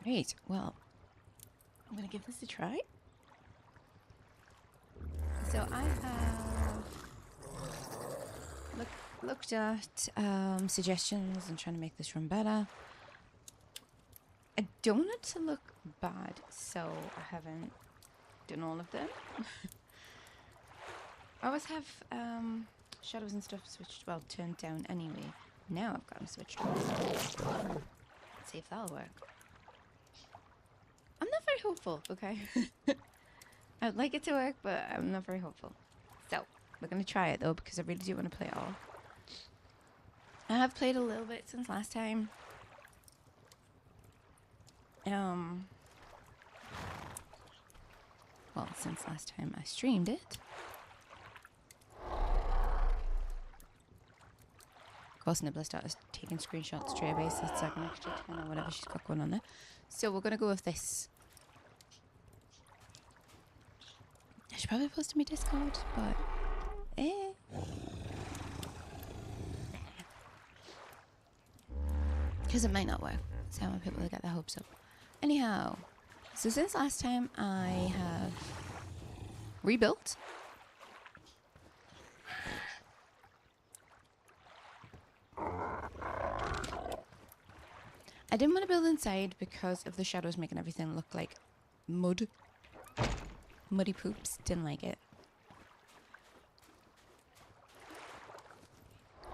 Great. Well, I'm gonna give this a try. So I have looked at suggestions and trying to make this run better. I don't want it to look bad, so I haven't done all of them. I always have shadows and stuff switched, well, turned down anyway. Now I've got them switched on. Let's see if that'll work. I'm not very hopeful, okay? I'd like it to work, but I'm not very hopeful. So, we're going to try it though, because I really do want to play it all. I have played a little bit since last time. Well, since last time I streamed it. Of course, Nibbler started taking screenshots straight away, so it's like an extra 10 or whatever she's got going on there. So we're going to go with this. I should probably post to my Discord, but because it might not work. So I want people to get their hopes up. Anyhow, so since last time I have rebuilt. I didn't want to build inside because of the shadows making everything look like mud. Muddy poops. Didn't like it.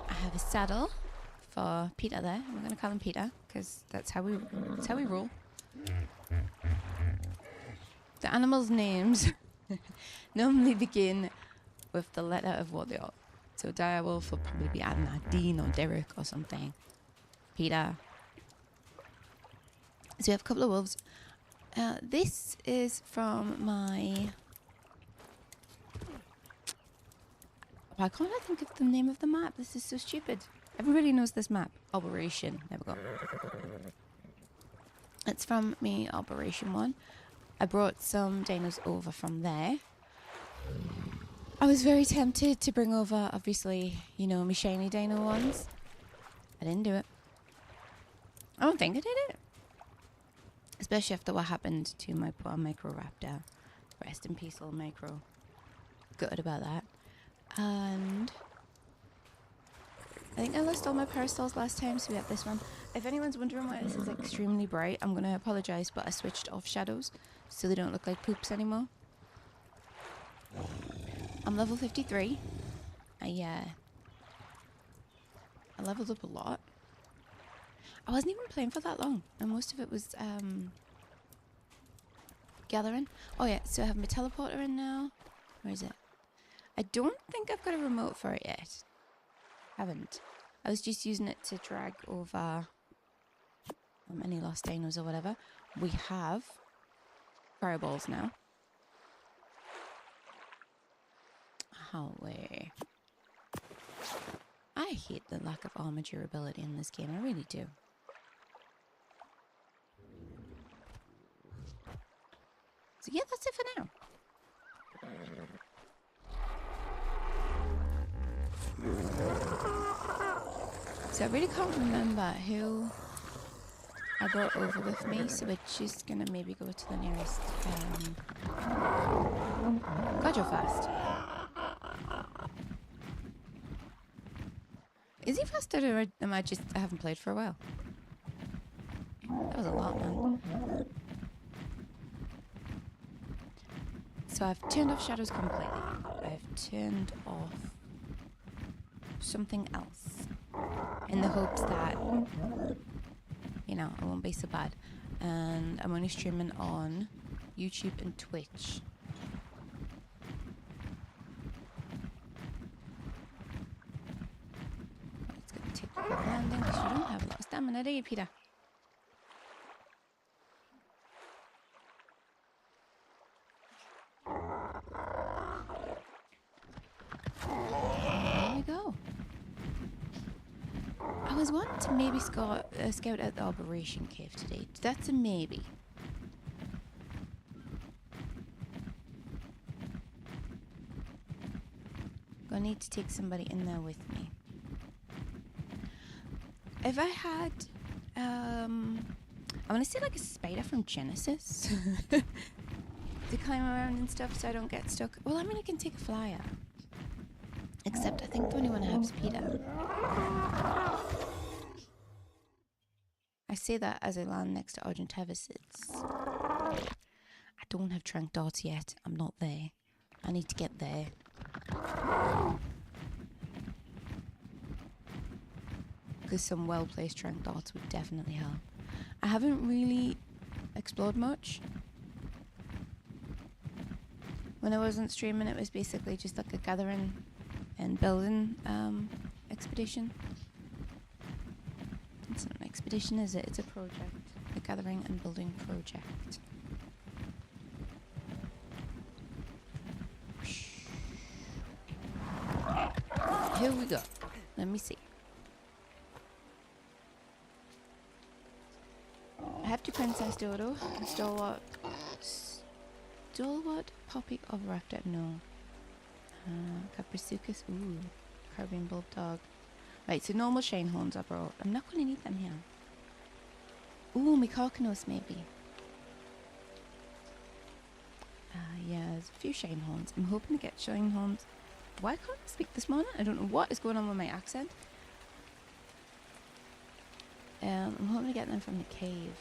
I have a saddle for Peter there. We're going to call him Peter because that's how we roll. The animals' names normally begin with the letter of what they are. So direwolf will probably be, I don't know, Dean or Derek or something. Peter. So we have a couple of wolves. This is from my... Why can't I think of the name of the map? This is so stupid. Everybody knows this map. Operation. There we go. It's from me, Operation 1. I brought some dinos over from there. I was very tempted to bring over, obviously, you know, my shiny dino ones. I didn't do it. I don't think I did it. Especially after what happened to my poor Microraptor. Rest in peace, little Micro. Gutted about that. And I think I lost all my parasols last time, so we have this one. If anyone's wondering why this is extremely bright, I'm going to apologise, but I switched off shadows so they don't look like poops anymore. I'm level 53. I leveled up a lot. I wasn't even playing for that long, and most of it was gathering. Oh yeah, so I have my teleporter in now. Where is it? I don't think I've got a remote for it yet. Haven't. I was just using it to drag over any lost dinos or whatever. We have fireballs now. Holy. I hate the lack of armor durability in this game. I really do. So yeah, that's it for now. So I really can't remember who I brought over with me, so we're just gonna maybe go to the nearest. God, you're fast. Is he faster, or am I haven't played for a while? That was a lot, man. So I've turned off shadows completely. I've turned off something else in the hopes that, you know, it won't be so bad. And I'm only streaming on YouTube and Twitch. It's going to take a quick landing because you don't have a lot of stamina, do you, Peter? There we go. I was wanting to maybe scout out the Operation Cave today. That's a maybe. I need to take somebody in there with me. If I had, I want to say like a spider from Genesis to climb around and stuff so I don't get stuck. Well, I mean, I can take a flyer. Except I think the only one I have is Peter. I say that as I land next to Argentavis. I don't have trank darts yet. I'm not there. I need to get there. Because some well-placed trank darts would definitely help. I haven't really explored much. When I wasn't streaming, it was basically just like a gathering and building expedition. It's not an expedition, is it? It's a project. A gathering and building project. Here we go. Let me see. I have to Princess Dodo. Stalwart. Stalwart Poppy of Raptor. No. Caprisuchus. Ooh. Caribbean Bulldog. Right, so normal Shane horns I brought. I'm not going to need them here. Ooh, my Carcanos maybe. Yeah, there's a few Shane horns. I'm hoping to get Shane horns. Why can't I speak this morning? I don't know what is going on with my accent. I'm hoping to get them from the cave.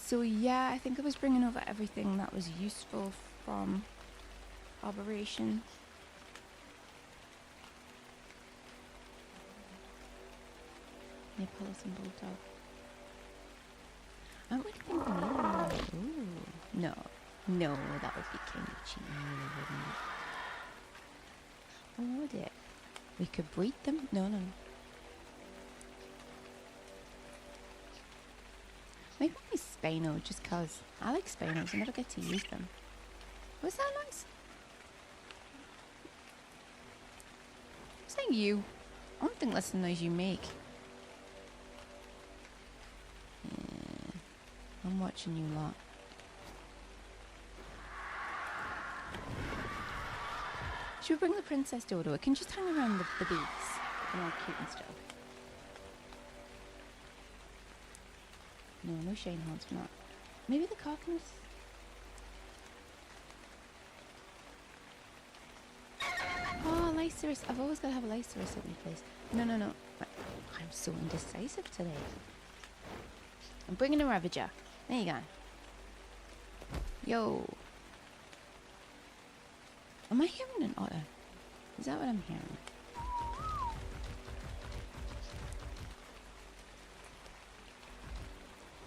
So yeah, I think I was bringing over everything that was useful from Operation. Neapolitan Bulldog. I don't really think we need one. Ooh. No. No, that would be kind of cheating, really, wouldn't it? Or would it? We could breed them? No. Maybe Spino, just cause I like Spinos, I never get to use them. Was that nice? Was that you? I don't think that's the noise you make. Yeah, I'm watching you lot. Should we bring the Princess Dodo? It can just hang around the booths. They're all cute and stuff. No Shane horns for that. Maybe the Carcanos. Oh, Lycerus. I've always got to have a Lycerus at my place. No. I'm so indecisive today. I'm bringing a Ravager. There you go. Yo. Am I hearing an otter? Is that what I'm hearing?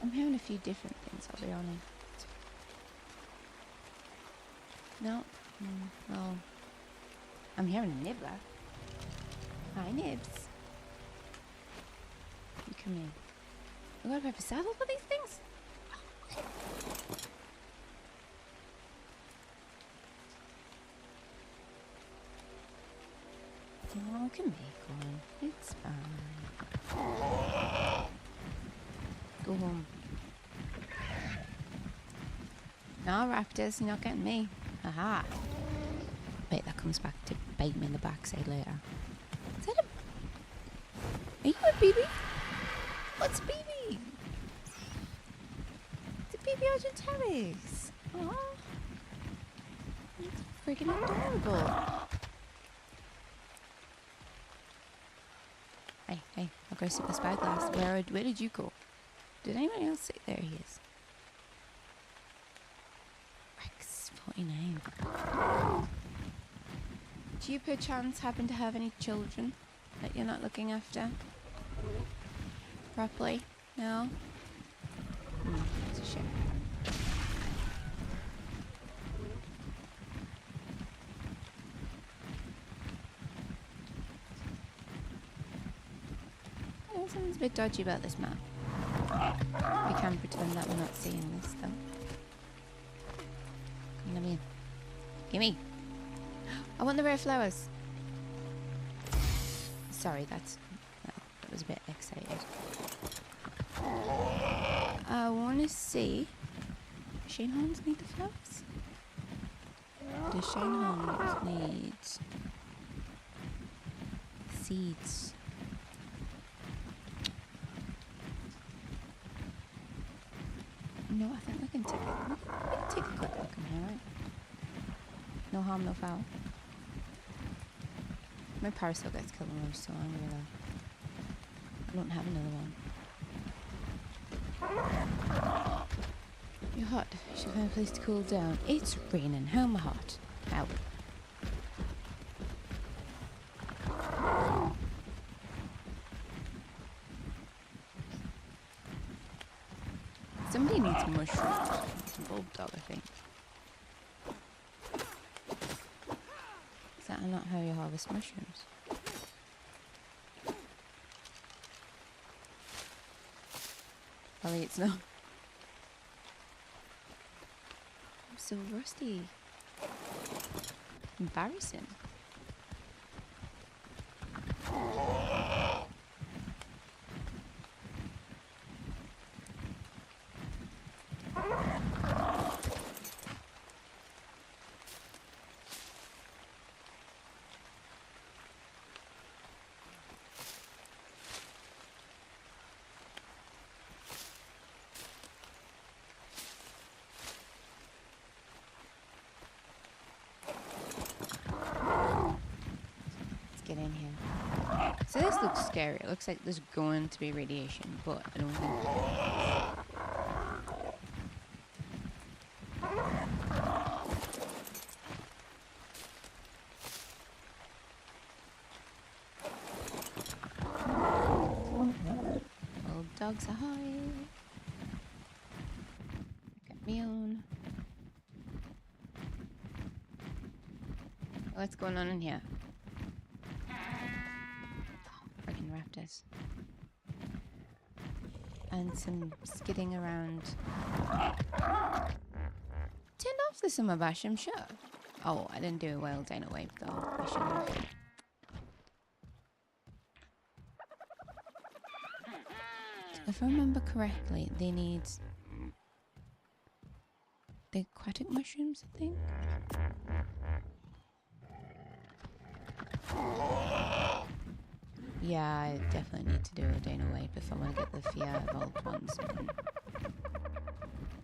I'm hearing a few different things, I'll be honest. No? Well, I'm hearing a nibbler. Hi, Nibs. You come in. I gotta have a saddle for these things? Oh, come here, go on. It's fine. Go home. No, Raptors, you're not getting me. Haha. Wait, that comes back to bite me in the backside later. Is that a... Are you a BB? What's BB? It's a BB Argentavis. Aww. It's freaking adorable. Hey, I'll go sit the spyglass. Where did you go? Did anyone else sit? There he is. Rex 49. Do you perchance happen to have any children that you're not looking after properly? No? It's a shame. Something's a bit dodgy about this map. We can pretend that we're not seeing this though. Come on, gimme! I want the rare flowers! Sorry, that was a bit excited. I want to see... Shane horns need the flowers? The Shanghai needs seeds. No, I think we can take a quick look in here, right? No harm, no foul. My parasol gets killed when I was so angry though. I don't have another one. You're hot. You should find a place to cool down. It's raining. How am I hot? Ow. Somebody needs mushrooms. Bulldog, I think. Is that not how you harvest mushrooms? Probably it's not. I'm so rusty. Embarrassing. Get in here. So this looks scary. It looks like there's going to be radiation, but I don't think there is. Old dogs ahoy! Got me on. What's going on in here? Freaking raptors. And some skidding around. Turned off the summer bash, I'm sure. Oh, I didn't do a wild dino wave though. I should have. If I remember correctly, they need the aquatic mushrooms, I think. Yeah, I definitely need to do a dino wave if I want to get the fear evolved ones. Can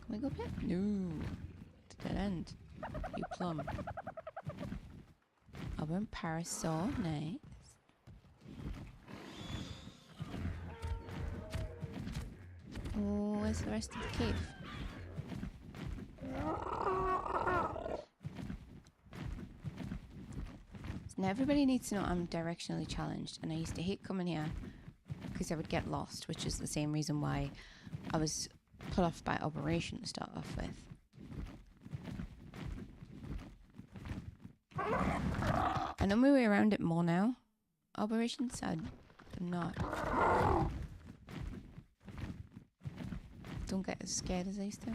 we go up here? No. It's a dead end. You plum. Auburn parasol, nice. Oh, where's the rest of the cave? Now everybody needs to know I'm directionally challenged, and I used to hate coming here because I would get lost, which is the same reason why I was put off by Operation to start off with. I know my way around it more now. Operations, I'm not. Don't get as scared as I used to.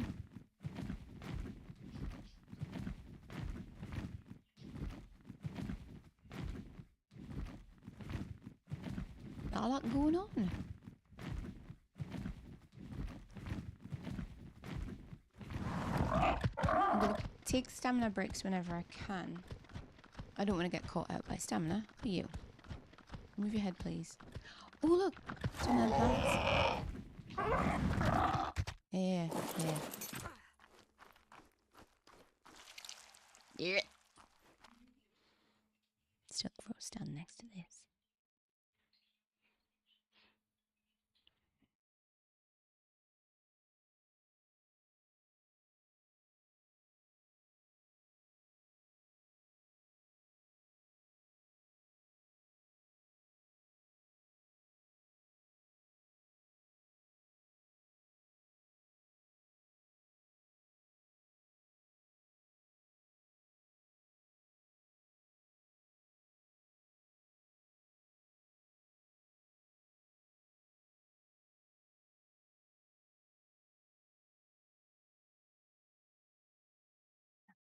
Not a lot going on. I'm going to take stamina breaks whenever I can. I don't want to get caught out by stamina. Who are you? Move your head, please. Oh, look! It's one of the plants. Yeah, yeah. Yeah. Still stand next to this.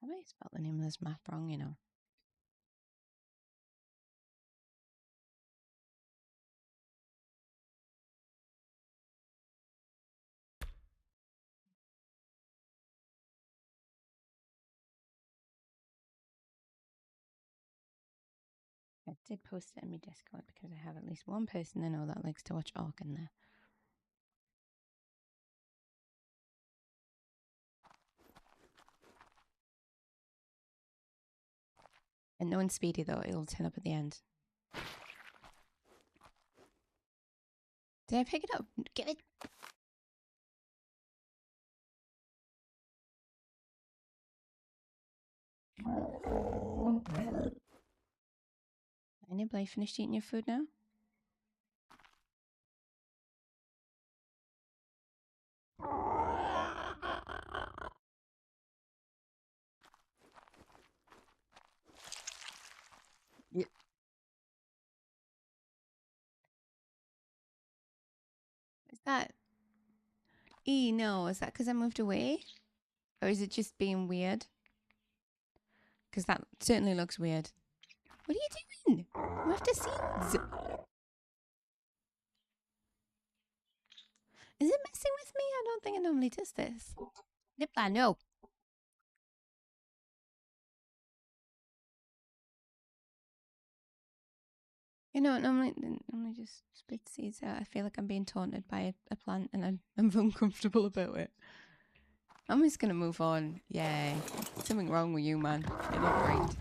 I might spell the name of this map wrong, you know. I did post it in my Discord because I have at least one person I know that likes to watch Orc in there. And no one's speedy though, it'll turn up at the end. Did I pick it up? Get it! Anybody finished eating your food now? Yeah. Is that... no, is that because I moved away? Or is it just being weird? Because that certainly looks weird. What are you doing? I'm after seeds. Is it messing with me? I don't think it normally does this. Nipla, no. You know, it normally just spits seeds out. I feel like I'm being taunted by a plant and I'm uncomfortable about it. I'm just going to move on. Yay. Something wrong with you, man. You look great.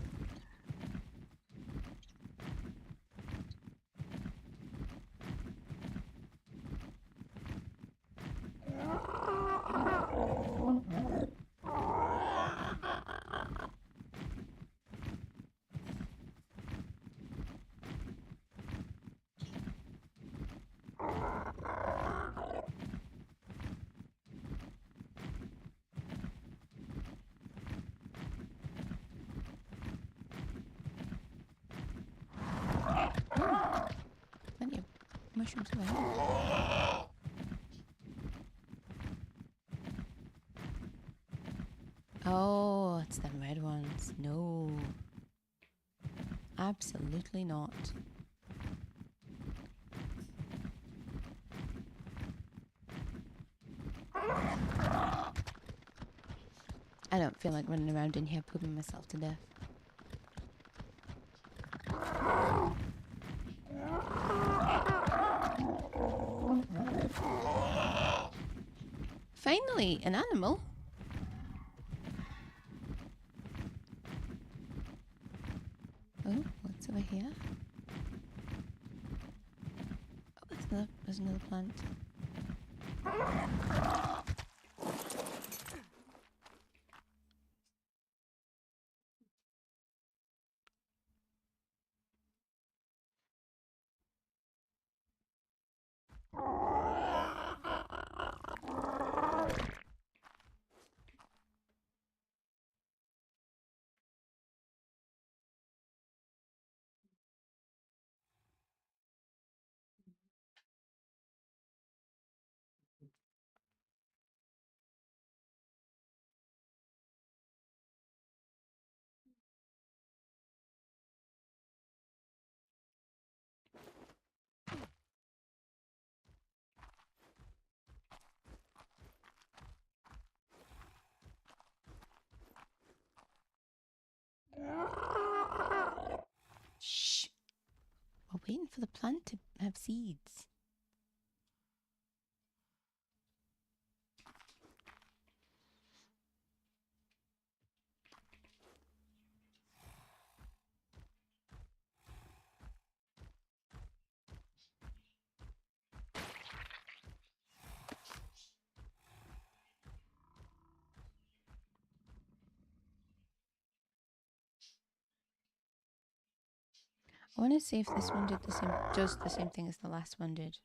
Plenty of mushrooms away. Oh, it's the red ones. No. Absolutely not. I don't feel like running around in here pooping myself to death. Finally, an animal. Oh, what's over here? Oh, there's another plant. Shh. We're waiting for the plant to have seeds. I want to see if this one does the same thing as the last one did.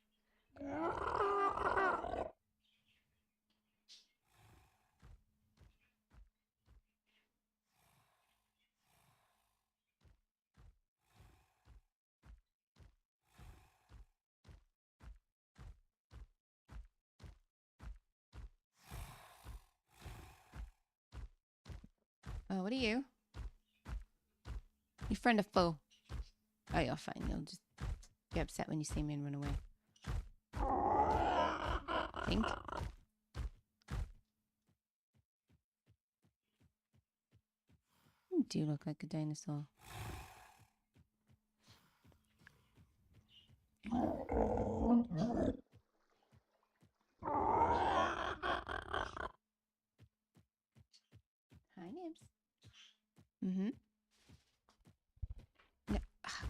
Oh, what are you? You friend or foe? Oh, you're fine. You'll just get upset when you see me and run away. I think. You do look like a dinosaur.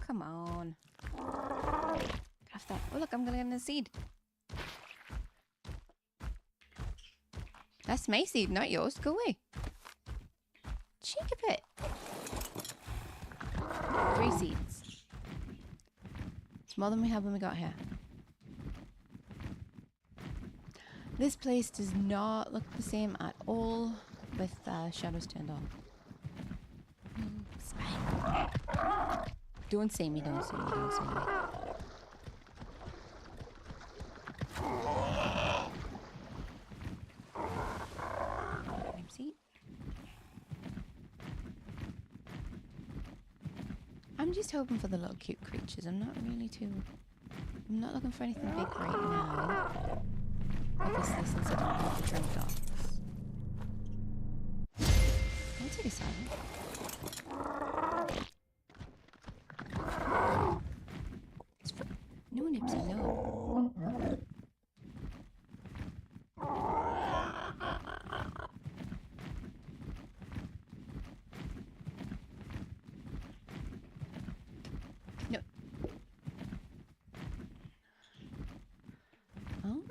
Come on. Have that. Oh, look, I'm gonna get a seed. That's my seed, not yours. Go away. Cheek of it. 3 seeds. It's more than we had when we got here. This place does not look the same at all with shadows turned on. Spine. Don't see me, don't see me, don't see me. I'm just hoping for the little cute creatures. I'm not looking for anything big right now. Obviously, since I don't have the trim dogs. I'll take a salad. It's for... No, Nipsey, no.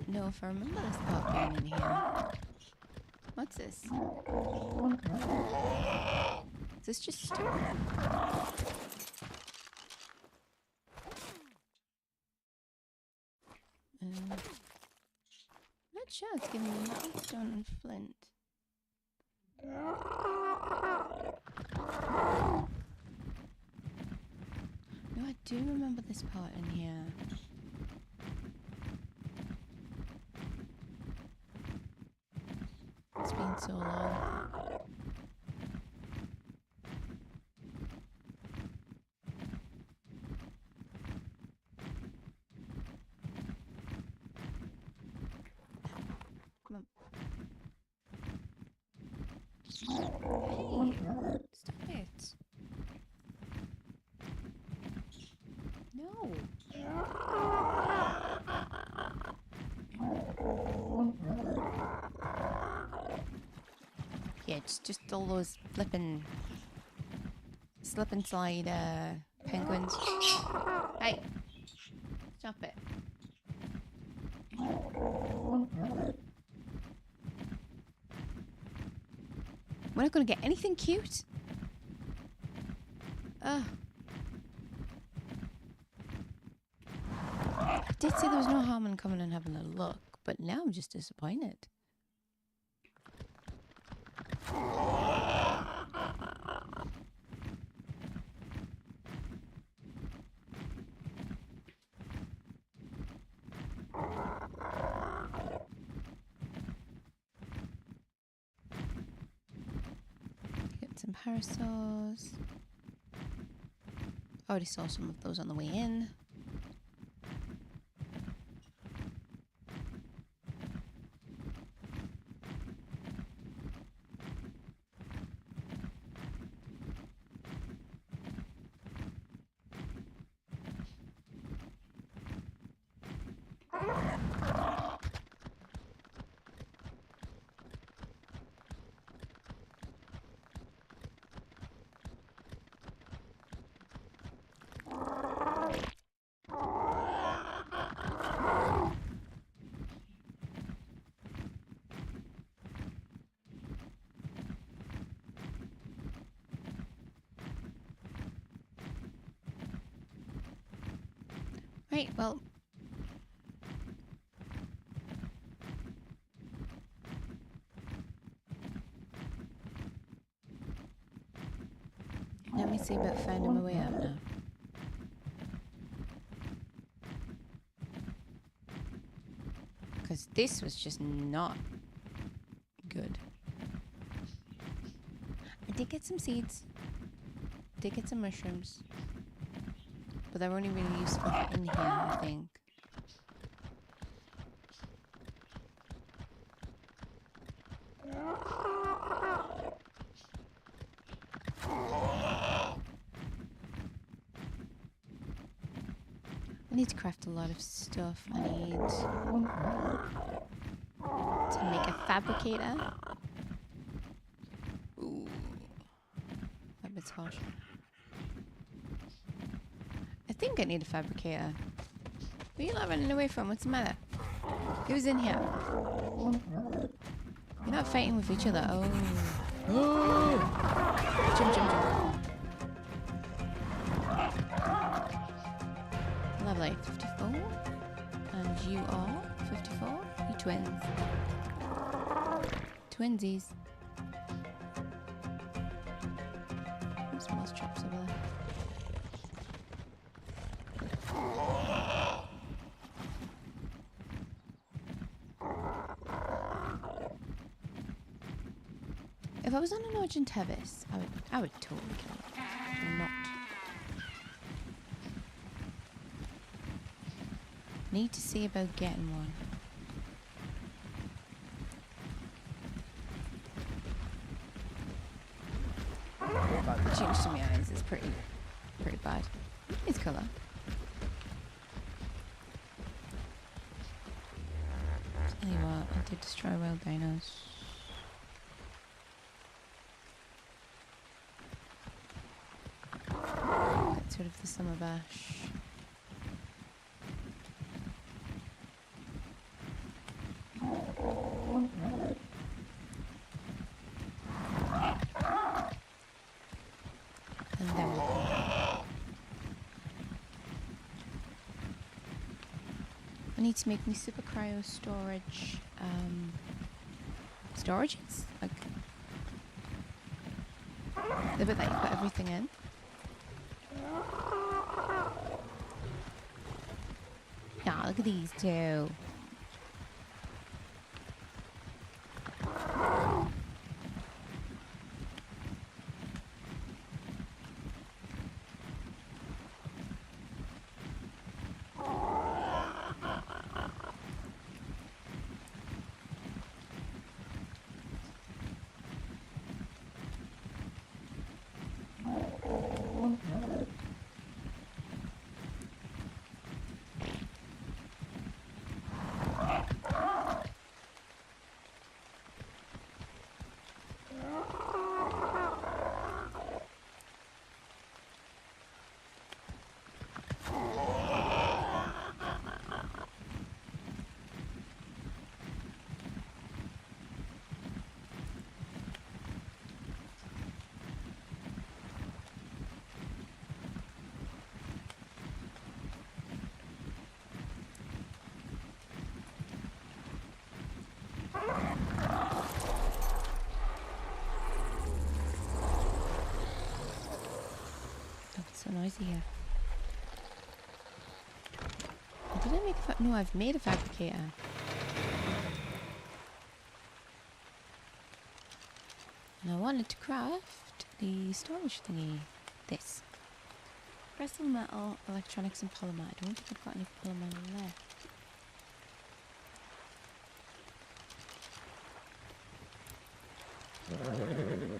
No, if I remember this part being in here. What's this? Is this just stone? Not sure. It's giving me metal, stone, and flint. No, I do remember this part in here. It's been so long. Come on. Hey, stop it. No. Yeah, it's just all those flippin' slip and slide penguins. Hey, stop it. We're not gonna get anything cute. I did say there was no harm in coming and having a look, but now I'm just disappointed. Get some parasols. Already saw some of those on the way in. Right, well. Let me see about finding my way out now. Because this was just not good. I did get some seeds. Did get some mushrooms. But they're only really useful in here, I think. I need to craft a lot of stuff. I need to make a fabricator. Ooh. That bit's harsh. think I need a fabricator. Where are you not running away from? What's the matter? Who's in here? You're not fighting with each other. Oh. Oh! Jump, jump, jump. Lovely. 54. And you are 54? You twins. Twinsies. There's mouse traps over there. If I was on an Argent Tevis, I would totally kill it. I'm not. Need to see about getting one. God, the change to my eyes is pretty bad. It's colour. Tell you what, I did destroy wild dinos. Get rid of the summer bash. And there we go. I need to make me super cryo storage storages, like the bit that you put everything in. Yeah, look at these two. So noisy here. Did I make a no, I've made a fabricator. And I wanted to craft the storage thingy. This. Crystal metal, electronics and polymer. I don't think I've got any polymer left.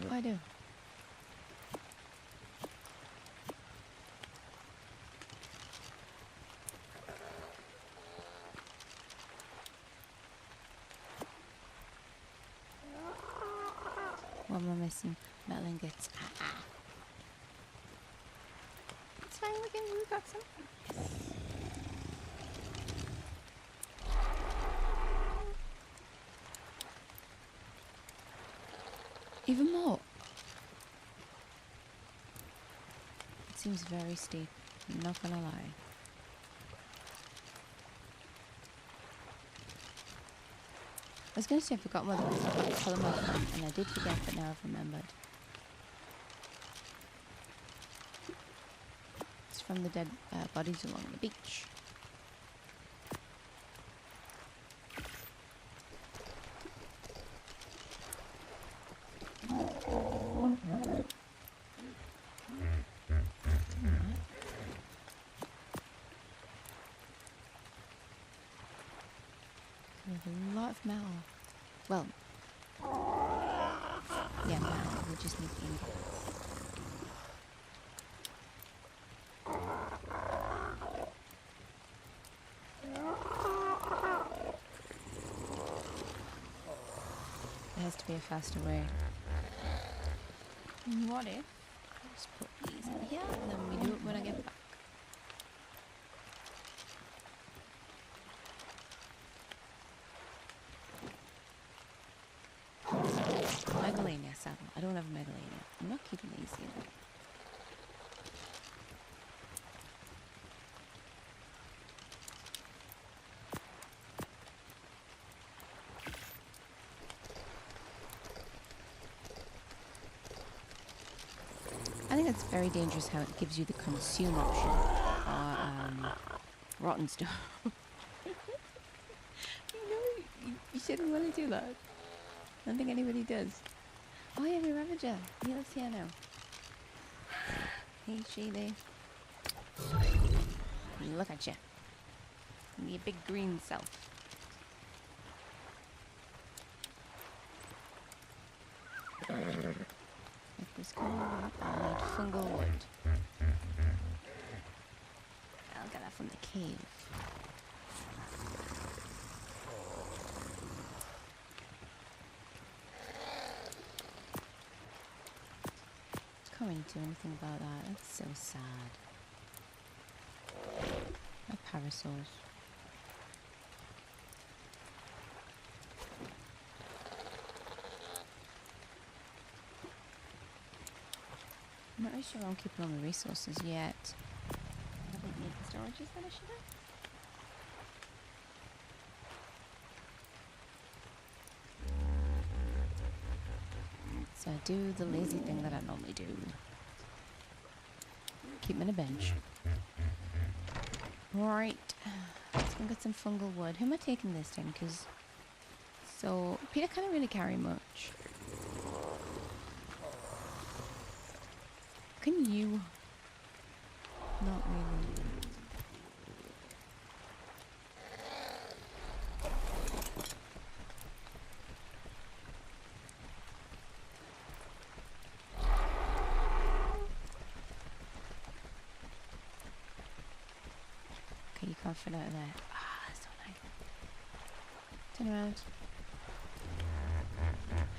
Oh, I do. What am I missing? Metal ingots. It's fine, we got some. Even more. It seems very steep, I'm not gonna lie. I was going to say I forgot whether I got polymer from, and I did forget, but now I've remembered. It's from the dead bodies along the beach. There's a lot of metal. Well, yeah, metal. We just need ingots. There has to be a faster way. What if I just put these in here and then we do it when I get back? think it's very dangerous how it gives you the consume option or rotten stuff. You shouldn't want to do that. I don't think anybody does. Oh yeah, the Ravager. He lives here now. Hey, Sheila. Look at you. Your big green self. If this cool, I'll need fungal wood. I'll get that from the cave. Can't do anything about that. That's so sad. My parasols. I'm not really sure I'm keeping all the resources yet. I haven't made the storages that I should have. So I do the lazy thing that I normally do. Keep them in a bench. Right. Let's go get some fungal wood. Who am I taking this time? Because... So, Peter can't really carry much. Can you? Not really. Okay, you can't fit out of there. Ah, that's so nice. Turn around.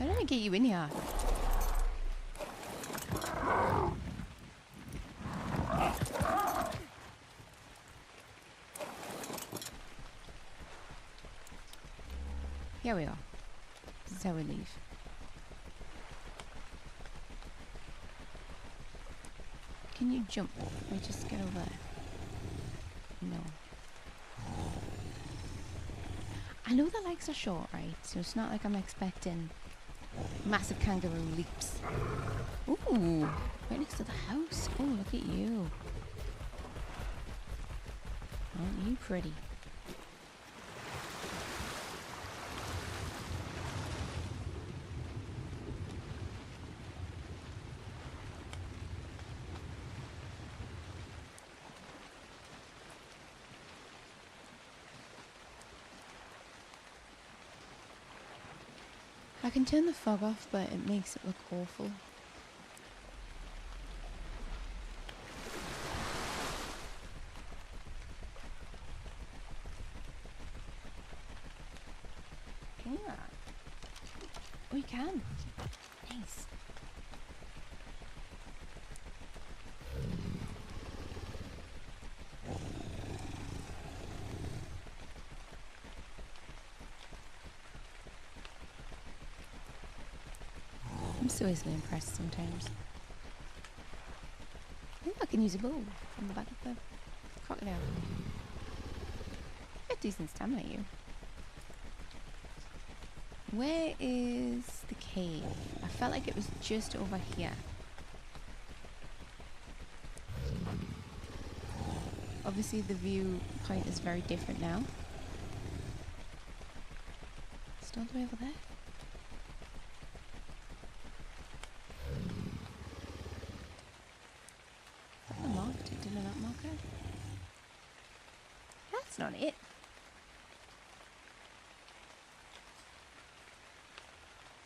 How did I get you in here? Here we are. This is how we leave. Can you jump? Or just get over there? No. I know the legs are short, right? So it's not like I'm expecting massive kangaroo leaps. Ooh, right next to the house. Oh, look at you. Aren't you pretty? I can turn the fog off, but it makes it look awful. Can you not? Oh, you can. Nice. I'm so easily impressed sometimes. I think I can use a bow on the back of the crocodile. Got decent stamina, you. Where is the cave? I felt like it was just over here. Obviously the viewpoint is very different now. Still all the way over there? I marked it, did I not mark it? That's not it.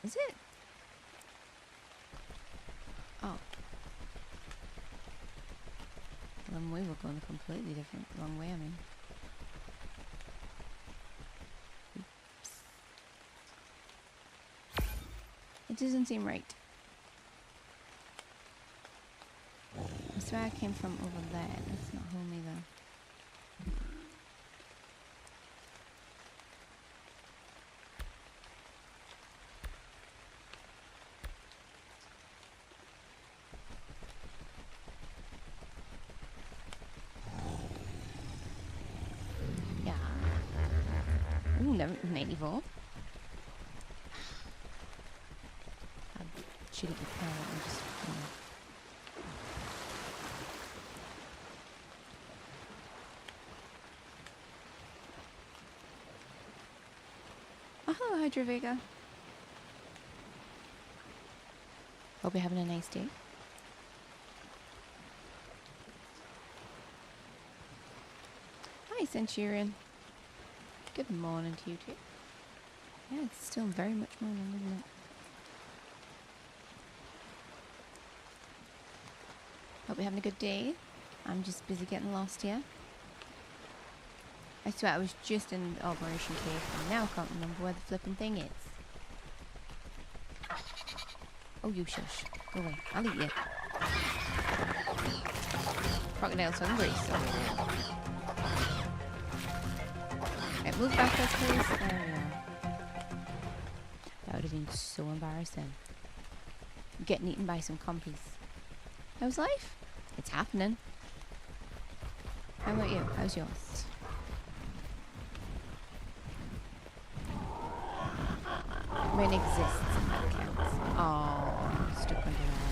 Is it? Oh. Well, then we were going a completely different, wrong way, I mean. Oops. It doesn't seem right. I swear I came from over there. That's not home either. Ooh, 94. I'd shoot it with power and just, hello, Hydra Vega. Hope you're having a nice day. Hi, Centurion. Good morning to you too. Yeah, it's still very much morning, isn't it? Hope you're having a good day. I'm just busy getting lost here. I swear I was just in Operation Cave and now I can't remember where the flipping thing is. Oh, you shush. Go away. I'll eat you. Crocodile's hungry, so... Right, move back there, please. There we are. That would have been so embarrassing. Getting eaten by some compies. How's life? It's happening. How about you? How's yours? Rain exists and that counts. Oh, stuck under there.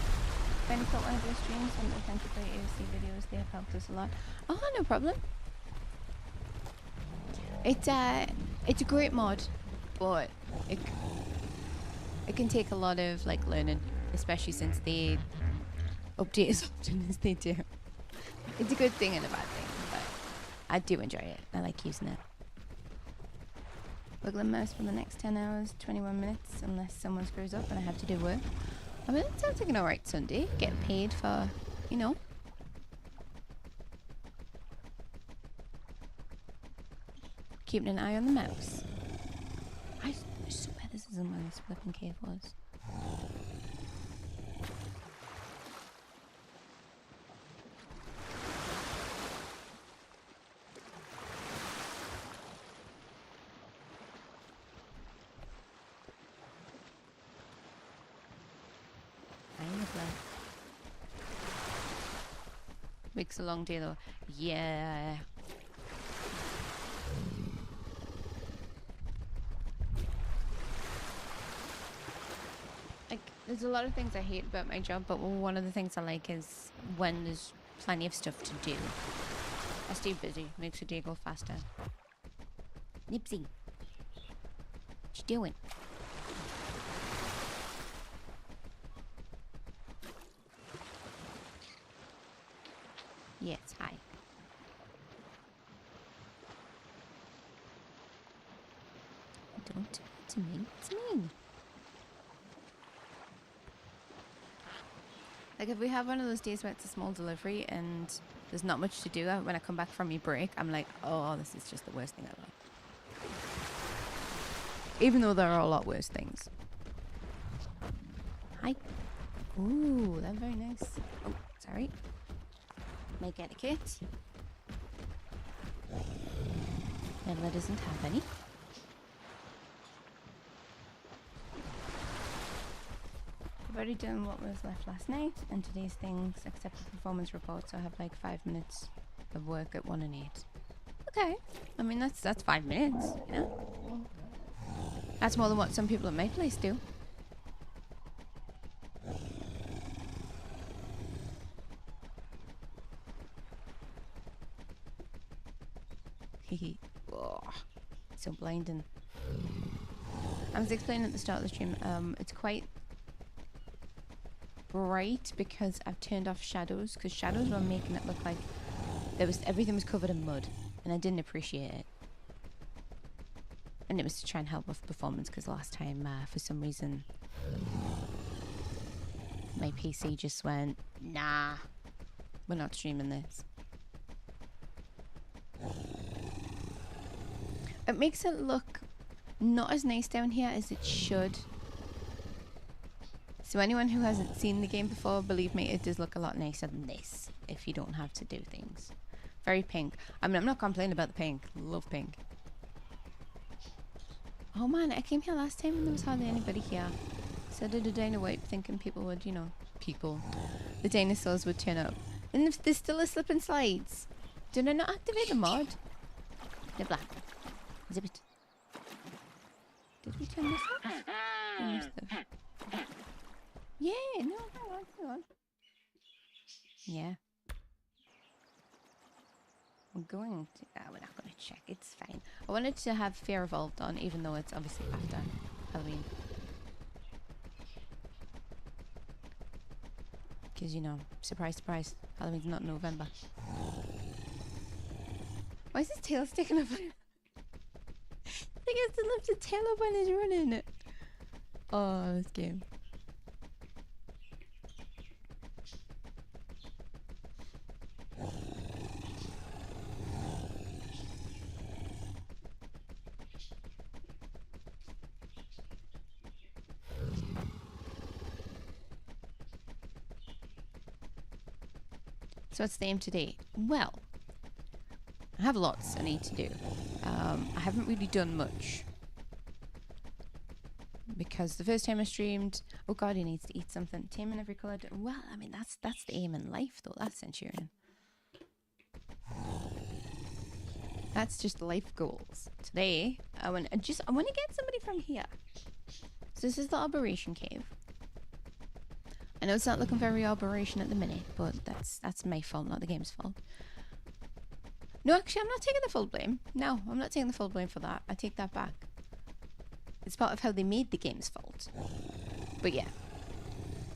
When you caught one of your streams, want to thank you for your AOC videos. They have helped us a lot. Oh, no problem. It's a great mod, but it can take a lot of like learning, especially since they update as often as they do. It's a good thing and a bad thing, but I do enjoy it. I like using it. Wiggling mouse for the next 10 hours, 21 minutes, unless someone screws up and I have to do work. I mean, it sounds like an alright Sunday. Getting paid for, you know. Keeping an eye on the mouse. I swear this isn't where this flipping cave was. Makes a long day though. Yeah. Like, there's a lot of things I hate about my job, but one of the things I like is when there's plenty of stuff to do. I stay busy, makes the day go faster. Nipsey, what you doing? Yes, hi. Don't do it to me. It's mean. Like, if we have one of those days where it's a small delivery and there's not much to do when I come back from your break, I'm like, oh, this is just the worst thing ever. Even though there are a lot worse things. Hi. Ooh, that's very nice. Oh, sorry. Make etiquette. Ella doesn't have any. I've already done what was left last night and today's things except the performance report, so I have like 5 minutes of work at 1 and 8. Okay. I mean, that's 5 minutes, you know? That's more than what some people at my place do. Hehe. Oh, so blinding. I was explaining at the start of the stream, it's quite bright because I've turned off shadows, because shadows were making it look like everything was covered in mud, and I didn't appreciate it. And it was to try and help with performance, because last time, for some reason, my PC just went, nah, we're not streaming this. It makes it look not as nice down here as it should. So anyone who hasn't seen the game before, believe me, it does look a lot nicer than this if you don't have to do things. Very pink. I mean, I'm not complaining about the pink. Love pink. Oh man, I came here last time and there was hardly anybody here. So I did a dino wipe thinking people would, you know, the dinosaurs would turn up. And there's still a slip and slides. Did I not activate the mod? Nibbler. Zip it. Did we turn this off? We must have. Yeah, no, hang on. Yeah. I'm going to... we're not going to check. It's fine. I wanted to have Fear Evolved on, even though it's obviously after Halloween. Because, you know, surprise, surprise, Halloween's not in November. Why is his tail sticking up? I think he has to lift his tail up when he's running. Oh, this game. So what's the aim today? Well, I have lots I need to do. I haven't really done much. Because the first time I streamed... Oh god, he needs to eat something. Tame in every colour. Well, I mean, that's the aim in life, though. That's Centurion. That's just life goals. Today, I want to get somebody from here. So this is the Operation Cave. I know it's not looking very Operation at the minute, but that's my fault, not the game's fault. No, actually, I'm not taking the full blame. No, I'm not taking the full blame for that. I take that back. It's part of how they made the game's fault. But yeah.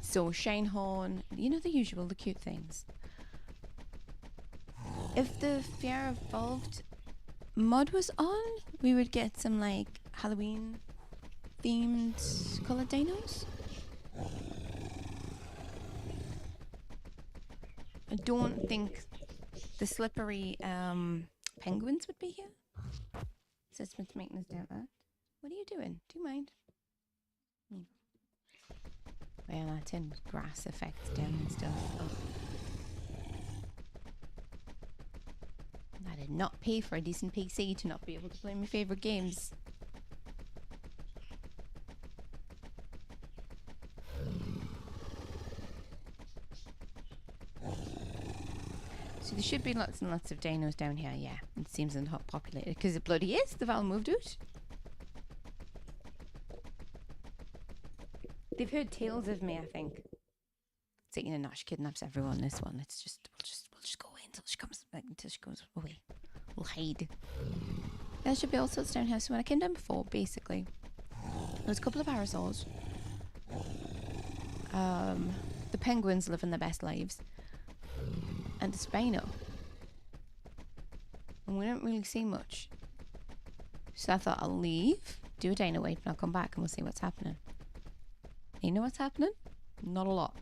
So, Shinehorn, you know the usual, the cute things. If the Fear Evolved mod was on, we would get some, like, Halloween themed coloured dinos. I don't think the slippery penguins would be here. So it's making us doubt that. What are you doing? Do you mind? Well, that's in grass effects down and stuff. Ugh. I did not pay for a decent PC to not be able to play my favourite games. So there should be lots and lots of dinos down here, yeah. It seems not populated, because it bloody is. The Val moved out. They've heard tales of me, I think. It's like, you know, no, she kidnaps everyone. This one, it's just we'll just go away until she comes, like, until she goes away. We'll hide. There should be all sorts down here. So when I came down before, basically, there was a couple of parasaurs. The penguins living their best lives, and a Spino. And we don't really see much. So I thought I'll leave, do a dino wait, and I'll come back and we'll see what's happening. You know what's happening? Not a lot.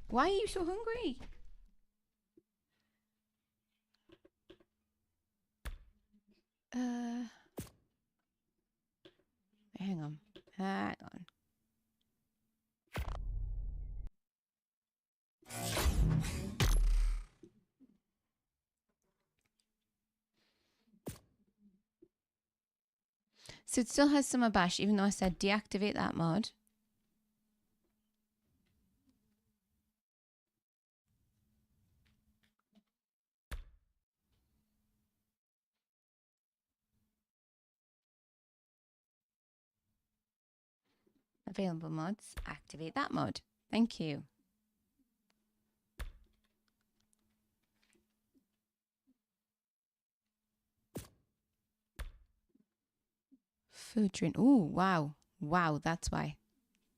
Why are you so hungry? Hang on. Hang on. So it still has Summer Bash, even though I said deactivate that mod. Available mods, activate that mod. Thank you. Food, drink. Oh, wow. Wow, that's why.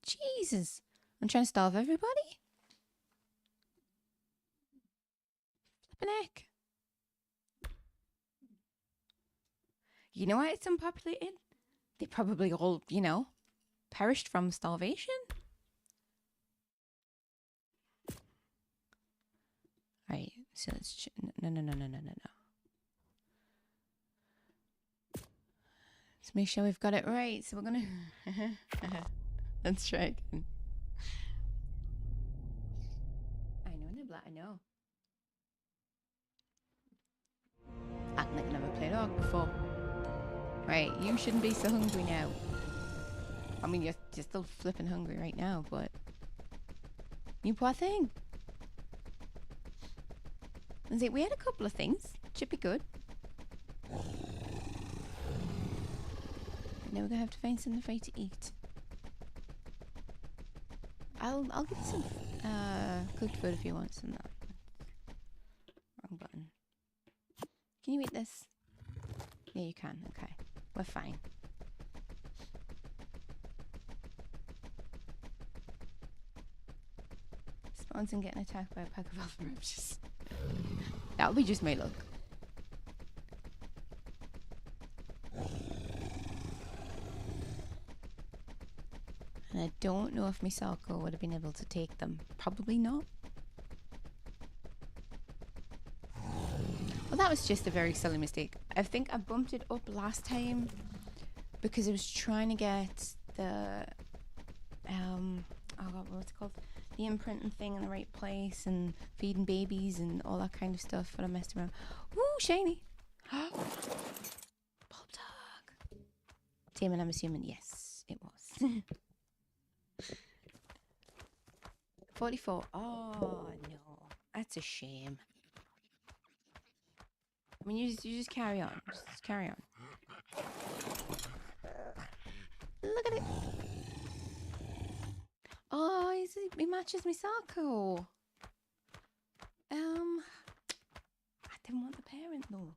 Jesus. I'm trying to starve everybody? Flippin' heck. You know why it's unpopulated? They probably all, you know, perished from starvation. Right, so let's... No. Let's make sure we've got it right. So we're gonna... Let's try again. I know, Nibbler, I know. Acting like I never played Ark before. Right, you shouldn't be so hungry now. I mean, you're still flipping hungry right now, but... You poor thing. And see, we had a couple of things. Should be good. Now we're gonna have to find something for you to eat. I'll give you some cooked food if you want some of that. Wrong button. Can you eat this? Yeah, you can. Okay. We're fine. Spawns and getting attacked by a pack of alpha roaches. That would be just my luck. And I don't know if Misako would have been able to take them. Probably not. Well, that was just a very silly mistake. I think I bumped it up last time because I was trying to get the oh god, what's it called? The imprinting thing in the right place and feeding babies and all that kind of stuff, but I messed around. Woo, shiny! Bulb dog. Damon, I'm assuming yes, it was. 44. Oh no, that's a shame. I mean, you just carry on. Just carry on. Look at it. Oh, he matches Misako. I didn't want the parent though.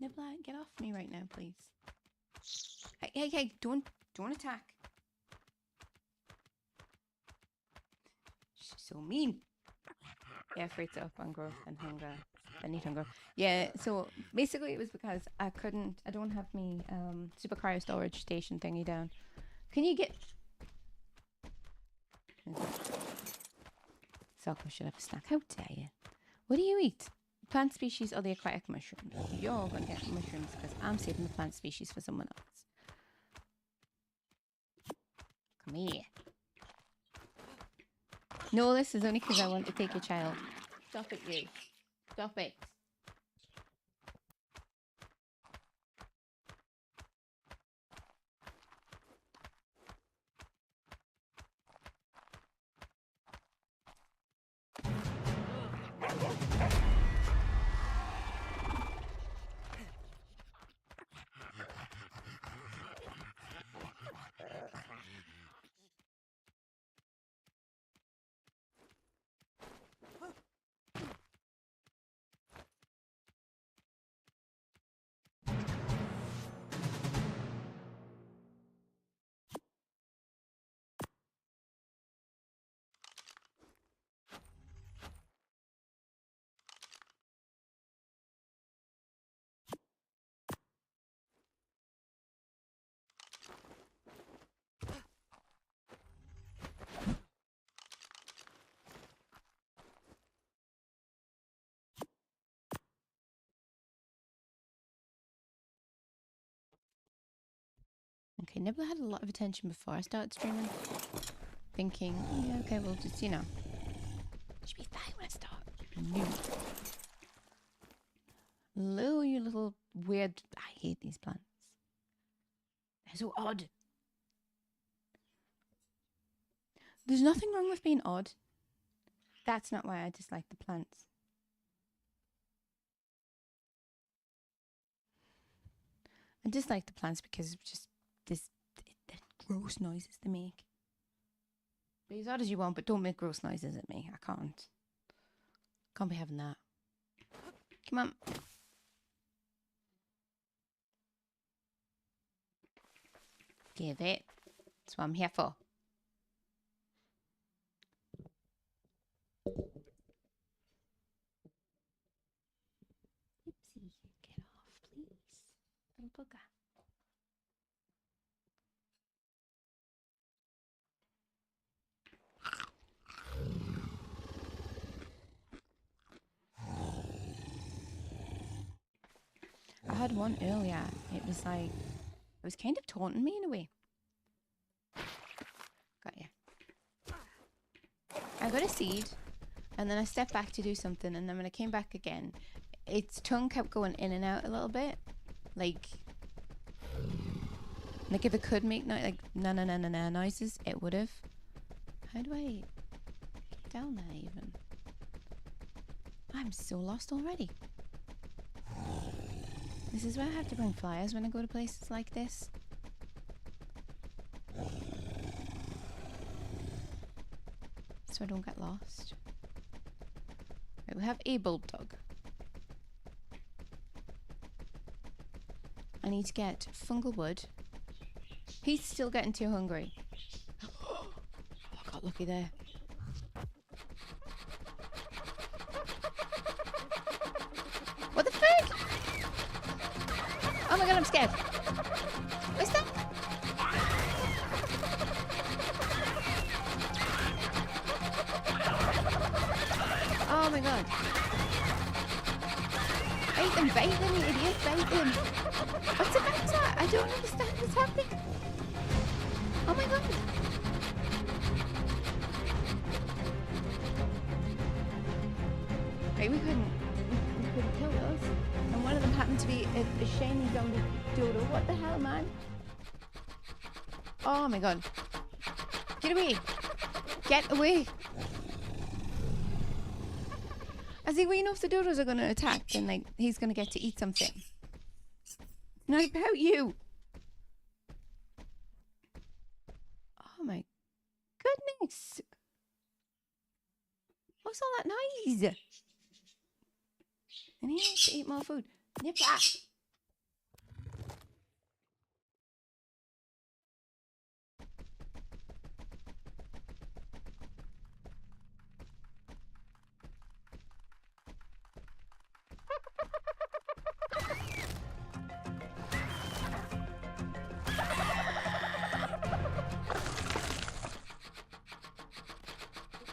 Nibbler, get off me right now, please. Hey, don't attack. She's so mean. Yeah, afraid up on growth and hunger. I need hunger. Yeah, so basically it was because I don't have me super cryo storage station thingy down. Can you get... Sako should have a snack. How dare you? What do you eat? Plant species or the aquatic mushrooms? You're going to get mushrooms because I'm saving the plant species for someone else. Come here. No, this is only because I want to take your child. Stop it, you. Stop it. Okay, Nibbler had a lot of attention before I started streaming. Thinking, oh, yeah, okay, well, just, you know. Should be fine when I start. No. Lou, you little weird... I hate these plants. They're so odd. There's nothing wrong with being odd. That's not why I dislike the plants. I dislike the plants because of just the gross noises they make. Be as odd as you want, but don't make gross noises at me. I can't. Can't be having that. Come on. Give it. That's what I'm here for. Oopsie. Get off, please. Little bugger. I had one earlier. It was like, it was kind of taunting me in a way. Got ya. I got a seed, and then I stepped back to do something, and then when I came back again, its tongue kept going in and out a little bit. Like if it could make like na na na na na noises, it would have. How do I get down there even? I'm so lost already. This is why I have to bring flyers when I go to places like this. so I don't get lost. Right, we have a bulldog. I need to get fungal wood. He's still getting too hungry. Oh, I got lucky there. What the frick? Oh my god, I'm scared. What's that? Oh my god. Bait them, you idiot, bait them. What's the matter? I don't understand what's happening. Oh my god. Right, we couldn't kill those. And one of them happened to be a shiny zombie dodo. What the hell, man? Oh my god. Get away. Get away. I think we know if the dodos are going to attack, then like he's going to get to eat something. Not about you. Oh my goodness. What's all that noise? And he needs to eat more food. Nip that.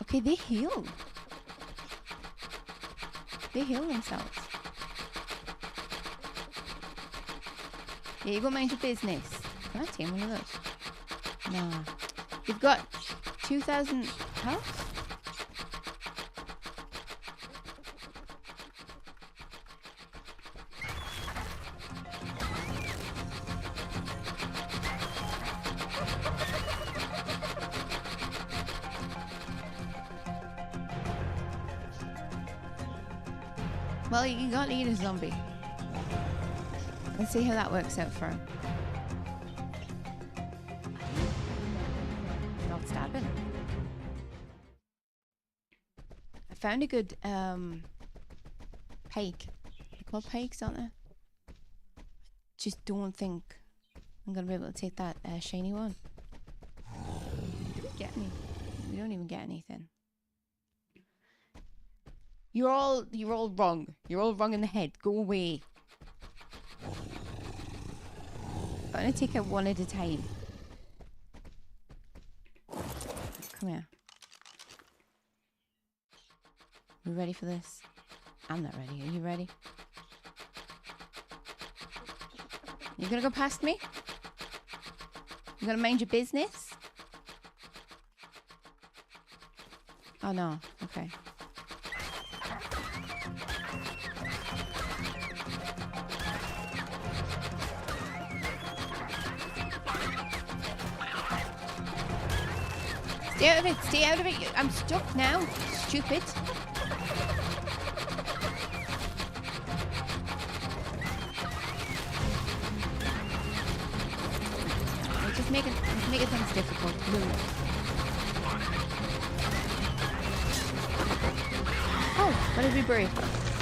Okay, they heal. They heal themselves. Yeah, you go mind your business. Can I take one of those? Nah. You've got 2,000 health? Well, you gotta eat a zombie. Let's see how that works out for him. Not stabbing. I found a good pike. They're called pikes, aren't they? Just don't think I'm gonna be able to take that shiny one. Did we get any? We don't even get anything. You're all wrong. You're all wrong in the head. Go away. I'm gonna take it one at a time. Come here. You ready for this? I'm not ready. Are you ready? You gonna go past me? You gonna mind your business? Oh no. Okay. Stay out of it, stay out of it. I'm stuck now. Stupid. Just making things difficult. Oh, what did we break?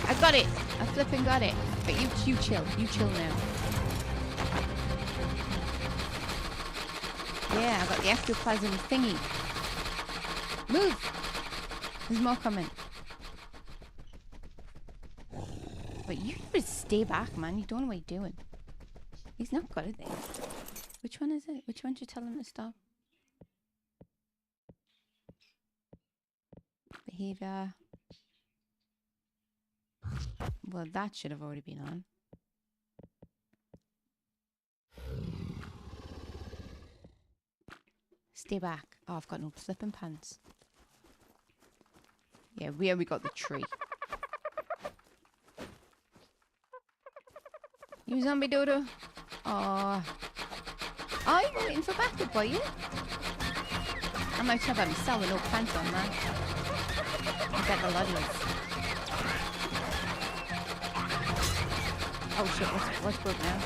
I got it. I flipping got it. But you chill. You chill now. Yeah, I got the ectoplasm thingy. Move! There's more coming. But you just stay back, man. You don't know what you're doing. He's not good at this. Which one is it? Which one should you tell him to stop? Behavior. Well, that should have already been on. Stay back. Oh, I've got no flipping pants. Yeah, we got the tree. You zombie dodo. Oh, you're waiting for backup, were you? I might have had myself with no pants on, man. I bet the lot is. Oh shit, what's broke now?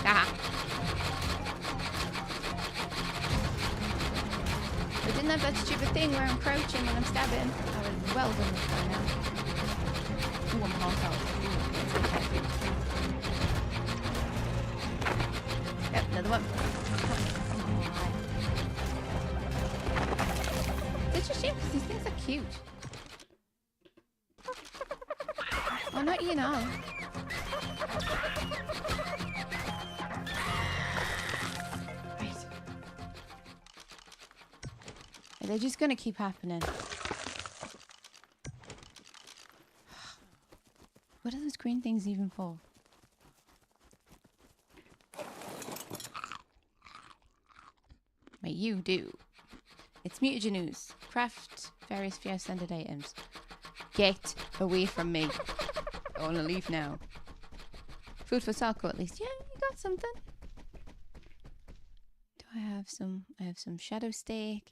Ah. didn't have that stupid thing where I'm crouching and I'm stabbing, I would have well done this by now. Ooh, I'm half out. Yep, another one. It's a shame because these things are cute. Oh, not you now. Right. They're just gonna keep happening. What are those green things even for? Right, you do. It's mutagenous. Craft various fear-sended items. Get away from me. I want to leave now. Food for Salco at least. Yeah, you got something. Do I have some? I have some shadow steak.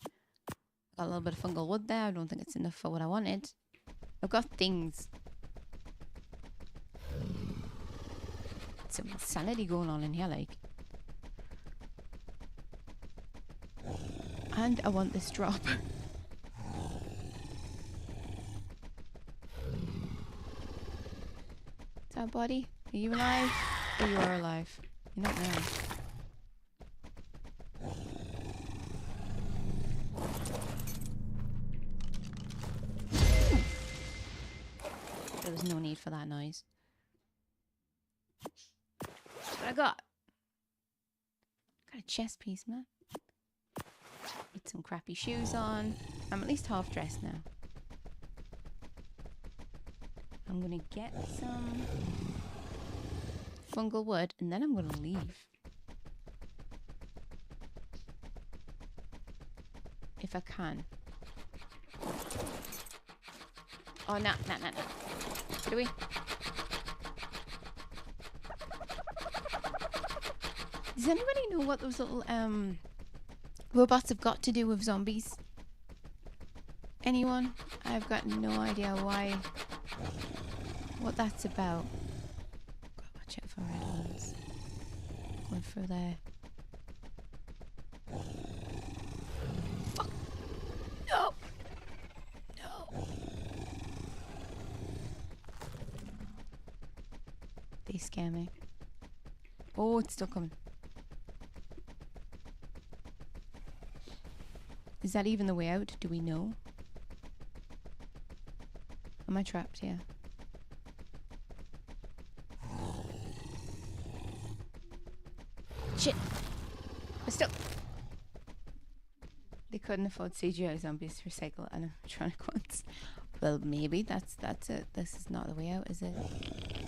Got a little bit of fungal wood there. I don't think it's enough for what I wanted. I've got things. Some insanity going on in here, like. And I want this drop. Is that body? Are you alive? Oh, you are alive. You're not now. There was no need for that noise. That's what I got. Got a chest piece, man. Put some crappy shoes on. I'm at least half dressed now. I'm gonna get some fungal wood and then I'm gonna leave. If I can. Oh, no. Get away. Does anybody know what those little robots have got to do with zombies? Anyone? I've got no idea why. What that's about. Gotta watch out for red ones. Going through there. Fuck! No! No! They scare me. Oh, it's still coming. Is that even the way out? Do we know? Am I trapped here? Shit! We're stuck! They couldn't afford CGI zombies to recycle animatronic ones. Well, maybe that's it. This is not the way out, is it?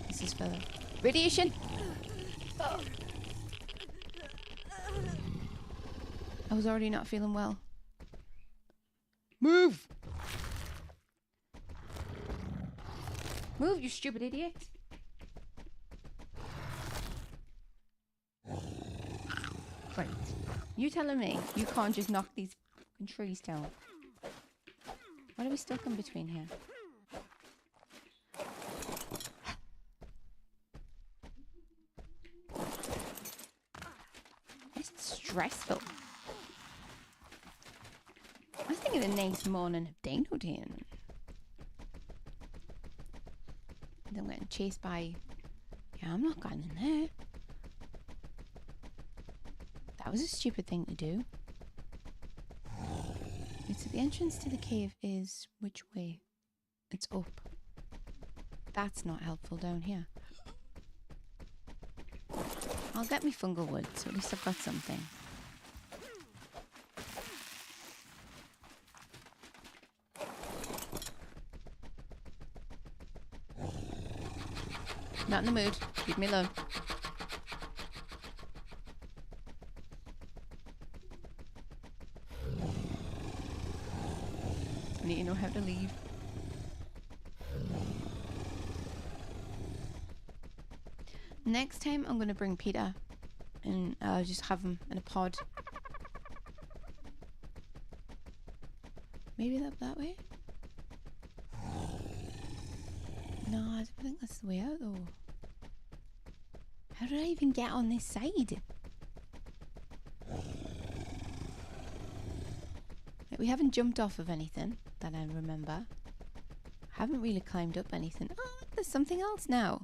This is for the radiation! Oh. I was already not feeling well. Move! Move, you stupid idiot! Right. You telling me you can't just knock these fucking trees down? What are we stuck in between here? It's stressful. I was thinking a nice morning of Dino Day. I'm getting chased by... Yeah, I'm not going in there. That was a stupid thing to do. Wait, so the entrance to the cave is which way? It's up. That's not helpful down here. I'll get me fungal wood, so at least I've got something. Not in the mood. Leave me alone. I need to know how to leave. Next time I'm going to bring Peter and I'll just have him in a pod. Maybe that way? No, I don't think that's the way out though. How did I even get on this side? We haven't jumped off of anything that I remember. Haven't really climbed up anything. Oh, there's something else now.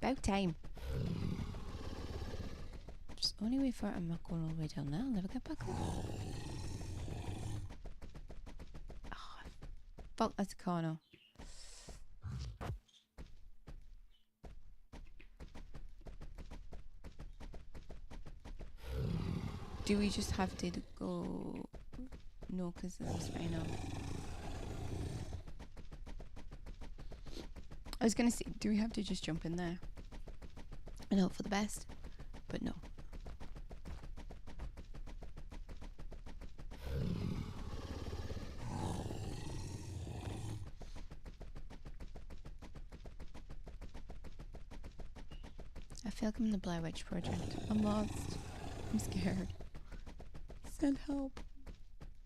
About time. Just only way for it. I'm not going all the way down there. I'll never get back up. Oh, fuck, that's a corner. Do we just have to go? No, because there's a spino. I was going to say, do we have to just jump in there and hope for the best? But no. I feel like I'm in the Blair Witch Project. I'm lost. I'm scared. Send help.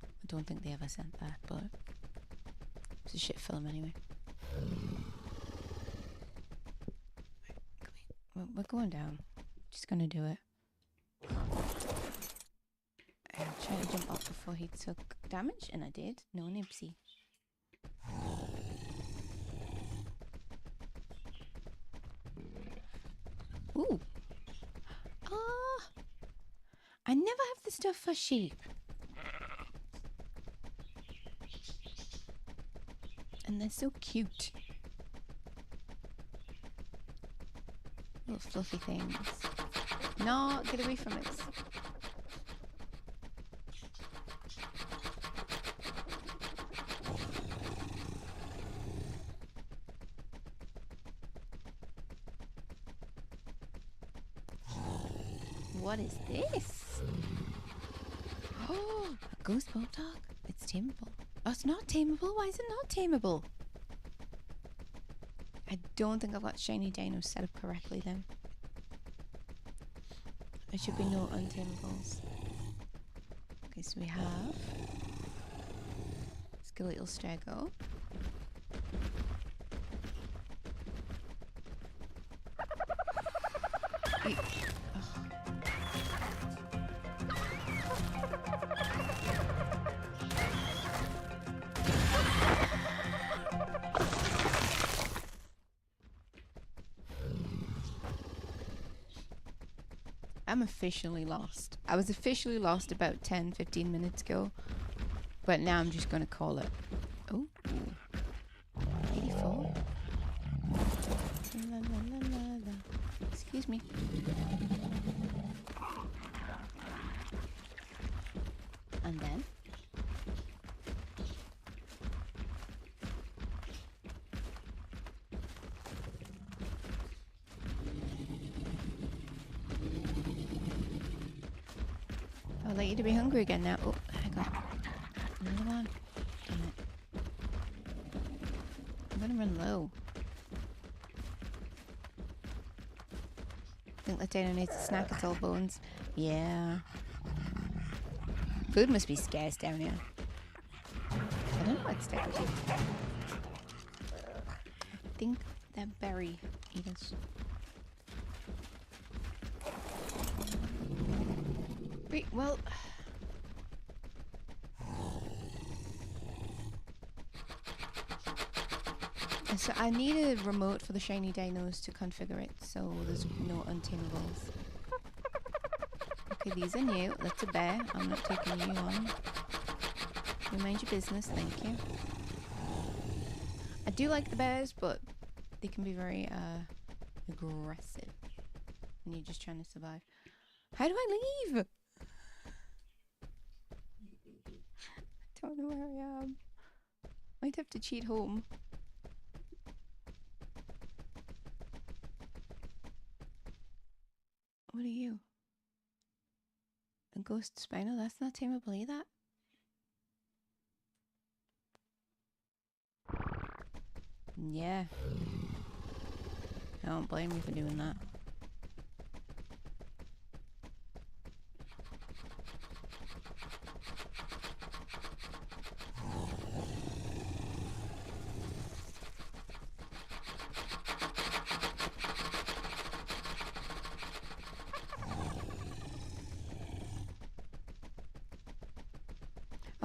I don't think they ever sent that, but it's a shit film anyway. We're going down. Just gonna do it. I tried to jump off before he took damage, and I did. No nibsy. Ooh. Ah. I never have the stuff for sheep. And they're so cute. Little fluffy things. No, get away from it. What is this? Oh, a ghost bulldog. It's tameable. Oh, it's not tameable. Why is it not tameable? I don't think I've got shiny dinos set up correctly then. There should be no untamables. Okay, so we have skeletal stego. I'm officially lost. I was officially lost about 10-15 minutes ago, but now I'm just gonna call it. Oh, 84. La, la, la, la, la. Excuse me. And then I'd like you to be hungry again now. Oh, hang on. Another one. Damn it. I'm gonna run low. I think the dino needs a snack. It's all bones. Yeah. Food must be scarce down here. I don't know what's down here. I think they're berry eaters. Wait, well... So I need a remote for the shiny dinos to configure it so there's no untamables. Okay, these are new. That's a bear. I'm not taking you on. You mind your business, thank you. I do like the bears, but they can be very aggressive when you're just trying to survive. How do I leave? I don't know where I am. Might have to cheat home. What are you? A ghost spino? That's not tameable either. Yeah. I don't blame you for doing that.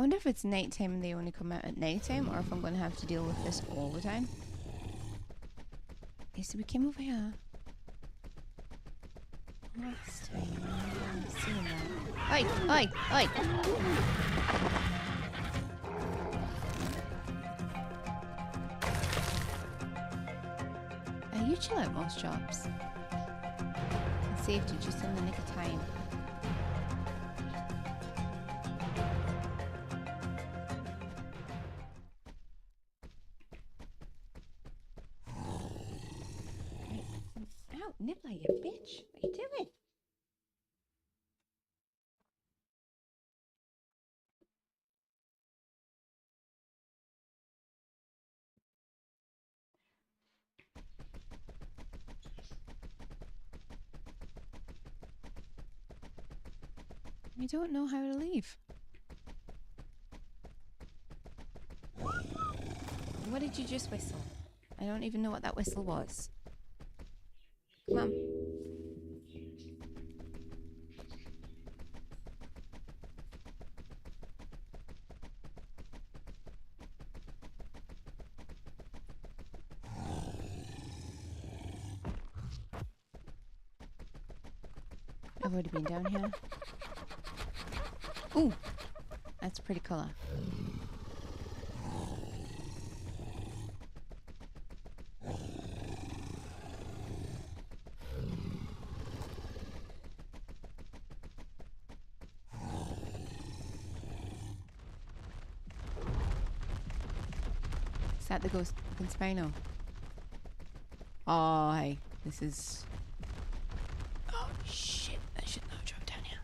wonder if it's nighttime and they only come out at nighttime, or if I'm going to have to deal with this all the time. Okay, so we came over here last time. I've seen that. Oi! Oi! Oi! You chill out, most jobs. And saved you just in the nick of time. Ow, Nibbler, you bitch. What are you doing? I don't know how to leave. What did you just whistle? I don't even know what that whistle was. Come on. I've already been down here. Ooh, that's a pretty colour. Is that the ghost in Spino? Oh, hey, this is... Oh, shit, I should not have dropped down here.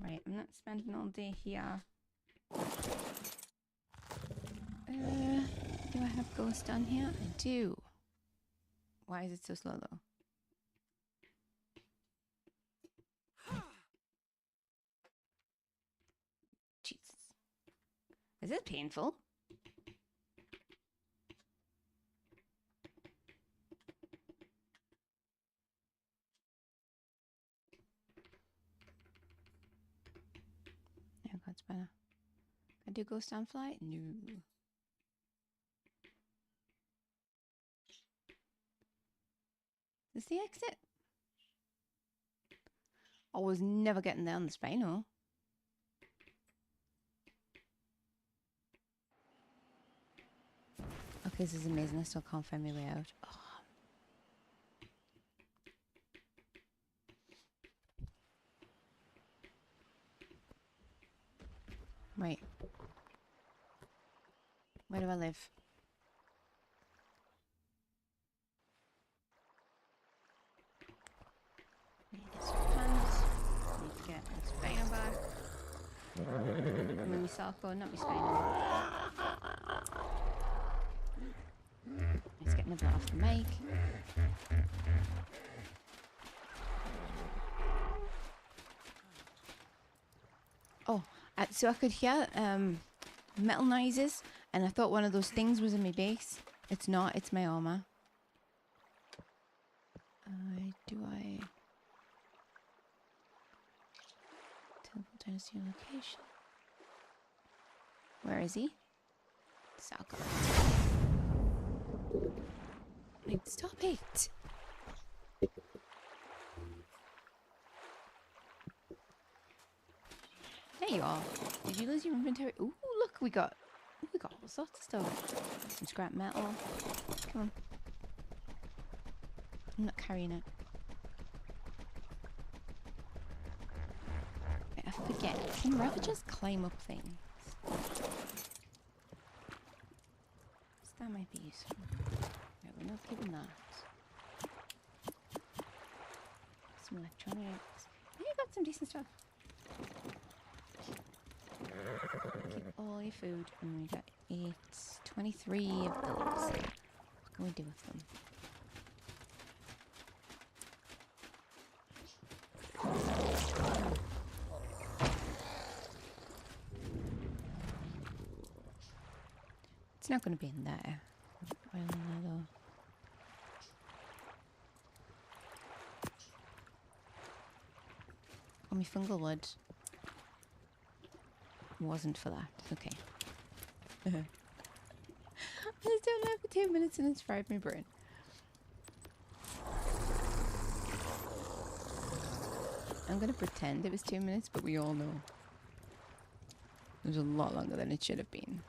Right, I'm not spending all day here. Do I have ghost on here? I do. Why is it so slow though? Jesus. Is this painful? Yeah, that's better. I do ghost on flight? No. Is this the exit? I was never getting there on the Spino. Okay, this is amazing. I still can't find my way out. Oh. Right. Where do I live? Need to get some pants. Need to get my Spino back. I mean, my Salco, not my Spino. Let's get Nibbler off the mic. Oh, so I could hear metal noises, and I thought one of those things was in my base. It's not, it's my armor. Do I teleport down to your location? Where is he? Salco. Like, stop it! There you are. Did you lose your inventory? Ooh, look, we got all sorts of stuff. Some scrap metal. Come on. I'm not carrying it. I forget. Can Ravagers climb up things? That might be useful. Right, we're not keeping that. Some electronics. Yeah, you got some decent stuff. Keep all your food. And we got 23 of those. What can we do with them? It's not going to be in there. I don't know though. Oh, my fungal wood wasn't for that. Okay. I just don't know for 2 minutes and it's fried my brain. I'm going to pretend it was 2 minutes, but we all know it was a lot longer than it should have been.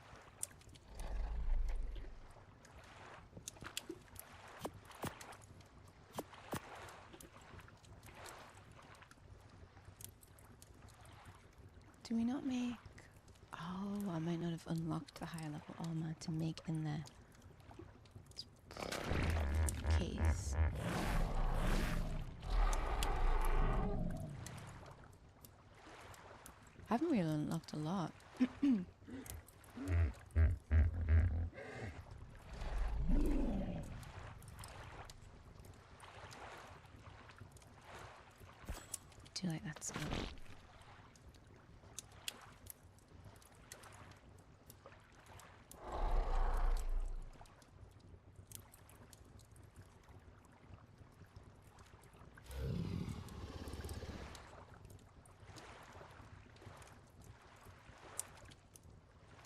Do we not make... Oh, I might not have unlocked the higher level armor to make in there. Case. I haven't really unlocked a lot. Do you like that smell?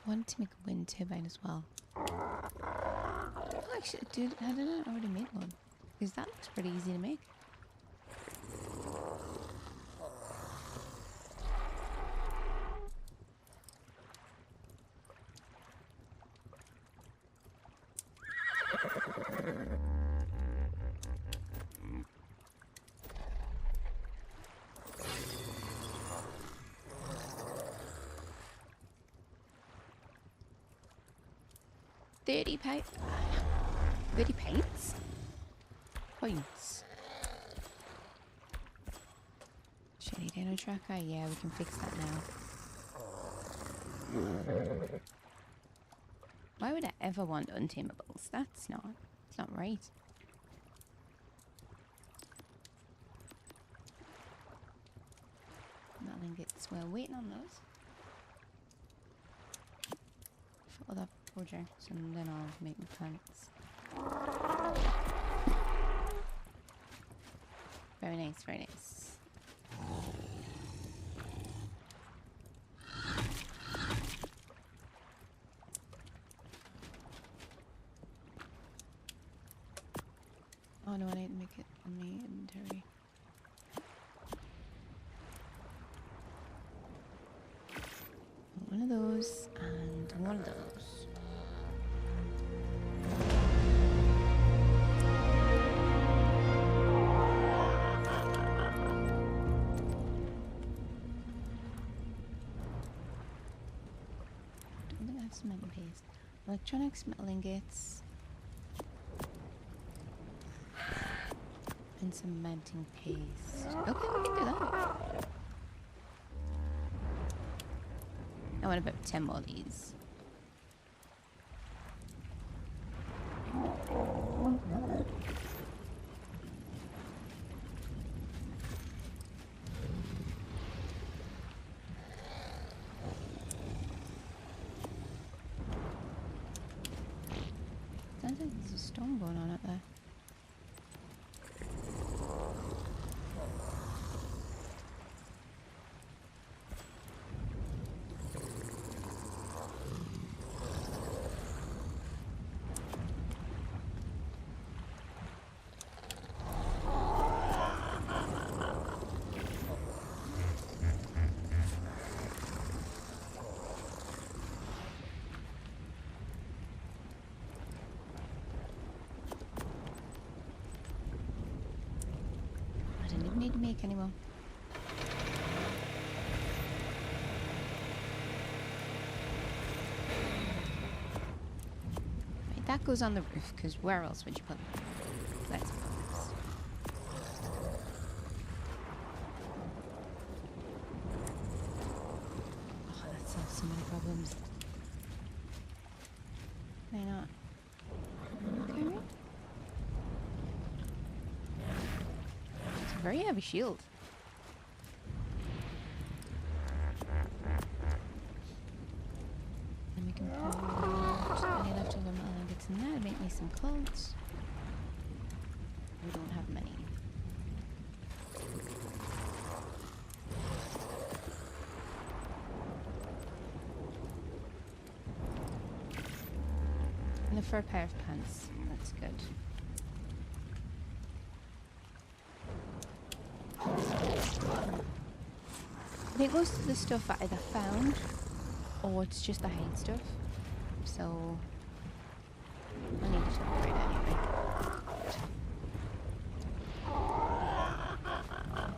I wanted to make a wind turbine as well. Oh, actually, dude, I didn't already make one. Because that looks pretty easy to make. $30 paints? Points. Shitty dino tracker? Yeah, we can fix that now. Why would I ever want untameables? It's not right. Metal ingots, we're waiting on those. For other projects, and then I'll make my pants. Very nice, very nice. Oh no, I need to make it on the inventory. One of those and one of those. I don't think I have cement and paste. Electronics, metal ingots, and cementing paste. Okay, we can do that. I want about 10 more of these. Sounds like there's a storm going on out there. Need to make anymore. Right, that goes on the roof, because where else would you put it? Let's put this. Oh, that solves so many problems. Why not? Okay. Very heavy shield. And we can put any left gotta make me some clothes. We don't have many. And for a pair of pants. That's good. I think most of the stuff I either found or it's just the hide stuff. So I need to upgrade anyway.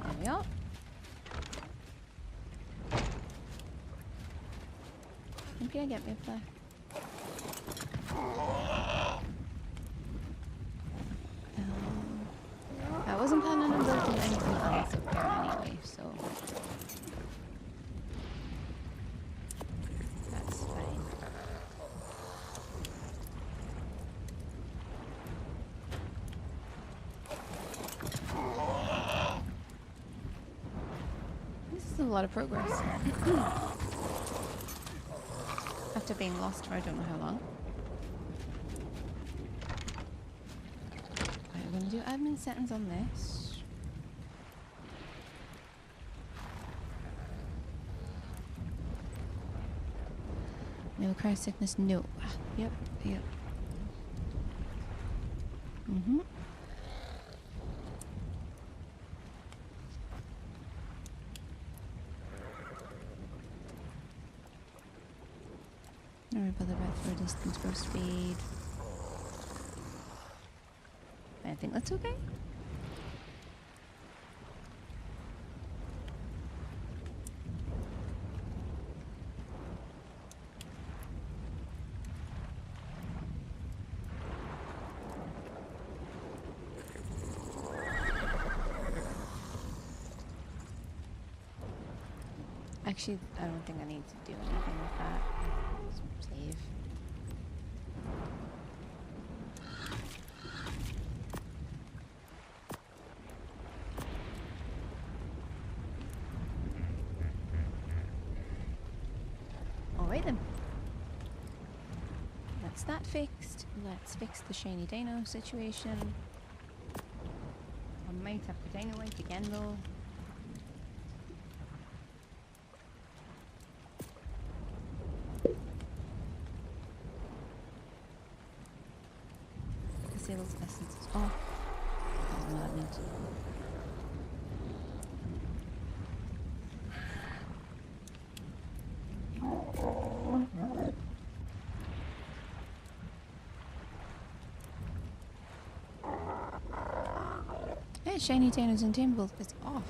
There we are. Can you get me up there? I wasn't planning on building anything else up here anyway, so that's fine. This is a lot of progress. After being lost for I don't know how long. Right, we're going to do admin settings on this. No cry sickness, no. Yep. Variable the breath for distance, grow speed. I think that's okay. Actually, I don't think I need to do anything with that. Save. Alright then. That's that fixed. Let's fix the shiny dino situation. I might have to dino wipe again though. Sales essence is off. I don't know what that means. Yeah, shiny Tanos and Timble is off.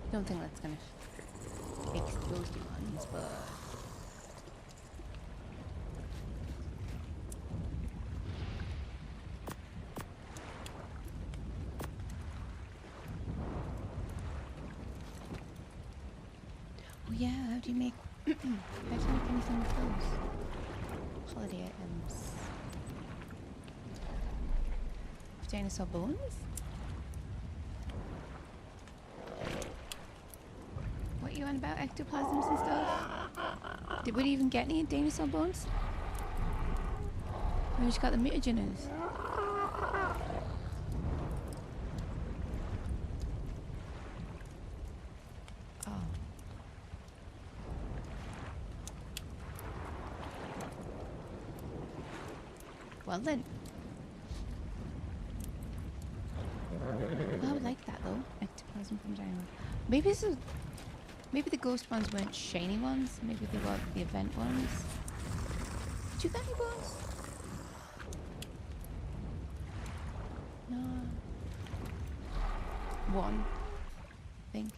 I don't think that's gonna fix those ones, but oh yeah, how do you make anything with those? Holiday items. Dinosaur bones? What you on about ectoplasms and stuff? Did we even get any dinosaur bones? We just got the mutagenous. Oh. Well then. I would like that though. Ectoplasm from dino. Maybe this is. Maybe the ghost ones weren't shiny ones. Maybe they were the event ones. Did you get any bones? No. One. I think.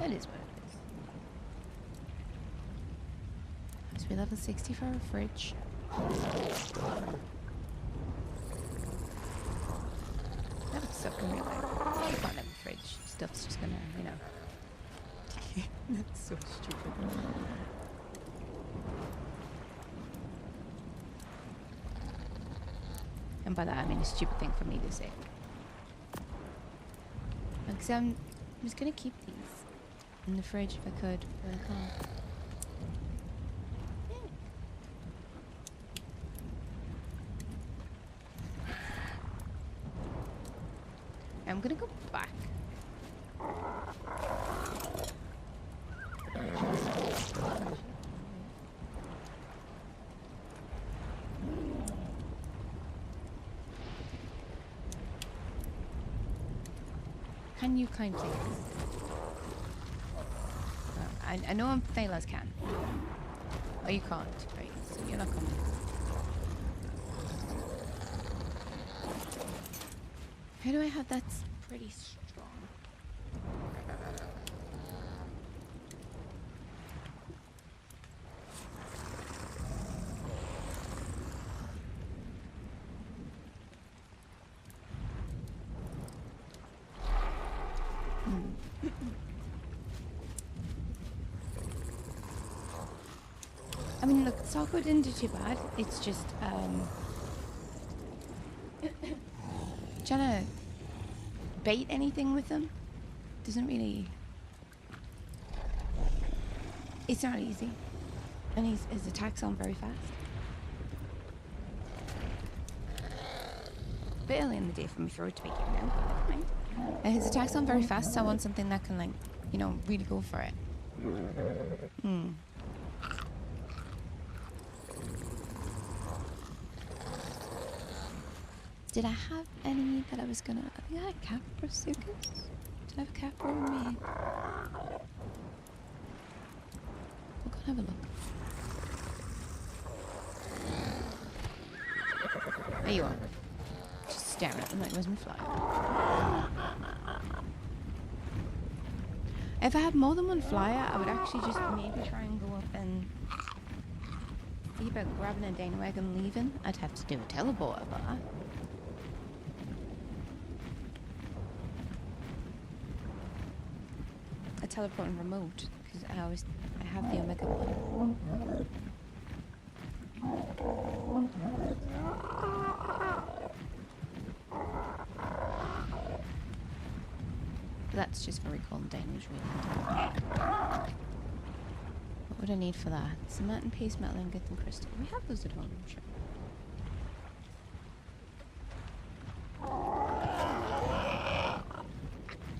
That is what it is. Must be level 60 for a fridge. That would suck in real life. You can't have a fridge. Stuff's just gonna, you know. That's so stupid. And by that I mean a stupid thing for me to say. Because I'm just gonna keep these in the fridge if I could, but I can't. I'm gonna go back. Can you climb things? I know Thalas can. Oh, you can't. Right, so you're not coming. How do I have that pretty strong? I mean, look, Sarko didn't do too bad. It's just, trying to bait anything with him doesn't really... It's not easy. And his attacks aren't very fast. A bit early in the day for me throw to be given out, but never mind. His attacks aren't very fast, so I want something that can, like, you know, really go for it. Did I have any that I was gonna... I think I had Caprasuchus? Did I have a Capra in me? We'll go have a look. There you are. Just staring at them like where's my fly? If I had more than one flyer, I would actually just maybe try and go up and see about grabbing a Dane wagon and leaving. I'd have to do a teleporter, but... a teleporting remote, because I have the Omega one. That's just for recalling Danos, really. What would I need for that? Cement and paste, metal ingot and crystal. We have those at home, I'm sure.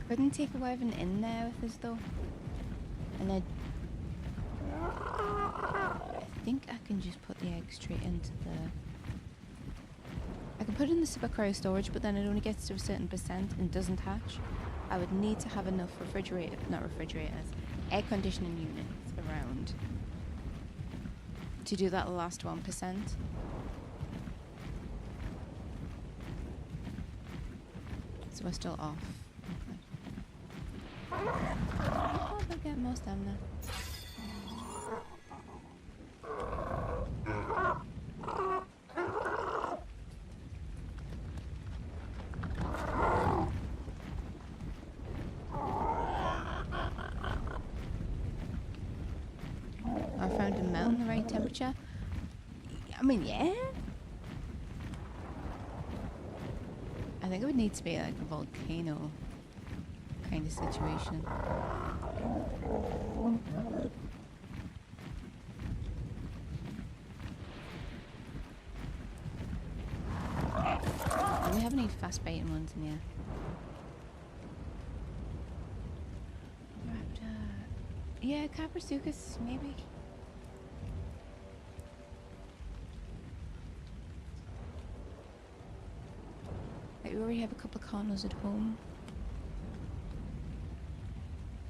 Couldn't take a wyvern in there with us though. And I think I can just put the egg straight into the... I can put it in the super cryo storage, but then it only gets to a certain percent and doesn't hatch. I would need to have enough air conditioning units around to do that last 1%. So we're still off. Okay. I'll get more stamina. I found a mountain the right temperature. I mean, yeah. I think it would need to be like a volcano kind of situation. Do we have any fast baiting ones in here? Yeah, Caprasuchus, maybe. Like, we already have a couple of Carnos at home.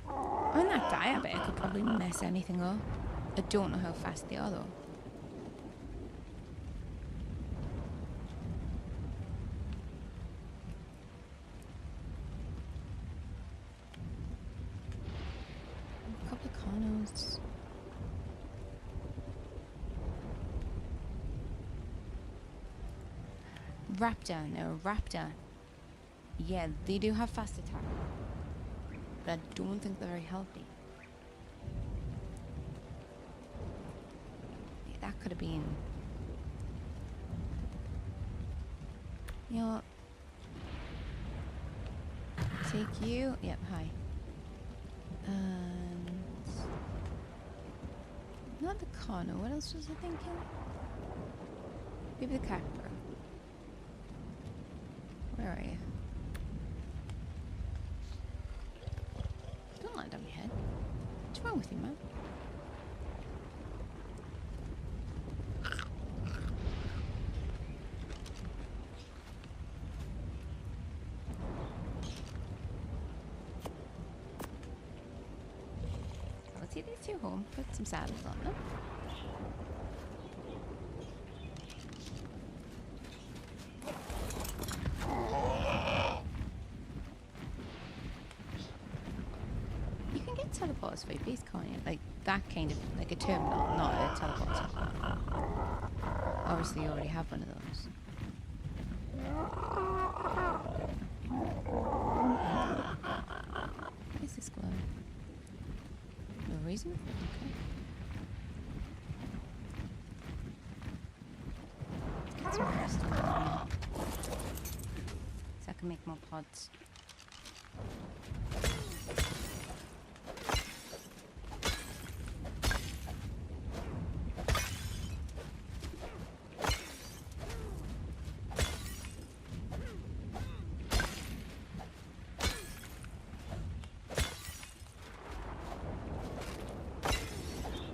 On that diet, I could probably mess anything up. I don't know how fast they are, though. raptor. No, raptor. Yeah, they do have fast attack. But I don't think they're very healthy. Yeah, that could have been... You know what? Take you. Yep, hi. And... Not the Connor. What else was I thinking? Maybe the Capra. Where are you? Don't land on your head. What's wrong with you, man? Let's take these two home. Put some saddles on them. Teleports for your base, can't you? Like that kind of, like a terminal, not a teleporter. Obviously you already have one of those. What is this glowing? No reason? Okay. Let's get some rest on here. So I can make more pods.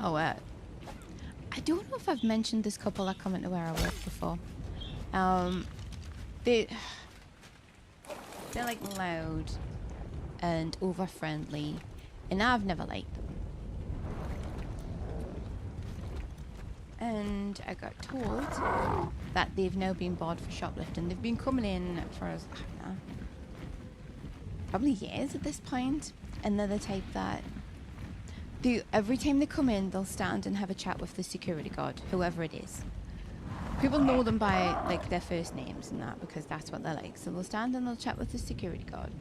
Oh, I don't know if I've mentioned this couple that come into where I work before. They're like loud and over friendly, and I've never liked them. And I got told that they've now been barred for shoplifting. They've been coming in for, I don't know, probably years at this point, and they're the type that every time they come in, they'll stand and have a chat with the security guard, whoever it is. People know them by like their first names and that, because that's what they're like. So they'll stand and they'll chat with the security guard,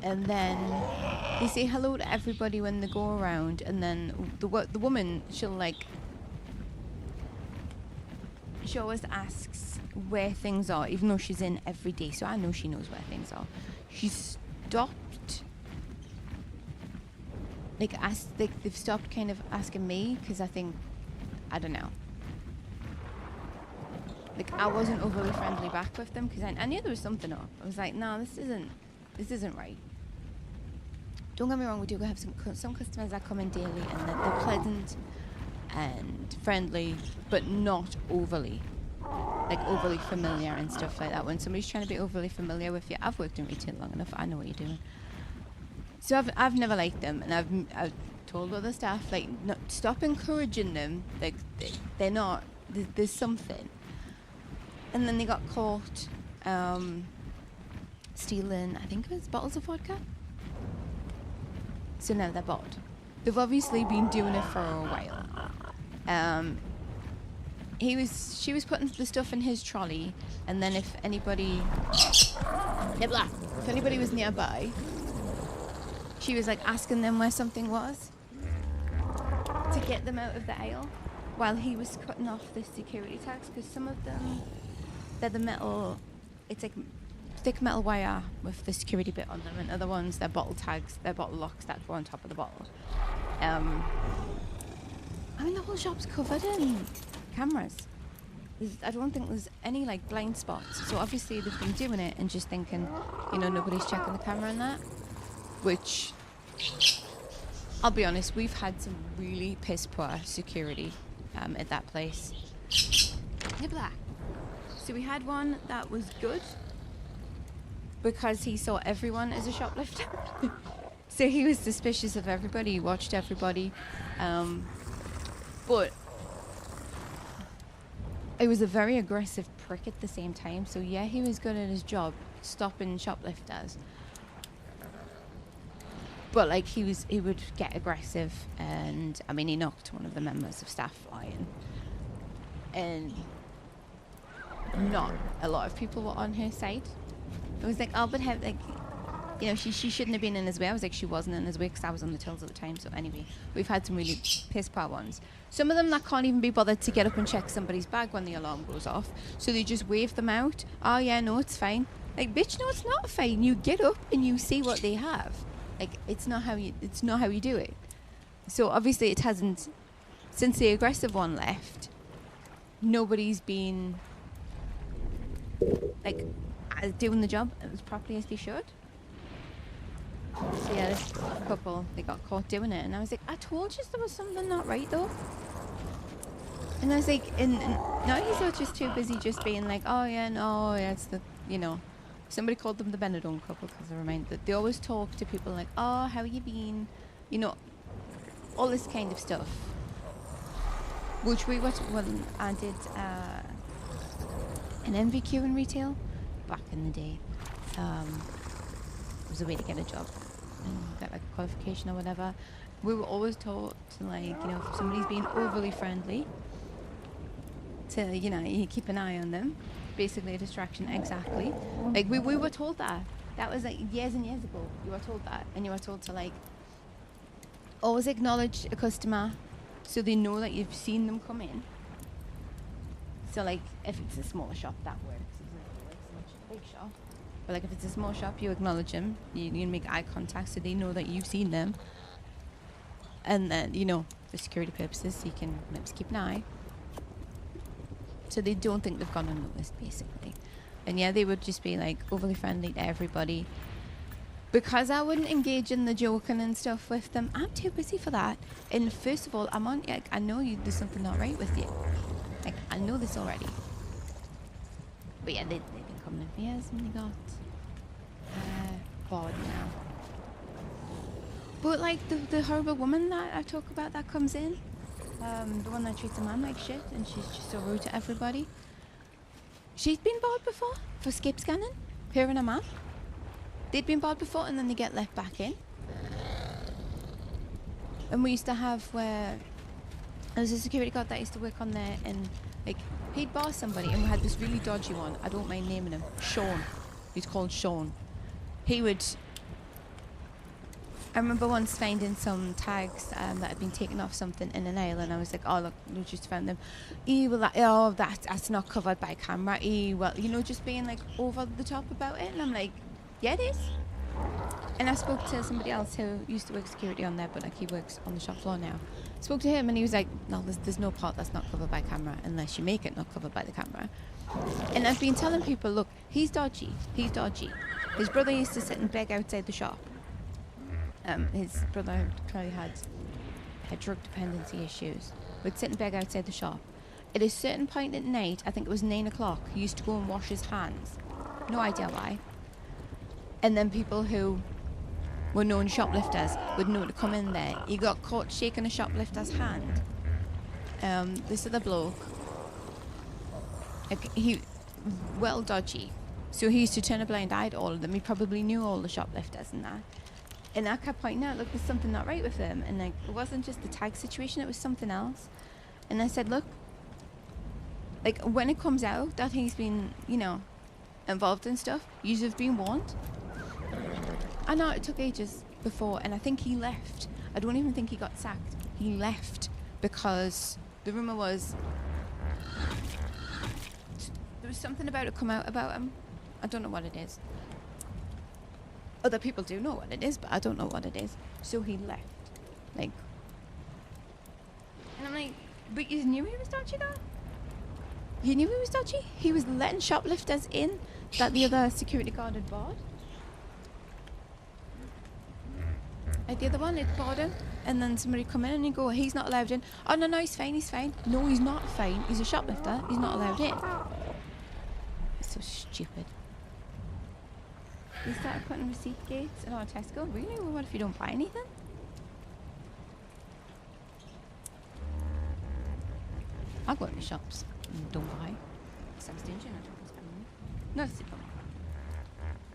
and then they say hello to everybody when they go around. And then the woman, she always asks where things are, even though she's in every day. So I know she knows where things are. She stopped. They've stopped kind of asking me, because I think, I don't know. Like, I wasn't overly friendly back with them, because I knew there was something up. I was like, no, this isn't right. Don't get me wrong, we do have some customers that come in daily, and they're pleasant and friendly, but not overly familiar and stuff like that. When somebody's trying to be overly familiar with you, I've worked in retail long enough, I know what you're doing. So I've never liked them, and I've told other staff, like, no, stop encouraging them. Like, they're not. There's something. And then they got caught stealing, I think it was bottles of vodka. So now they're bought. They've obviously been doing it for a while. She was putting the stuff in his trolley, and then if anybody was nearby, she was like asking them where something was to get them out of the aisle while he was cutting off the security tags, because some of them, they're the metal, it's like thick metal wire with the security bit on them, and other ones, they're bottle tags, they're bottle locks that go on top of the bottle. I mean, the whole shop's covered in cameras. I don't think there's any like blind spots, so obviously they've been doing it and just thinking, nobody's checking the camera and that. Which, I'll be honest, we've had some really piss poor security at that place. So we had one that was good because he saw everyone as a shoplifter. So he was suspicious of everybody, he watched everybody. But it was a very aggressive prick at the same time. So yeah, he was good at his job, stopping shoplifters. But like he would get aggressive, and I mean he knocked one of the members of staff flying, and not a lot of people were on her side. It was like, Albert had, like, you know, she shouldn't have been in his way. I was like, she wasn't in his way because I was on the tills at the time. So anyway, we've had some really piss poor ones. Some of them that can't even be bothered to get up and check somebody's bag when the alarm goes off. So they just wave them out. Oh yeah, no, it's fine. Like, bitch, no, it's not fine. You get up and you see what they have. Like, it's not how you do it. So obviously it hasn't, since the aggressive one left, nobody's been like doing the job as properly as they should. So yeah, this couple, they got caught doing it, and I was like, I told you there was something not right though. And I was like, and now he's just too busy just being like, oh yeah, no, yeah, it's the, you know, somebody called them the Benidorm couple because they remind that they always talk to people like, oh, how you been, you know, all this kind of stuff. Which we watched when I did an MVQ in retail back in the day. It was a way to get a job and get like a qualification or whatever. We were always taught to, like, you know, if somebody's being overly friendly, to, you know, you keep an eye on them. Basically a distraction, exactly. Like we were told that. That was like years and years ago. You were told that, and you were told to like always acknowledge a customer so they know that you've seen them come in. So like if it's a smaller shop, that works. It's not like so much a big shop. But like if it's a small shop, you acknowledge them. You make eye contact so they know that you've seen them. And then, you know, for security purposes, you can just keep an eye. So they don't think they've gone unnoticed, basically. And yeah, they would just be like overly friendly to everybody. Because I wouldn't engage in the joking and stuff with them, I'm too busy for that. And first of all, I'm on, like, I know there's something not right with you. Like, I know this already. But yeah, they've been coming in for years and they got bored now. But like the horrible woman that I talk about that comes in, the one that treats a man like shit and she's just so rude to everybody. She's been barred before for skip scanning, her and a man. They'd been barred before and then they get let back in. And we used to have where there was a security guard that used to work on there, and like he'd bar somebody, and we had this really dodgy one, I don't mind naming him, Sean. He's called Sean. He would, I remember once finding some tags that had been taken off something in an aisle, and I was like, oh look, we just found them. That's not covered by camera. Well, you know, just being like over the top about it, and I'm like, yeah, it is. And I spoke to somebody else who used to work security on there, but like he works on the shop floor now. Spoke to him and he was like, no, there's no part that's not covered by camera unless you make it not covered by the camera. And I've been telling people, look, he's dodgy. His brother used to sit and beg outside the shop. His brother clearly had drug dependency issues, would sit and beg outside the shop. At a certain point at night, I think it was 9 o'clock, he used to go and wash his hands. No idea why. And then people who were known shoplifters would know to come in there. He got caught shaking a shoplifter's hand. This other bloke, he well dodgy. So he used to turn a blind eye to all of them. He probably knew all the shoplifters and that. And I kept pointing out, look, there's something not right with him. And like, it wasn't just the tag situation, it was something else. And I said, look, like when it comes out that he's been, you know, involved in stuff, you have been warned. I know it took ages before, and I think he left. I don't even think he got sacked. He left because the rumour was there was something about it come out about him. I don't know what it is. Other people do know what it is, but I don't know what it is. So he left. Like, and I'm like, but you knew he was dodgy though? You knew he was dodgy? He was letting shoplifters in that the other security guard had barred. Like the other one, it barred him, and then somebody come in and you go, he's not allowed in. Oh no, he's fine. No, he's not fine. He's a shoplifter. He's not allowed in. It's so stupid. They started putting receipt gates in our Tesco. Really? Well, what if you don't buy anything? I'll go into shops and don't buy. Because I'm stingy and I don't spend money. No, that's it.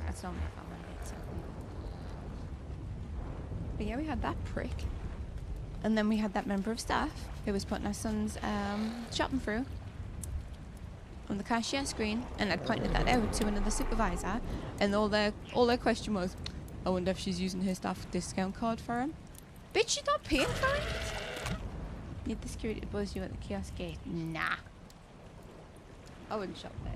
That's not my fault when I get something. But yeah, we had that prick. And then we had that member of staff who was putting our son's shopping through. on the cashier screen, and I'd pointed that out to another supervisor, and all their question was, I wonder if she's using her staff discount card for him. Bitch, she's not paying for it. Need the security to buzz you at the kiosk gate. Nah. I wouldn't shop there.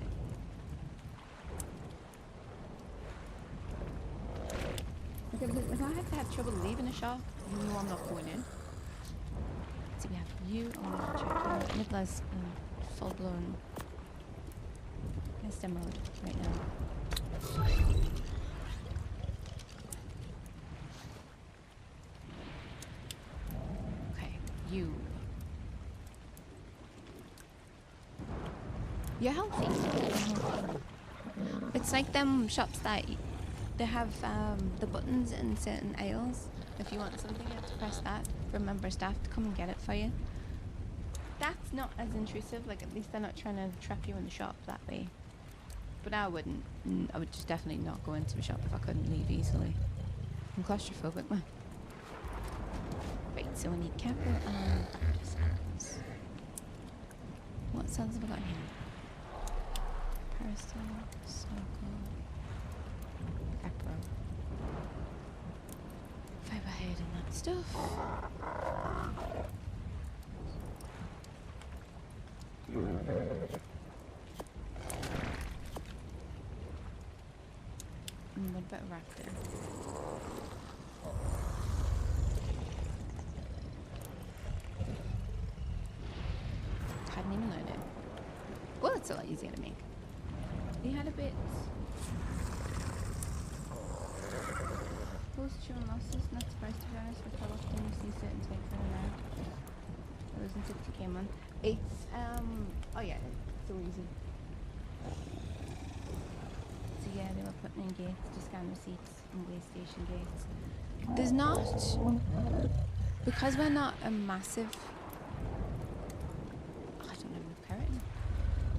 Okay, but if I have to have trouble leaving a shop, you know I'm not going in. So we have you on check. Nicholas in full blown STEM mode right now. Okay, you. You're healthy. It's like them shops that they have the buttons in certain aisles. If you want something, you have to press that for member staff to come and get it for you. That's not as intrusive. Like, at least they're not trying to trap you in the shop that way. But I wouldn't. I would just definitely not go into a shop if I couldn't leave easily. I'm claustrophobic, man. Right, so we need capital and cells. What cells have we got here? Parasol, circle, Capro. Fiberhead and that stuff. What about Raptor? Hadn't even learned it. Well, it's a lot easier to make. We had a bit post-churn losses, not surprised to be honest with how often you see certain takes in and out. It wasn't 60k a month. It's oh yeah, it's so easy. So yeah, they were putting in gates to scan receipts and way station gates. There's not, because we're not a massive, I don't know, current.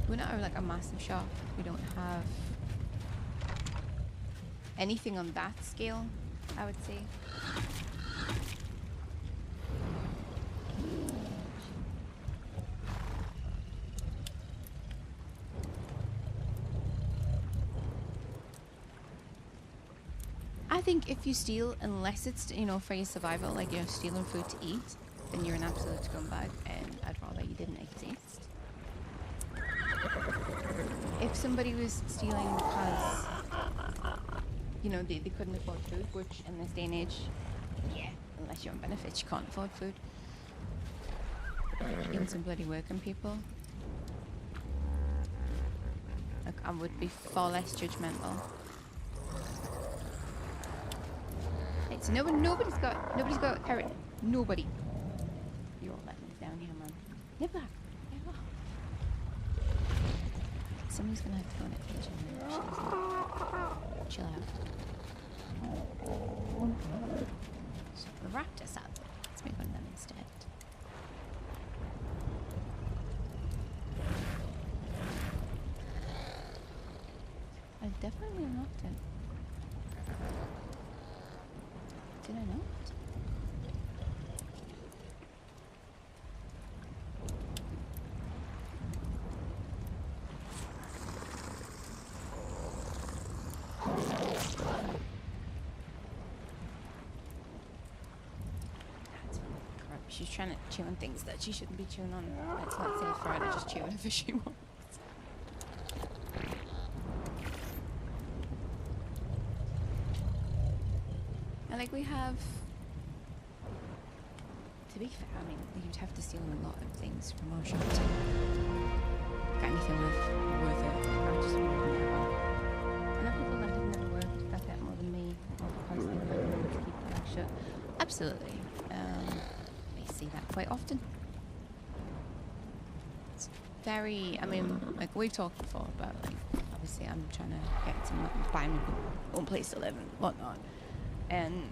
We're not like a massive shop. We don't have anything on that scale, I would say. I think if you steal, unless it's, you know, for your survival, like you're stealing food to eat, then you're an absolute scumbag, and I'd rather you didn't exist. If somebody was stealing because, you know, they couldn't afford food, which in this day and age, yeah, unless you're on benefits, you can't afford food. Even some bloody working people. Like, I would be far less judgmental. Right, so nobody's got carrot. Nobody. You're all letting us down here, man. Nip back. Somebody's gonna have to go in the kitchen. Chill out. So the raptor's up. Let's make one of them instead. I definitely unlocked it. Did I not? She's trying to chew on things that she shouldn't be chewing on. It's not safe for her to just chew whatever she wants. And like we have, to be fair, I mean, you'd have to steal a lot of things from our shop to get anything worth it. I just would never. I know people that have never worked that get more than me, or because they work to keep their mouth shut. Absolutely. See that quite often. It's very, I mean, like we've talked before about, like, obviously I'm trying to get some, buy my own place to live and whatnot, and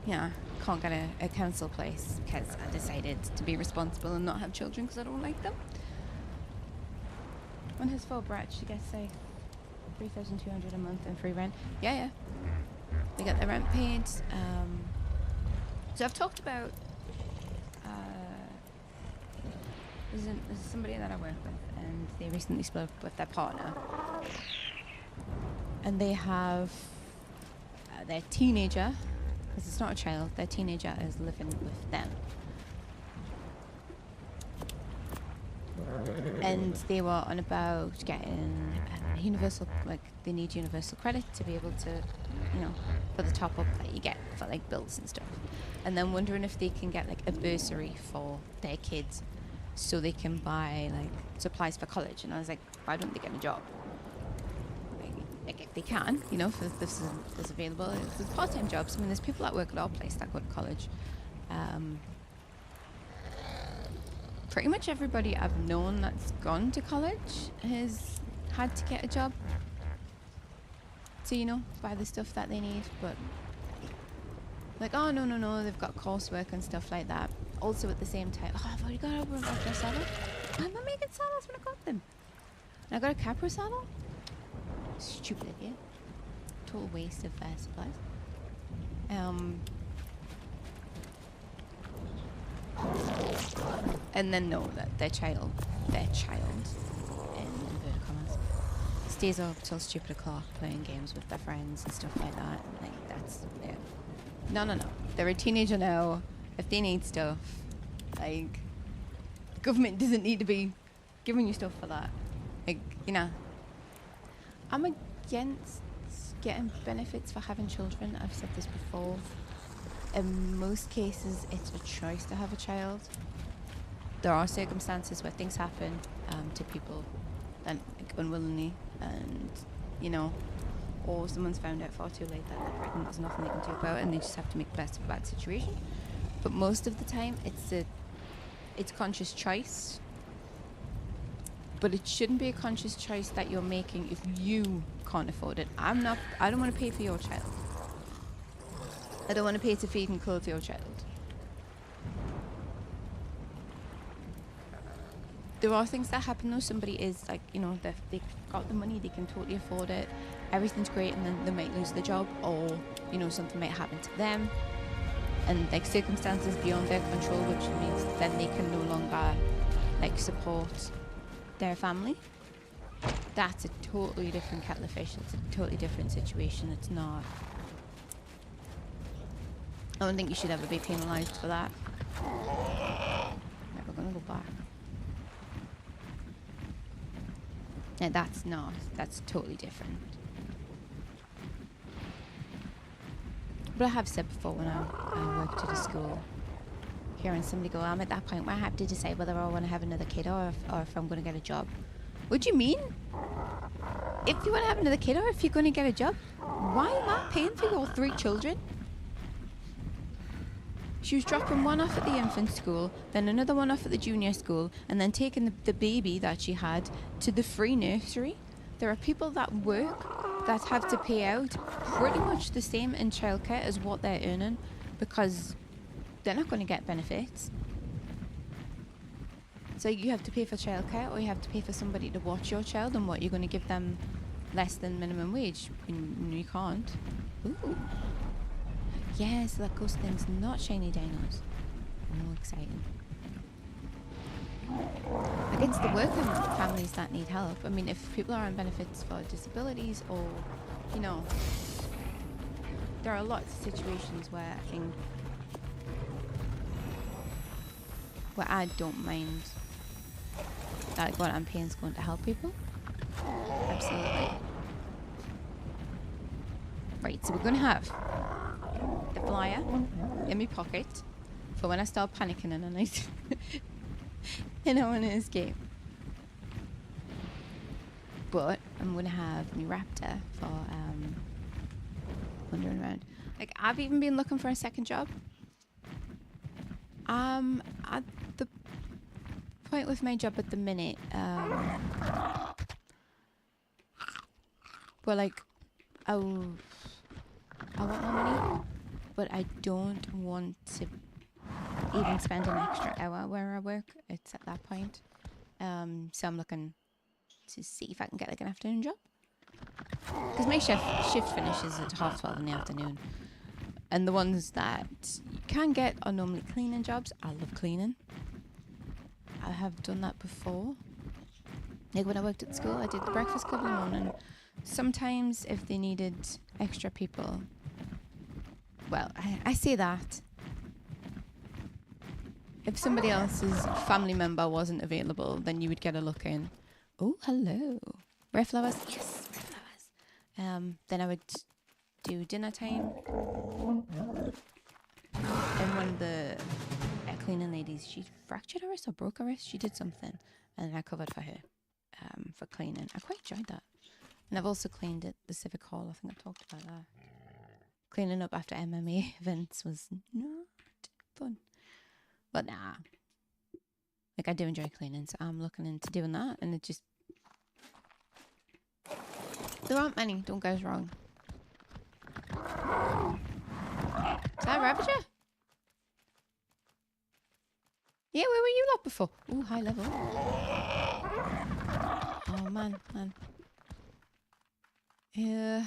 yeah, can't get a council place because I decided to be responsible and not have children because I don't like them. On his full brat, she gets like $3,200 a month and free rent. Yeah, they get their rent paid. So I've talked about there's somebody that I work with, and they recently split up with their partner, and they have their teenager, because it's not a child, their teenager is living with them. And they were on about getting universal, like they need universal credit to be able to, you know, for the top up that you get for like bills and stuff. And then wondering if they can get like a bursary for their kids so they can buy like supplies for college. And I was like, why don't they get a job? Like if they can, you know, if this is available. There's part-time jobs. I mean, there's people that work at our place that go to college. Pretty much everybody I've known that's gone to college has had to get a job to, you know, buy the stuff that they need. But like, oh no, they've got coursework and stuff like that. Also at the same time, oh, I've already got a Raptor saddle. Why am I making saddles when I got them? And I got a Capra saddle. Stupid idiot. Total waste of supplies. And then know that their child, in inverted commas, stays up till stupid o'clock playing games with their friends and stuff like that. Like that's no. They're a teenager now. If they need stuff, like the government doesn't need to be giving you stuff for that. Like, you know, I'm against getting benefits for having children. I've said this before. In most cases, it's a choice to have a child. There are circumstances where things happen to people that, like, unwillingly, and, you know, or someone's found out far too late that they're pregnant. There's nothing they can do about it, and they just have to make the best of a bad situation. But most of the time, it's conscious choice. But it shouldn't be a conscious choice that you're making if you can't afford it. I don't want to pay for your child. I don't want to pay to feed and clothe your child. There are things that happen though. Somebody is like, you know, they've got the money, they can totally afford it. Everything's great, and then they might lose the job, or, you know, something might happen to them. And like circumstances beyond their control, which means then they can no longer like support their family. That's a totally different kettle of fish. It's a totally different situation. It's not. I don't think you should ever be penalised for that. Never gonna go back. Yeah, that's not. That's totally different. But I have said before when I worked at a school, hearing somebody go, I'm at that point where I have to decide whether I want to have another kid or if I'm going to get a job. What do you mean? If you want to have another kid or if you're going to get a job, why am I paying for your 3 children? She was dropping one off at the infant school, then another one off at the junior school, and then taking the baby that she had to the free nursery. There are people that work that have to pay out pretty much the same in childcare as what they're earning, because they're not going to get benefits. So you have to pay for childcare, or you have to pay for somebody to watch your child, and what, you're going to give them less than minimum wage? You can't. Ooh. Yes, that ghost thing's not shiny dinos. Oh, exciting. Against the working families that need help. I mean, if people are on benefits for disabilities, or, you know, there are lots of situations where I think, where I don't mind that what I'm paying is going to help people. Absolutely. Right, so we're going to have the flyer in my pocket for when I start panicking and I want to escape. But I'm going to have my Raptor for wandering around. Like, I've even been looking for a second job. At the point with my job at the minute, well, like, I want more money, but I don't want to even spend an extra hour where I work. It's at that point. So I'm looking to see if I can get like an afternoon job. Because my shift finishes at 12:30 in the afternoon. And the ones that you can get are normally cleaning jobs. I love cleaning. I have done that before. Like when I worked at school, I did the breakfast club in the morning. Sometimes if they needed extra people, well, I say that. If somebody else's family member wasn't available, then you would get a look in. Oh, hello. Rare flowers? Yes, rare flowers. Then I would do dinner time. And one of the cleaning ladies, she fractured her wrist or broke her wrist. She did something. And I covered for her for cleaning. I quite enjoyed that. And I've also cleaned at the Civic Hall. I think I've talked about that. Cleaning up after MMA events was not fun. But nah. Like, I do enjoy cleaning, so I'm looking into doing that. And it just... There aren't many, don't get us wrong. Is that a Ravager? Yeah, where were you lot before? Ooh, high level. Oh, man. Yeah.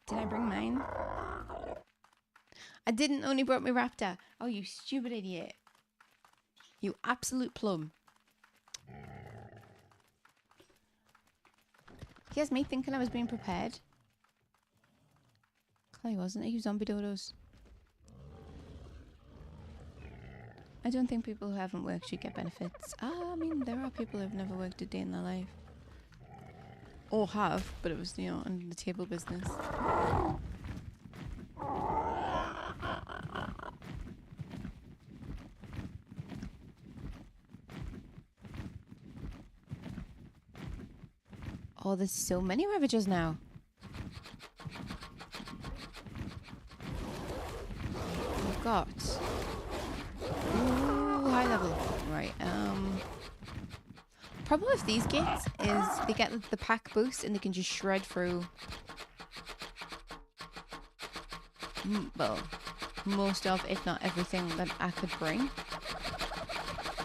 Did I bring mine? I didn't, only brought my raptor. Oh, you stupid idiot. You absolute plum. Here's me thinking I was being prepared. Clearly wasn't. You zombie dodos. I don't think people who haven't worked should get benefits. I mean, there are people who've never worked a day in their life. Or have, but it was, you know, under the table business. Oh, there's so many Ravagers now. We've got... Ooh, high level. Right, problem with these gates is they get the pack boost and they can just shred through... well, most of, if not everything that I could bring.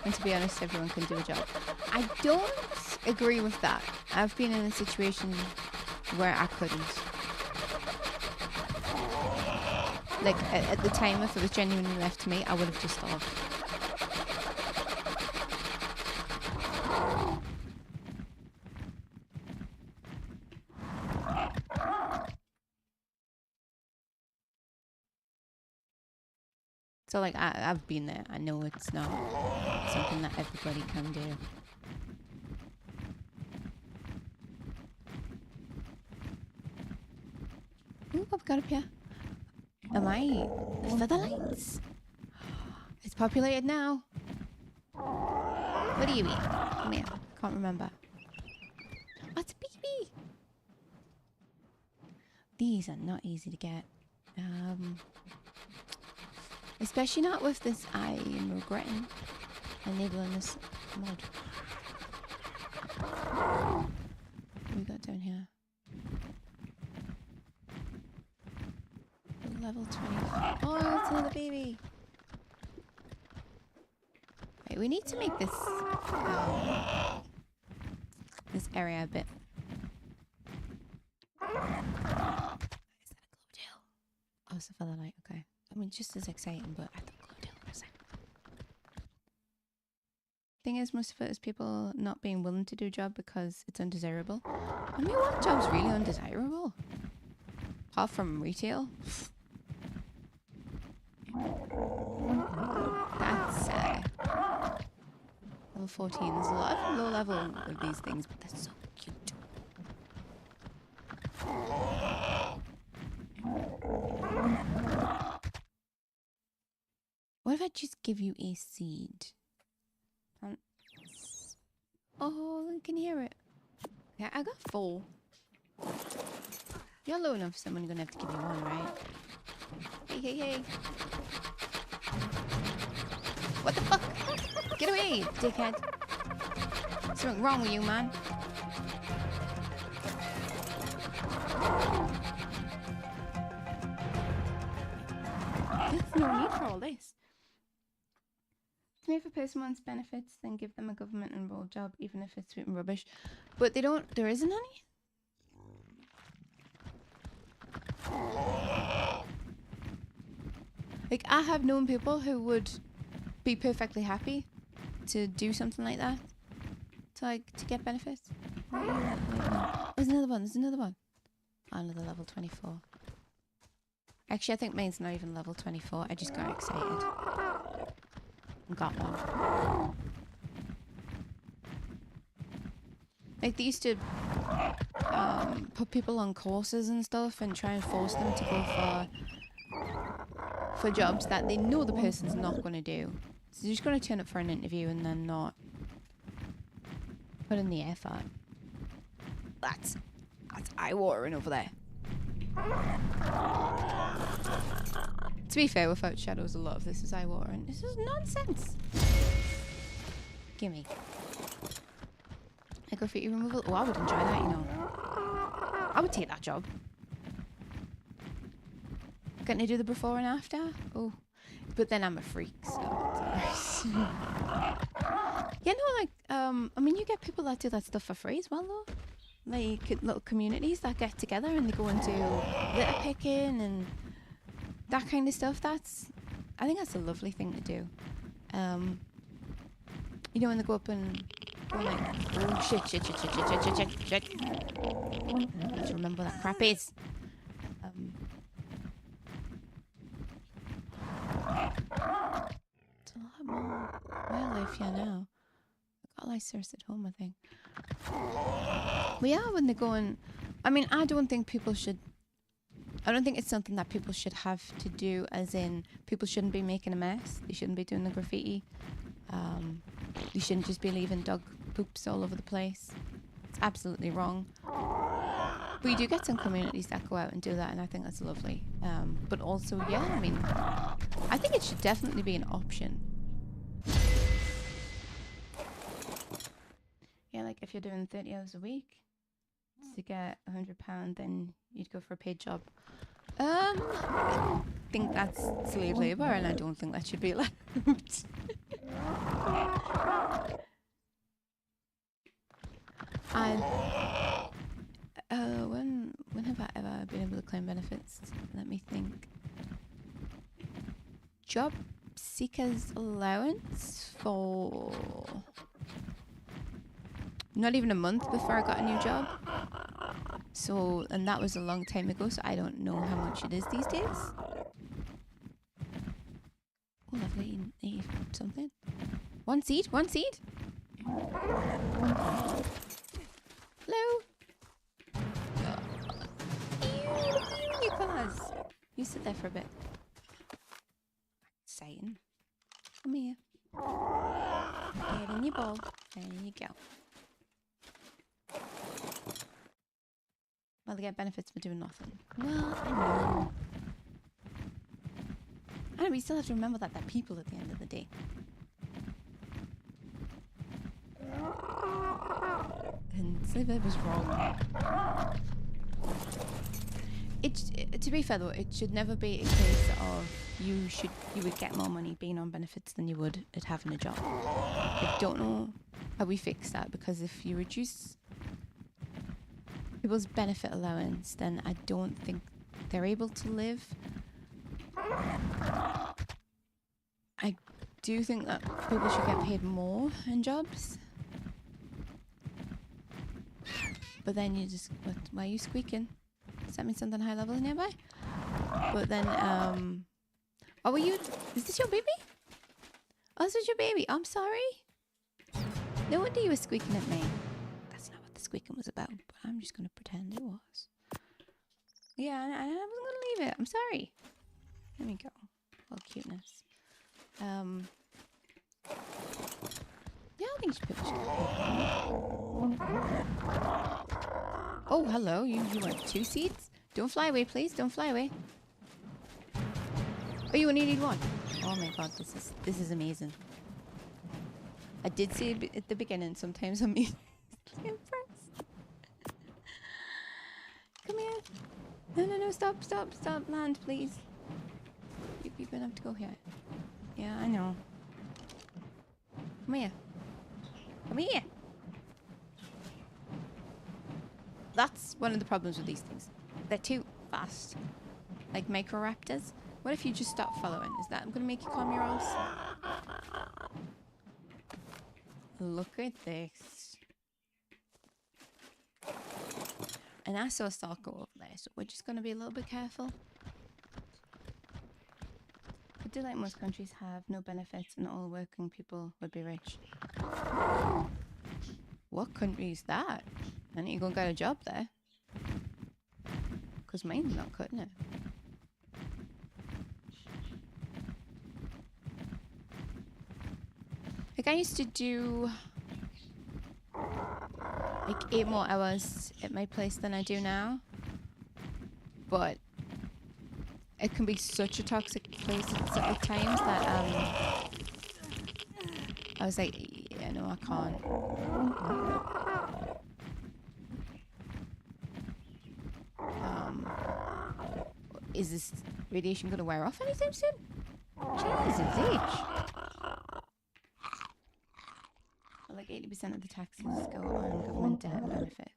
And to be honest, everyone can do a job. I don't agree with that. I've been in a situation where I couldn't. Like, at the time, if it was genuinely left to me, I would have just starved. So, like, I've been there. I know it's not something that everybody can do. Ooh, I've got up here. Am I? Featherlights. It's populated now. What do you eat? Come here. Can't remember. Oh, it's a baby. These are not easy to get. Especially not with this. I am regretting enabling this mod. What we got down here? Level 20. Oh, it's another baby. Right, we need to make this this area a bit. Is that a glowtail? Oh, it's a featherlight. Okay. I mean, just as exciting, but I thought glowtail was it. Thing is, most of it is people not being willing to do a job because it's undesirable. I mean, what job's really undesirable? Apart from retail. That's level 14. There's a lot of low level of these things, but they're so cute. What if I just give you a seed? Oh, you can hear it. Yeah, I got 4. You're low enough, someone's gonna have to give you 1, right? Hey. What the fuck? Get away, dickhead. Something wrong with you, man. There's no need for all this. If a person wants benefits, then give them a government enrolled job, even if it's sweet and rubbish. But they don't, there isn't any? Like, I have known people who would be perfectly happy to do something like that to get benefits. Wait, no. There's another one. There's another one. Oh, another level 24. Actually, I think mine's not even level 24. I just got excited and got one. Like they used to put people on courses and stuff and try and force them to go for jobs that they know the person's not going to do. So they're just going to turn up for an interview and then not put in the effort. That's eye-watering over there. To be fair, without shadows, a lot of this is eye-watering. This is nonsense. Gimme. A graffiti removal? Oh, I would enjoy that, you know. I would take that job. Getting to do the before and after? Oh. But then I'm a freak, so it's alright. Yeah, no, like, I mean, you get people that do that stuff for free as well, though. Like, little communities that get together and they go and do litter picking and that kind of stuff. I think that's a lovely thing to do. You know, when they go up and go like, oh, shit. I have to remember what that crap is. It's a lot more wildlife here now. I've got Lysaurus at home, I think. But yeah, when they're going... I mean, I don't think it's something that people should have to do, as in, people shouldn't be making a mess. They shouldn't be doing the graffiti. They shouldn't just be leaving dog poops all over the place. It's absolutely wrong. But you do get some communities that go out and do that, and I think that's lovely. But also, yeah, I mean, I think it should definitely be an option. Yeah, like if you're doing 30 hours a week to get £100, then you'd go for a paid job. I think that's slave labour, and I don't think that should be allowed. When have I ever been able to claim benefits? Let me think. Job seekers allowance for not even a month before I got a new job. So, and that was a long time ago, so I don't know how much it is these days. Oh, lovely. 80 something. One seed? Hello? You cars. You sit there for a bit. Exciting. Come here. Get in your ball. There you go. Well, they get benefits for doing nothing. Well, I know. I know, but you still have to remember that they're people at the end of the day. And Sliver was wrong. To be fair though, it should never be a case of you would get more money being on benefits than you would at having a job. I don't know how we fix that, because if you reduce people's benefit allowance, then I don't think they're able to live. I do think that people should get paid more in jobs. But then you just... why are you squeaking? Does that mean something high level nearby? But then, oh, were you... Is this your baby? Oh, this is your baby. I'm sorry. No wonder you were squeaking at me. That's not what the squeaking was about, but I'm just going to pretend it was. Yeah, I wasn't going to leave it. I'm sorry. There we go. All cuteness. Yeah, I think people should get paid. Oh, hello. You want 2 seeds? Don't fly away, please. Don't fly away. Oh, you only need 1. Oh my god, this is amazing. I did say at the beginning, sometimes I'm impressed. Come here. No, stop, land, please. You're gonna have to go here. Yeah, I know. Come here. Come here. That's one of the problems with these things. They're too fast. Like microraptors. What if you just stop following? Is that going to make you calm your ass? Look at this. And I saw a stalker over there, so we're just going to be a little bit careful. I do like most countries have no benefits and all working people would be rich. What country is that? I need to go and get a job there. Because mine's not cutting it. Like I used to do like 8 more hours at my place than I do now. But it can be such a toxic place at times that I was like, yeah, no, I can't. Is this radiation going to wear off anytime soon? Jesus, H. Like 80% of the taxes go on government debt and benefits.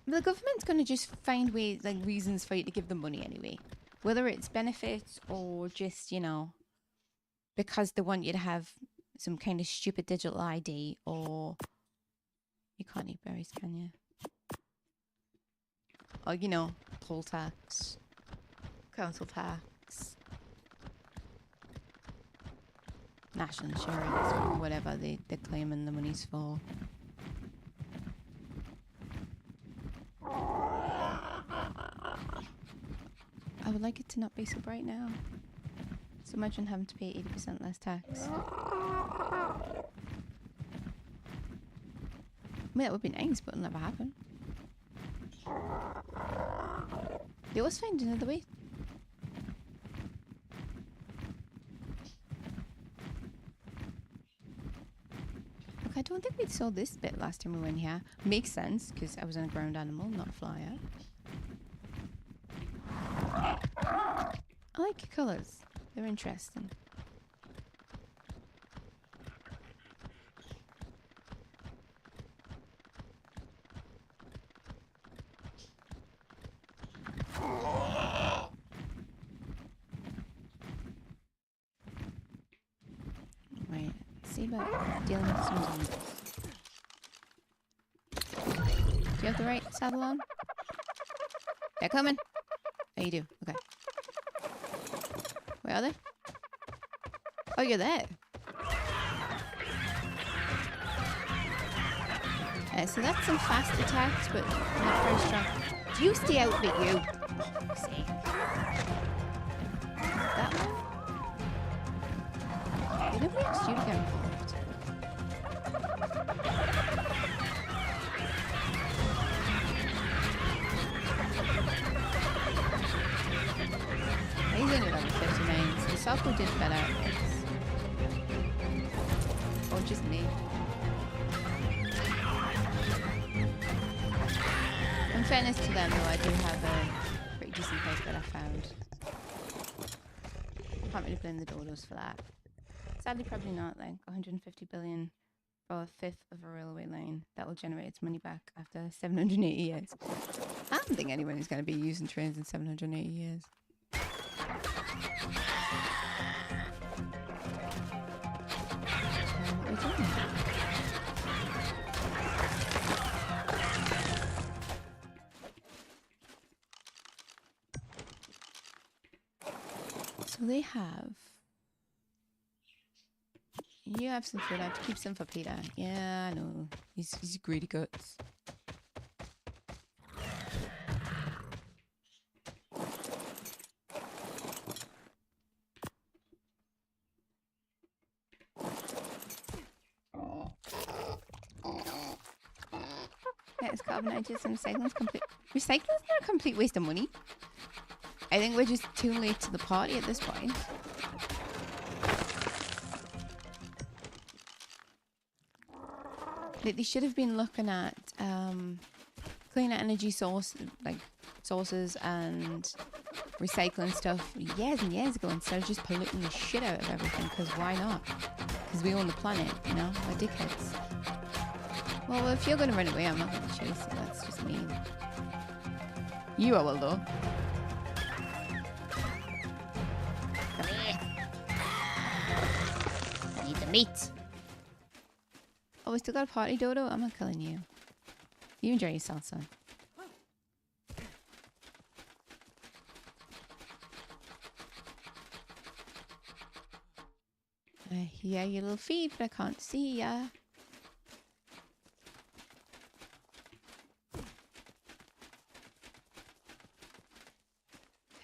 The government's going to just find ways, like reasons for you to give them money anyway. Whether it's benefits or just, you know, because they want you to have some kind of stupid digital ID, or you can't eat berries, can you? Or, you know, poll tax, council tax, national insurance, whatever they're claiming the money's for. I would like it to not be so bright now. So imagine having to pay 80% less tax. I mean, that would be nice, but it'll never happen. They always find another way. Look, I don't think we saw this bit last time we went here. Makes sense, because I was on a ground animal, not a flyer. I like your colours. They're interesting. Right, see about dealing with some zombies. Do you have the right saddle on? They're coming. Oh, you do. Okay. Where are they? Oh, you're there. So that's some fast attacks, but not very strong. You stay out of it, you. Oh, see. That one? They never asked you to get involved. He's only level 59, so Soppo did better at this. Or just me. In fairness to them, though, I do have a pretty decent place that I found. Can't really blame the Dodos for that. Sadly, probably not. Like 150 billion for a fifth of a railway line that will generate its money back after 780 years. I don't think anyone is going to be using trains in 780 years. What are we doing? So they have... You have some food. I have to keep some for Peter. Yeah, I know. He's greedy guts. Yeah, it's carbonizers and recycling's complete. Recycling's not a complete waste of money. I think we're just too late to the party at this point. They should have been looking at cleaner energy sources and recycling stuff years and years ago instead of just polluting the shit out of everything. Because why not? Because we own the planet, you know? We're dickheads. Well, if you're going to run away, I'm not going to chase you. That's just mean. You are, well, though. Come here. I need the meat. we still got a party, Dodo? I'm not killing you. You enjoy yourself, son. I hear your little feet, but I can't see ya.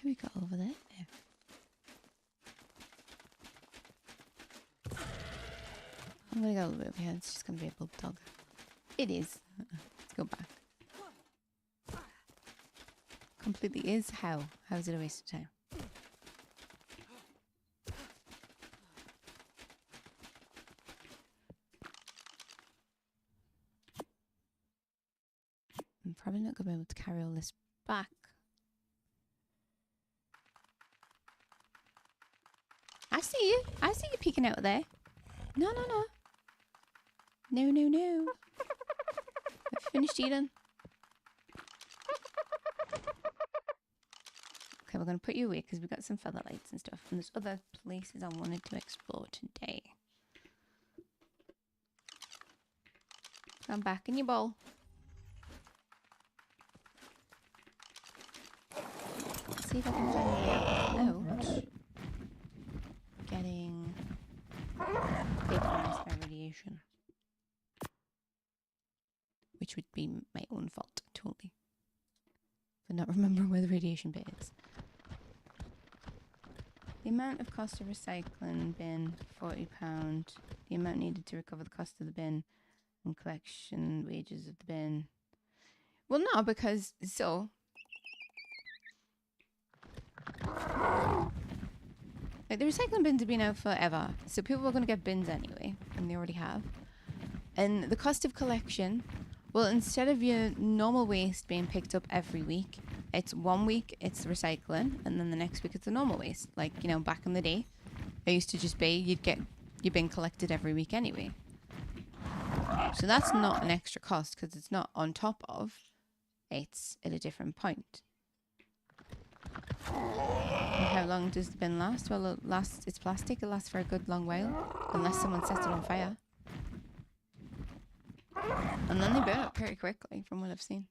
Who we got over there? I'm gonna go a little bit over here. It's just gonna be a bulldog. It is. Let's go back. Completely is. How? How is it a waste of time? I'm probably not gonna be able to carry all this back. I see you. I see you peeking out there. No, no, no. No, no, no. I've finished eating. Okay, we're going to put you away because we've got some feather lights and stuff. And there's other places I wanted to explore today. Come back in your bowl. Let's see if I can find out. Getting vaporized by radiation. Which would be my own fault, totally. For not remembering where the radiation bit is. The amount of cost of recycling bin, £40. The amount needed to recover the cost of the bin and collection wages of the bin. Well, no, because so like the recycling bins have been out forever, so people are going to get bins anyway, and they already have. And the cost of collection, well, instead of your normal waste being picked up every week, it's 1 week it's recycling, and then the next week it's the normal waste. Like, you know, back in the day, it used to just be you'd get your bin collected every week anyway. So that's not an extra cost because it's not on top of, it's at a different point. And how long does the bin last? Well, it's plastic, it lasts for a good long while, unless someone sets it on fire. And then they burn it pretty quickly, from what I've seen.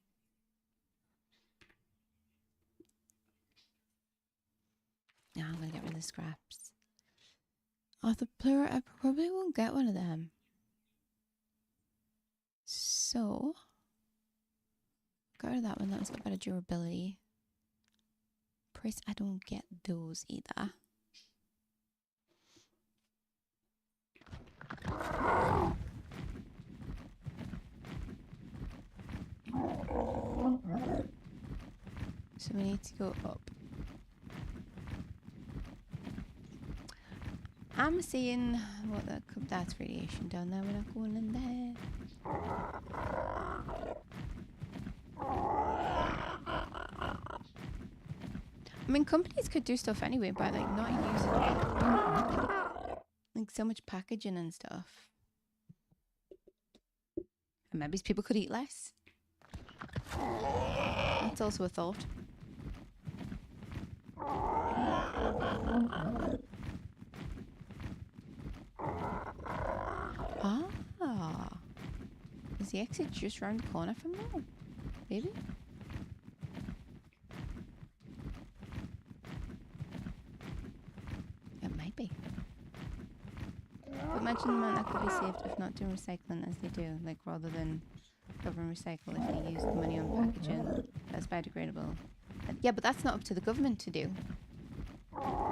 Now I'm going to get rid of the scraps. Oh, the plural, I probably won't get one of them. So, got rid of that one. That one's got better durability. Price, I don't get those either. So we need to go up. I'm seeing what that's radiation down there. We're not going in there. I mean, companies could do stuff anyway by like not using like so much packaging and stuff. And maybe people could eat less. That's also a thought. Ah, is the exit just around the corner from there? Maybe? It might be. But imagine the amount that could be saved if not doing recycling as they do, like rather than covering recycle if they use the money on packaging that's biodegradable. Yeah, but that's not up to the government to do.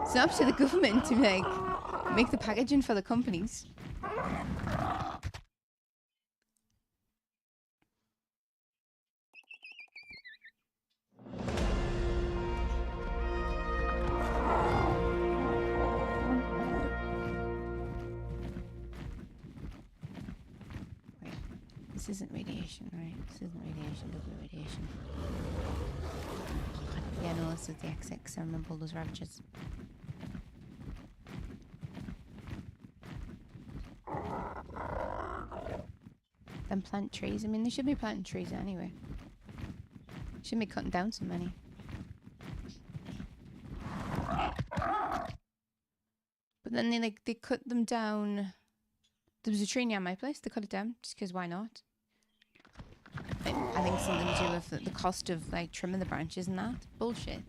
It's not up to the government to like make the packaging for the companies. Wait, this isn't radiation, right? This isn't radiation, double radiation. Yeah, no, this is the X6. I remember all those ravages. Then plant trees. I mean, they should be planting trees anyway. Shouldn't be cutting down so many. But then they cut them down. There was a tree near my place. They cut it down just because why not? I think something to do with the cost of like trimming the branches and that. Bullshit.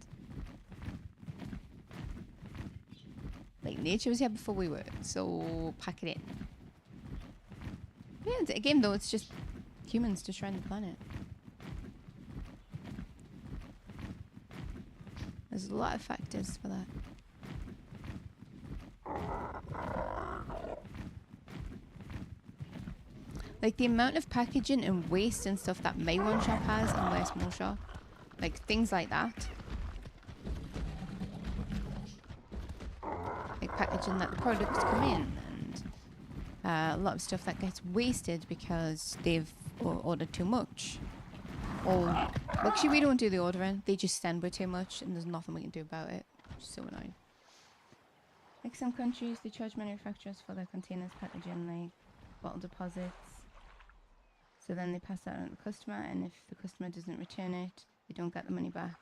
Like nature was here before we were, so pack it in. Yeah, again though, it's just humans destroying the planet. There's a lot of factors for that. Like the amount of packaging and waste and stuff that my one shop has and my small shop. Like things like that. Like packaging that the products come in and a lot of stuff that gets wasted because they've ordered too much. Or actually we don't do the ordering, they just send way too much and there's nothing we can do about it. It's so annoying. Like some countries, they charge manufacturers for their containers packaging, like bottle deposits. So then they pass that on to the customer, and if the customer doesn't return it, they don't get the money back.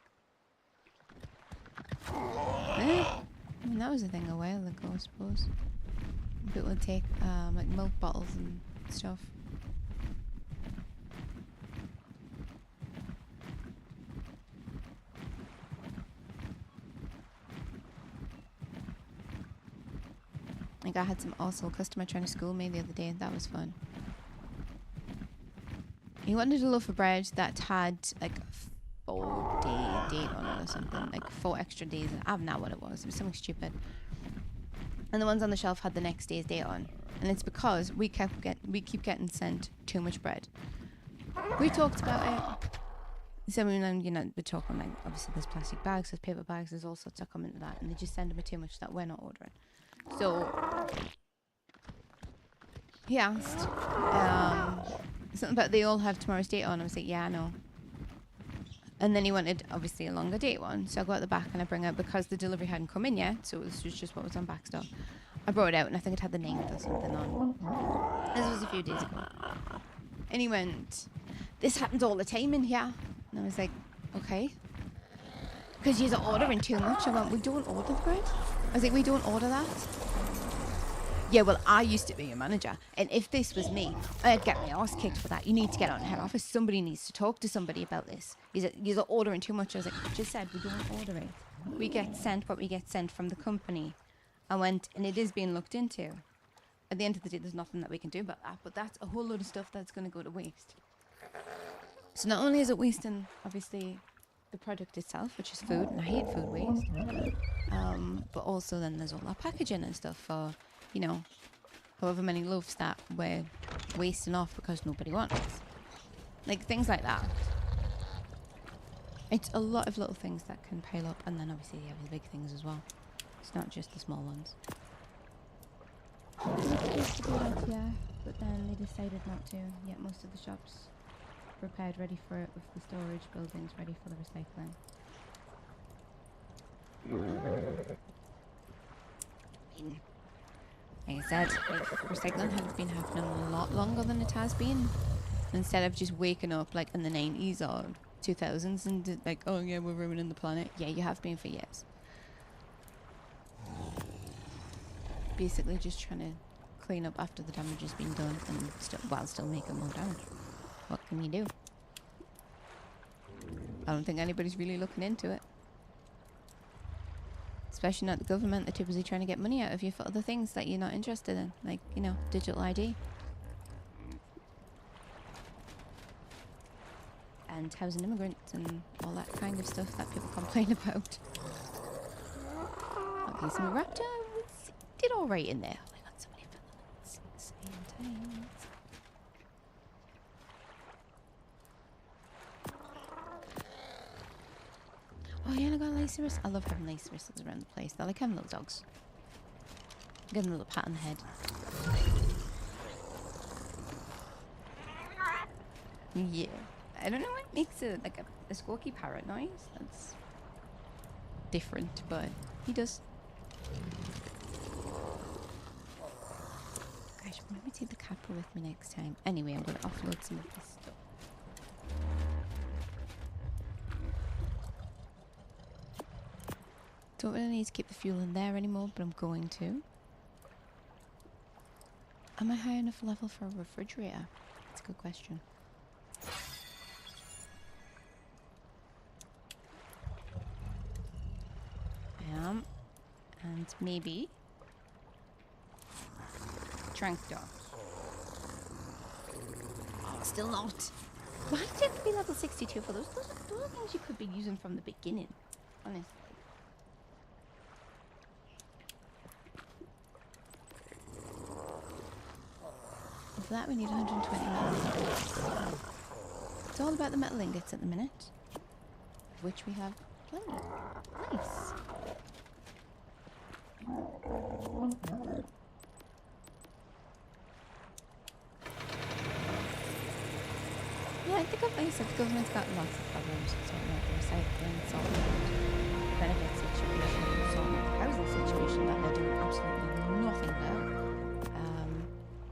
I mean, that was a thing a while ago, I suppose. People would take like milk bottles and stuff. Like I had some arsehole customer trying to school me the other day, and that was fun. He wanted a loaf of bread that had like a 4-day date on it or something, like 4 extra days. I don't know what it was. It was something stupid. And the ones on the shelf had the next day's date on, and it's because we keep getting sent too much bread. We talked about it. So when we're talking like obviously there's plastic bags, there's paper bags, there's all sorts that come into that, and they just send them too much that we're not ordering. So he asked something about they all have tomorrow's date on. I was like, yeah, I know. And then he wanted obviously a longer date one, so I go at the back and I bring out, because the delivery hadn't come in yet, so it was just what was on back stock. I brought it out and I think it had the 9th or something on. This was a few days ago. And he went, this happens all the time in here. And I was like, okay. Because you're ordering too much. I went, we don't order the bread. I was like, we don't order that. Yeah, well, I used to be a manager, and if this was me, I'd get my arse kicked for that. You need to get on head office. Somebody needs to talk to somebody about this. You're ordering too much. I was like, I just said we don't order it. We get sent what we get sent from the company. I went, and it is being looked into. At the end of the day, there's nothing that we can do about that, but that's a whole load of stuff that's going to go to waste. So not only is it wasting, obviously, the product itself, which is food, and I hate food waste, but also then there's all that packaging and stuff for, however many loaves that we're wasting off because nobody wants. Like things like that. It's a lot of little things that can pile up, and then obviously you have the big things as well. It's not just the small ones. They used to do that, yeah, but then they decided not to. Yet most of the shops prepared ready for it with the storage buildings ready for the recycling. Like I said, recycling has been happening a lot longer than it has been. Instead of just waking up like in the 90s or 2000s and like, oh yeah, we're ruining the planet. Yeah, you have been for years. Basically just trying to clean up after the damage has been done and while still making more damage. What can you do? I don't think anybody's really looking into it. Especially not the government. They're too busy trying to get money out of you for other things that you're not interested in. Like, digital ID. And housing immigrants and all that kind of stuff that people complain about. Okay, so my raptor did alright in there. Oh my god, somebody fell at the same time. Oh yeah, and I got lace wrists. I love having lace wrists around the place. They're like having little dogs. Give them a little pat on the head. Yeah. I don't know what makes it like a squawky parrot noise. That's different, but he does. Gosh, maybe take the capper with me next time. Anyway, I'm going to offload some of this stuff. Don't really need to keep the fuel in there anymore, but I'm going to. Am I high enough level for a refrigerator? That's a good question. I am. And maybe... Trank door. Oh, still not. Why did you have to be level 62 for those? Those are things you could be using from the beginning, honestly. For that we need 120 metal ingots. It's all about the metal ingots at the minute, of which we have plenty. Nice. Yeah, I think like I said, the government's got lots of problems sorting out the recycling, sorting out the benefit situation, sorting out the housing situation that they're doing absolutely nothing about.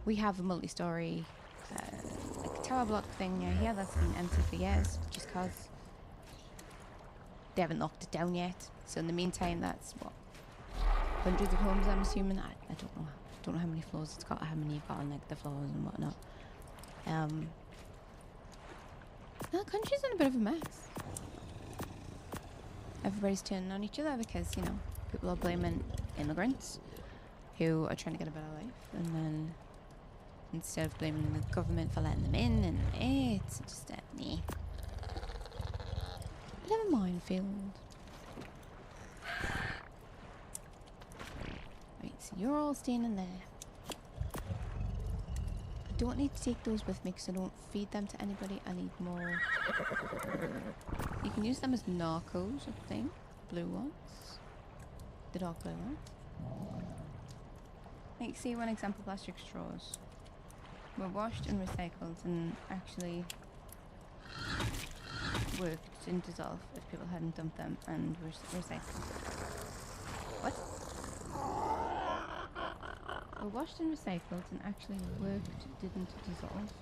We have a multi-story like tower block thing here that's been empty for years, just because they haven't knocked it down yet. So in the meantime, that's what, hundreds of homes, I'm assuming. I don't know. Don't know how many floors it's got, or how many you've got on like the floors and whatnot. The country's in a bit of a mess. Everybody's turning on each other because, you know, people are blaming immigrants who are trying to get a better life, and then instead of blaming the government for letting them in, and it's just a bit of a minefield. Right, so you're all staying in there. I don't need to take those with me because I don't feed them to anybody. I need more. You can use them as narcos, I think. Blue ones. The dark blue ones. Like, see one example, plastic straws were washed and recycled and actually worked and dissolved if people hadn't dumped them and recycled. What? Were washed and recycled and actually worked, didn't dissolve.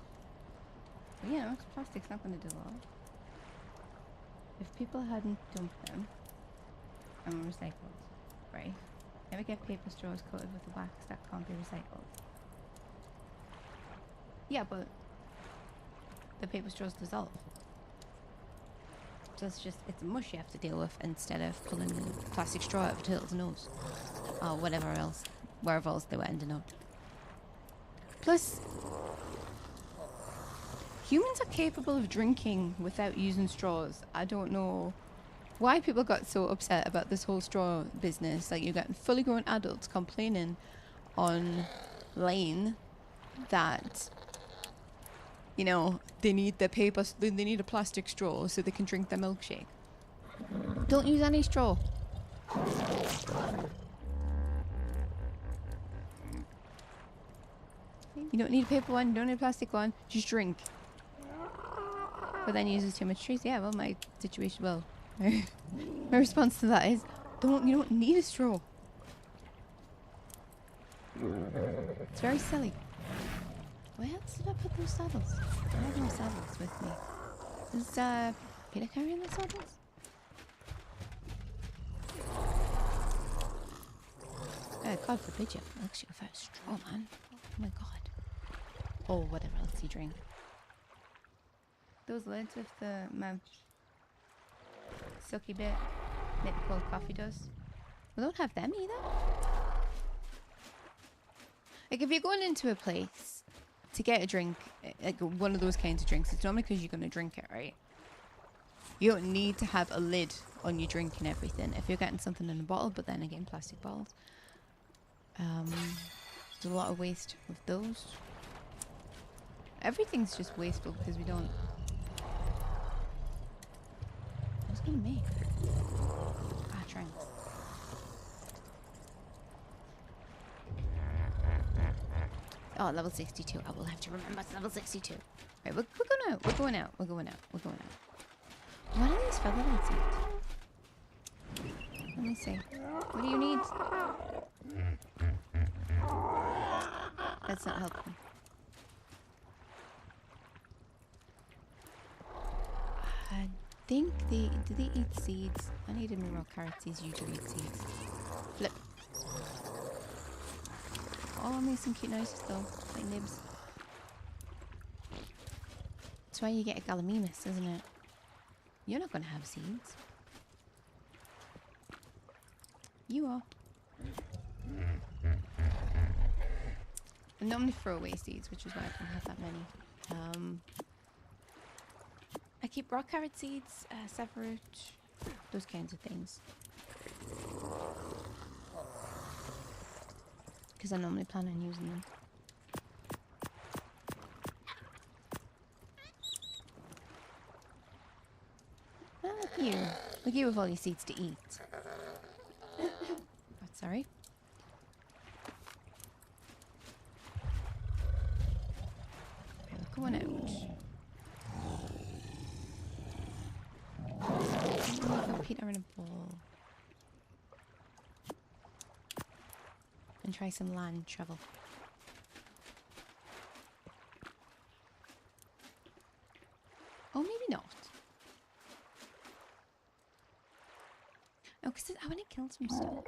But yeah, plastic's not going to dissolve. If people hadn't dumped them and were recycled, right? Never get paper straws coated with a wax that can't be recycled. Yeah, but the paper straws dissolve. So it's a mush you have to deal with instead of pulling a plastic straw out of a turtle's nose. Or whatever else, wherever else they were ending up. Plus, humans are capable of drinking without using straws. I don't know why people got so upset about this whole straw business. Like, you got fully grown adults complaining online that, you know, they need their paper, they need a plastic straw so they can drink their milkshake. Don't use any straw. You don't need a paper one, you don't need a plastic one, just drink. But then uses too much trees. Yeah, well, my situation, well, my response to that is, you don't need a straw. It's very silly. Where else did I put those saddles? I have no saddles with me. Is Peter carrying the saddles? God forbid you actually go for a straw, man. Oh my god. Or whatever else you drink. Those lids with the silky bit that cold coffee does. We don't have them either. Like, if you're going into a place to get a drink, like one of those kinds of drinks, it's normally because you're going to drink it, right? You don't need to have a lid on your drink and everything. If you're getting something in a bottle, but then again, plastic bottles. There's a lot of waste with those. Everything's just wasteful because we don't... What's gonna make? Ah, trunks. Oh, level 62. I will have to remember it's level 62. Right, we're going out. We're going out. We're going out. We're going out. What are these feather lights at? Let me see. What do you need? That's not helping. I think do they eat seeds? I need a mirror carrots. These usually eat seeds. Flip. all make some cute noises though, like nibs. That's why you get a gallimimus, isn't it? You're not going to have seeds. You are. I normally throw away seeds, which is why I don't have that many. I keep rock carrot seeds, saffroot, those kinds of things. Because I normally plan on using them. Oh, look at you. Look at you with all your seeds to eat. Oh, sorry. Okay, we're going out. Put Peter in a bowl. And try some land travel. Oh, maybe not. Oh, because I want to kill some stuff.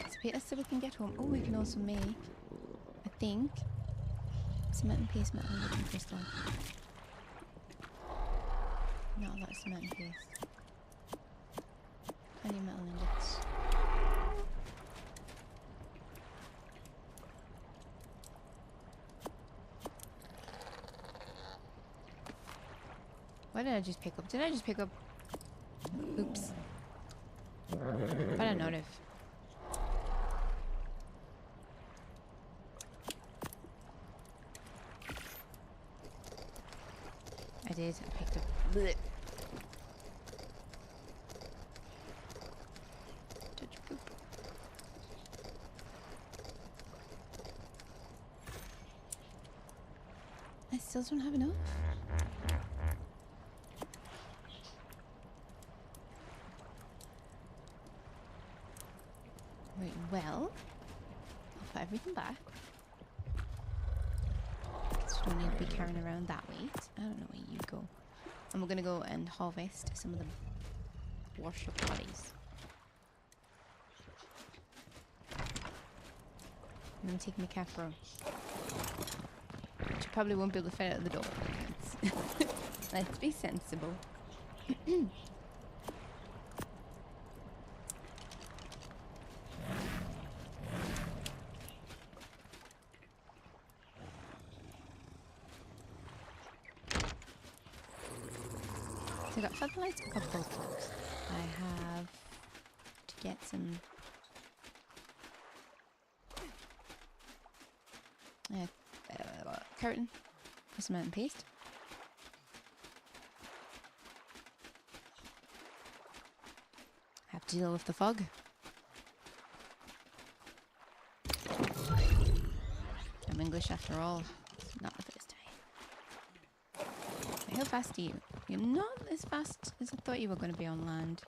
So Peter said we can get home. Oh, we can also make, I think, cement and paste, metal and wooden crystal. Not a lot of cement and paste. Plenty of metal ingots. What did I just pick up? Did I just pick up? Oops. But I know if. I did. I picked up. Blech. Touch poop. I still don't have enough. Right, well, I'll put everything back. So we don't need to be carrying around that weight. I don't know where you go. And we're going to go and harvest some of the washed up bodies. I'm going to take my Cafro. Which I probably won't be able to fit out the door. Let's be sensible. So I got fertilized a couple of blocks. I have to get some curtain for cement and paste. Have to deal with the fog. I'm English after all. It's not the first time. How fast are you? You're not as fast as I thought you were going to be on land.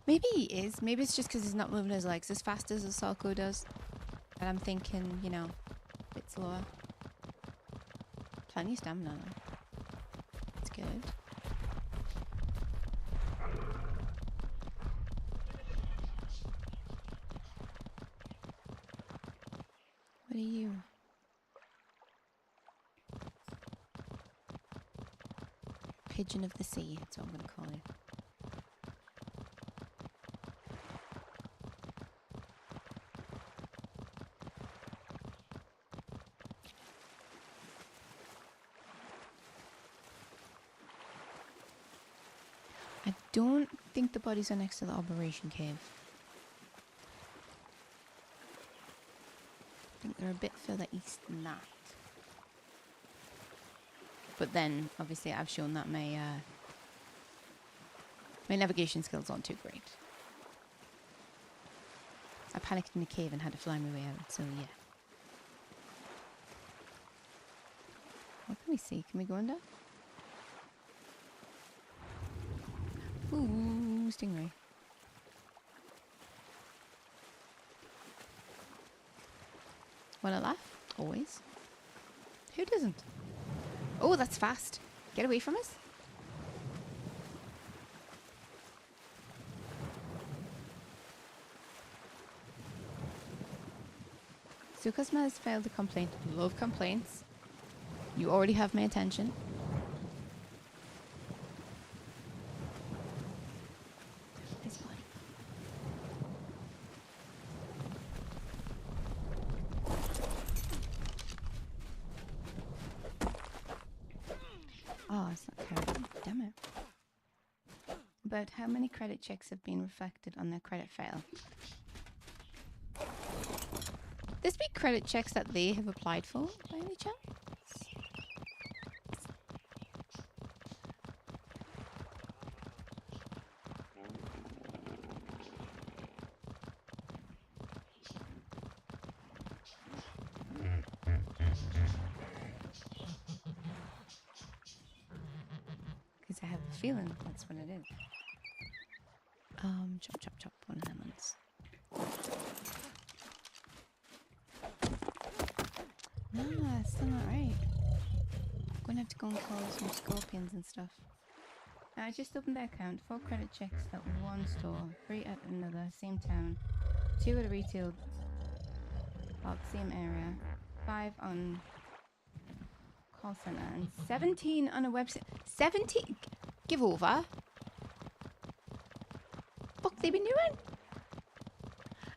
Maybe he is. Maybe it's just because he's not moving his legs as fast as a Salco does. And I'm thinking, you know, a bit slower. Plenty of stamina though. It's good. What are you? Pigeon of the sea, that's what I'm going to call you. I don't think the bodies are next to the operation cave. I think they're a bit further east than that. But then, obviously, I've shown that my my navigation skills aren't too great. I panicked in the cave and had to fly my way out, so yeah. What can we see? Can we go under? Ooh, stingray. Wanna laugh? Always. Who doesn't? Oh, that's fast. Get away from us. So customer has filed a complaint. Love complaints. You already have my attention. This boy. Oh, it's not carrying. Damn it. About how many credit checks have been reflected on their credit file? This be credit checks that they have applied for, by any chance? Because I have a feeling that's what it is. Chop, chop, chop. One of them ones. Nah, it's still not right. I'm gonna have to go and call some scorpions and stuff. Now, I just opened the account. 4 credit checks at one store, 3 at another, same town, 2 at a retail park, same area, 5 on call center, and 17 on a website. 17? Give over. Fuck they been doing?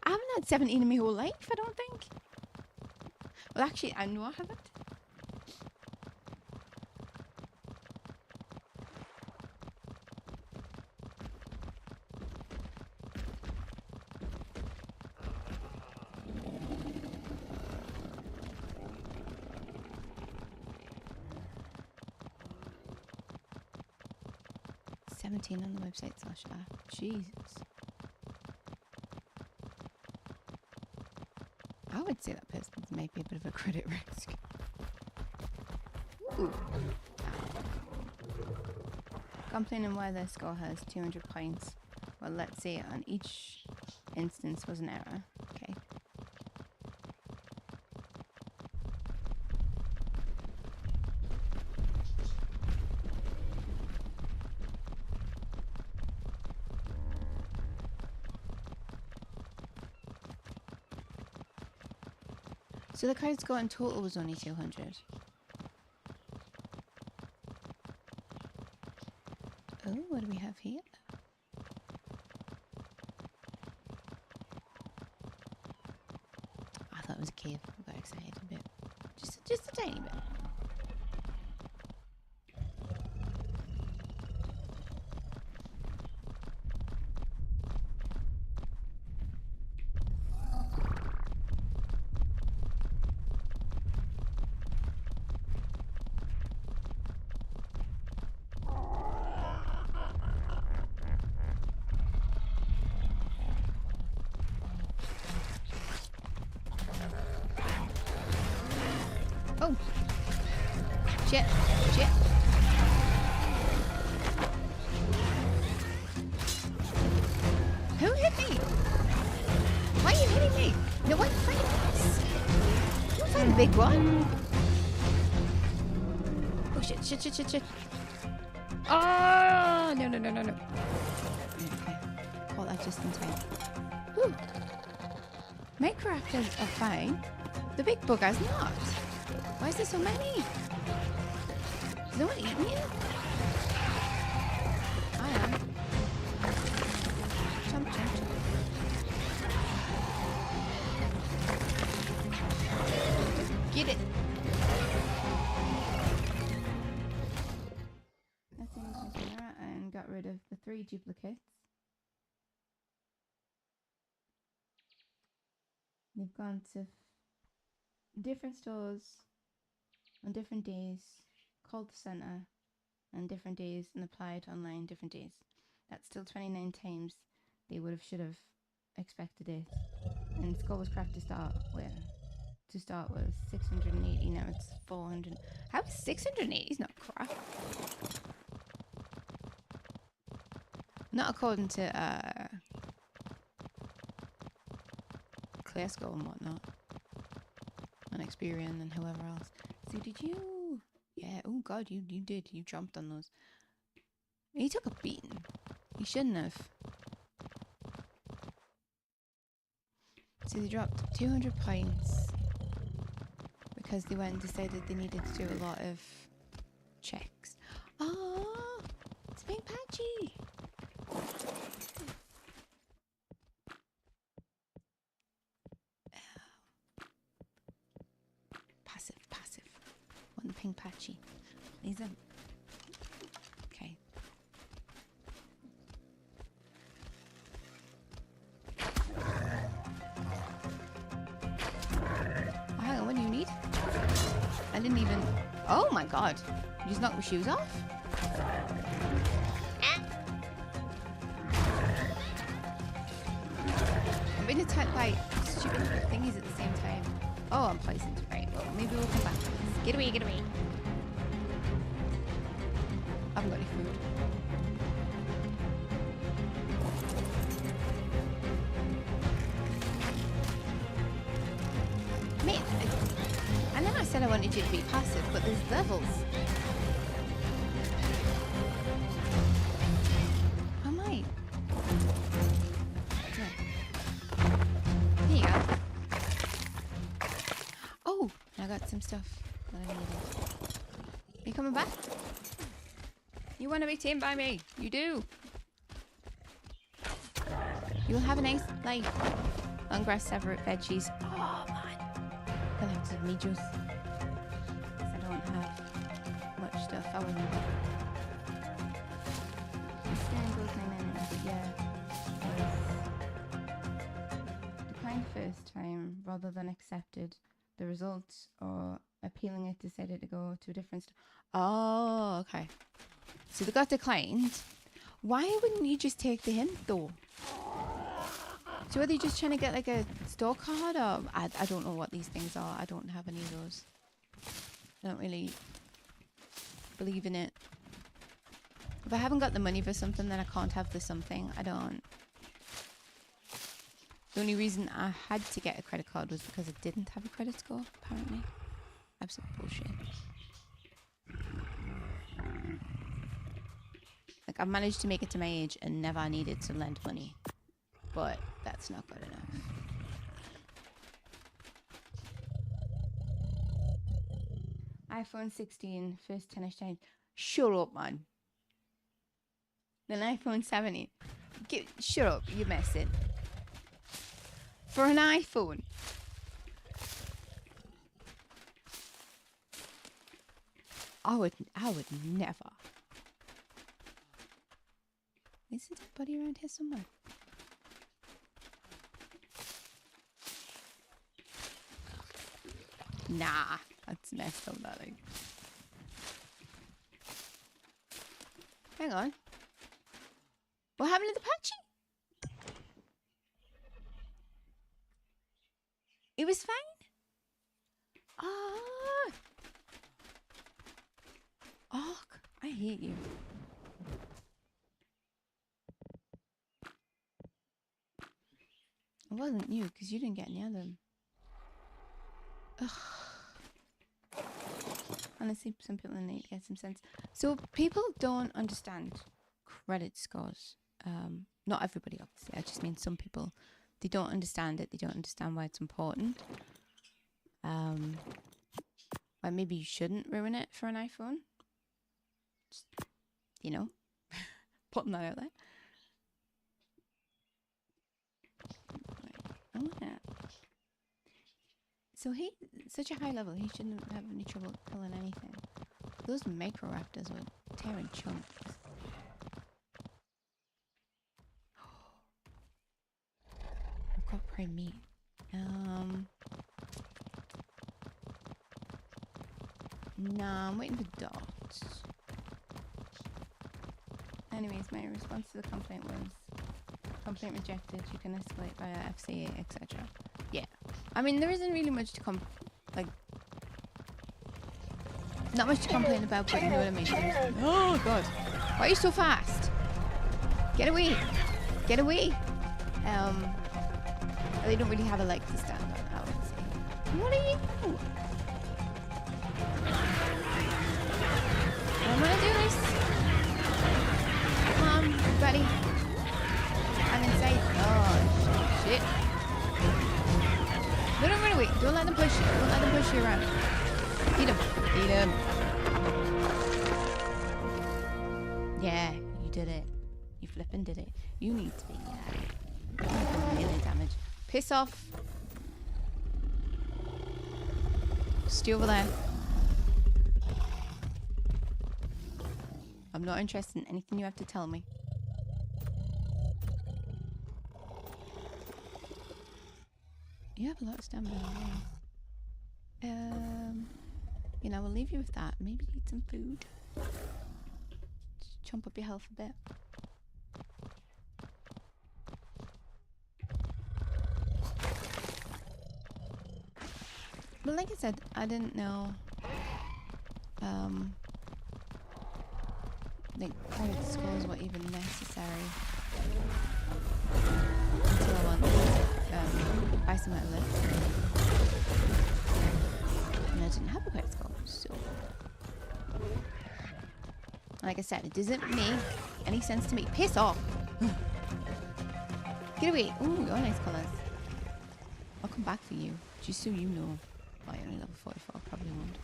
I haven't had 17 in my whole life, I don't think. Well, actually, I know I haven't. On the website /app. Jesus. I would say that person's maybe a bit of a credit risk. Ooh. Complaining why their score has 200 points. Well, let's say on each instance was an error. Okay. So the credit score in total was only 200. Oh, what do we have here? I thought it was a cave. I got excited a bit. Just a tiny bit. Oh! Shit! Shit! Who hit me? Why are you hitting me? No, why are you fighting this? You fight the big one. Oh shit, shit, shit, shit, shit. Oh! No, no, no, no, no. Okay. Call that just in time. Whew. Minecrafters are fine. The big bugger's not. Why is there so many? Is no one eating you? I am. Jump, jump, jump. Get it. Let's change my camera and got rid of the 3 duplicates. They've gone to different stores on different days, called the centre on different days, and applied online different days. That's still 29 times they should have expected it. And score was crap to start with. To start was 680, now it's 400. How is 680 is not crap? Not according to clear score and whatnot. And Experian and whoever else. So did you Yeah. Oh God, you did. You jumped on those. He took a beating. He shouldn't have. So they dropped 200 points because they went and decided they needed to do a lot of checks. Oh, it's being patchy. Passive. Want the ping patchy. Please them. Okay. Oh, hang on, what do you need? I didn't even... Oh my God. You just knocked my shoes off? I'm being attacked by stupid thingies at the same time. Oh, I'm poisoned. Right, well, maybe we'll come back. Get away. I haven't got any food. Mate, I know I said I wanted you to be passive, but there's levels. I might. Here you go. Oh, I got some stuff that I needed. You coming back? You want to be tamed by me? You do. You'll have a nice life. Long grass, separate veggies. Oh man, I'll have to need juice. I don't have much stuff. I wouldn't. Yeah. Declined first time rather than accepted. The results or appealing it decided to go to a different. Oh, okay. So they got declined. Why wouldn't you just take the hint though? So are they just trying to get like a store card or I don't know what these things are. I don't have any of those. I don't really believe in it. If I haven't got the money for something, then I can't have the something. I don't. The only reason I had to get a credit card was because I didn't have a credit score, apparently. Absolute bullshit. Like, I managed to make it to my age and never needed to lend money. But that's not good enough. iPhone 16, first 10ish time. Shut up, man. Then iPhone 17. Shut up, you're messing. For an iPhone. I would never. Isn't there a body around here somewhere? Nah, that's messed up, that thing. Hang on. What happened to the patchy? It was fine? Ah. Oh, I hate you. It wasn't you, because you didn't get any of them. Ugh. Honestly, some people need to get some sense. So people don't understand credit scores. Not everybody, obviously. I just mean some people. They don't understand it. They don't understand why it's important. Why maybe you shouldn't ruin it for an iPhone. Just, you know, putting that out there. Oh, yeah. So he's such a high level, he shouldn't have any trouble killing anything. Those micro raptors were tearing chunks. I've got prime meat. Nah, I'm waiting for dots. Anyways, my response to the complaint was complaint rejected. You can escalate via FCA, etc. Yeah. I mean, there isn't really much to not much to complain about, but you know what I mean. Oh god, why are you so fast? Get away! Get away! They don't really have a leg to stand on, I would say. What are you? don't want to do this. Come on, buddy. I'm inside. Oh, shit. No, don't run away. Don't let them push you. Don't let them push you around. Eat him. Eat him. Yeah, you did it. You flippin' did it. You need to be, melee damage. Piss off. Stay over there. I'm not interested in anything you have to tell me. You have a lot of stamina. You know, we'll leave you with that. Maybe eat some food. Just chomp up your health a bit. But like I said, I didn't know. Like pirate skulls were even necessary until I wanted to buy some at list. And I didn't have a pirate skull, so like I said, it doesn't make any sense to me. Piss off! Get away! Ooh, you're nice colours. I'll come back for you, just so you know. Oh, you're only level 44, probably won't.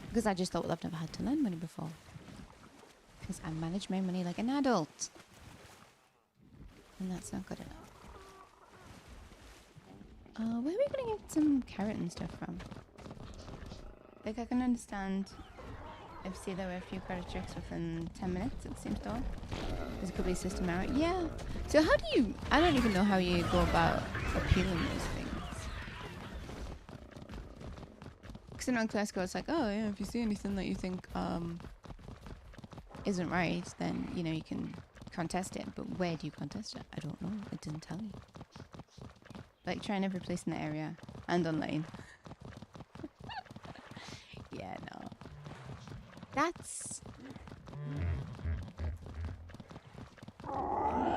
Because I just thought, well, I've never had to lend money before. Because I manage my money like an adult. And that's not good enough. Where are we going to get some carrot and stuff from? Like, I can understand if, say, there were a few credit checks within 10 minutes at the same store. There's a couple of system error. Yeah. So how do you... I don't even know how you go about appealing those things. Because in Classico, it's like, oh, yeah, if you see anything that you think isn't right, then, you know, you can contest it. But where do you contest it? I don't know. It didn't tell you. Like, trying every place in the area and online. Yeah, no. That's...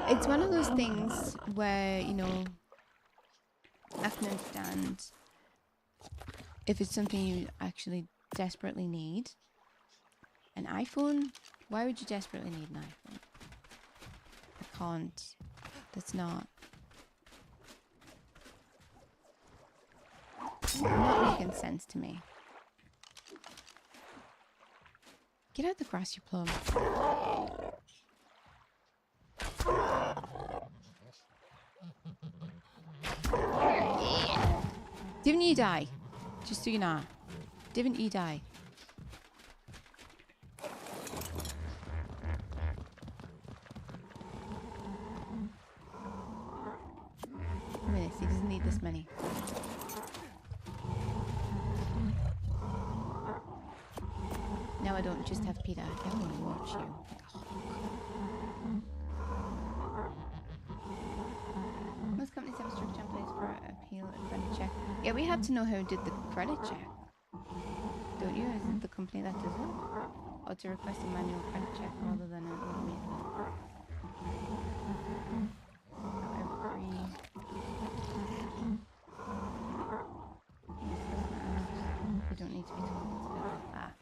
It's one of those things where, you know, I can understand if it's something you actually desperately need. An iPhone? Why would you desperately need an iPhone? I can't. That's not making sense to me. Get out the grass, you plum. Didn't you die? Just so you know. Didn't you die? Look at this, he doesn't need this many. Now I don't just have Peter, I want to watch you. Most companies have a strict templates for appeal and credit check. Yeah, we had to know who did the credit check. Don't you? Is it the company that does it? Or to request a manual credit check rather than an automated one? You don't need to be told to do it like that.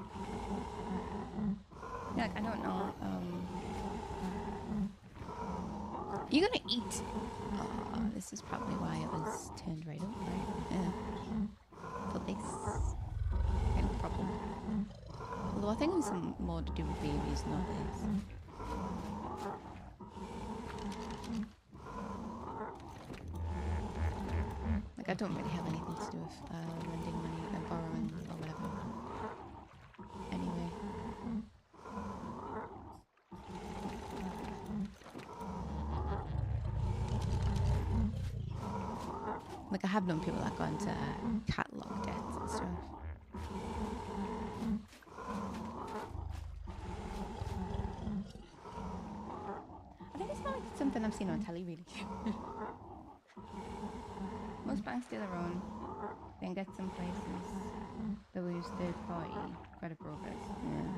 Yeah, like, I don't know. You're gonna eat. This is probably why it was turned right over. Yeah. For this kind of problem. Although I think it was some more to do with babies, not this. Like, I don't really have anything to do with lending money and borrowing or whatever. Anyway. Like, I have known people that got into catalog debts and stuff. I think it's not like something I've seen on telly, really. Most banks do their own, then get some places that will use third-party credit brokers. Yeah.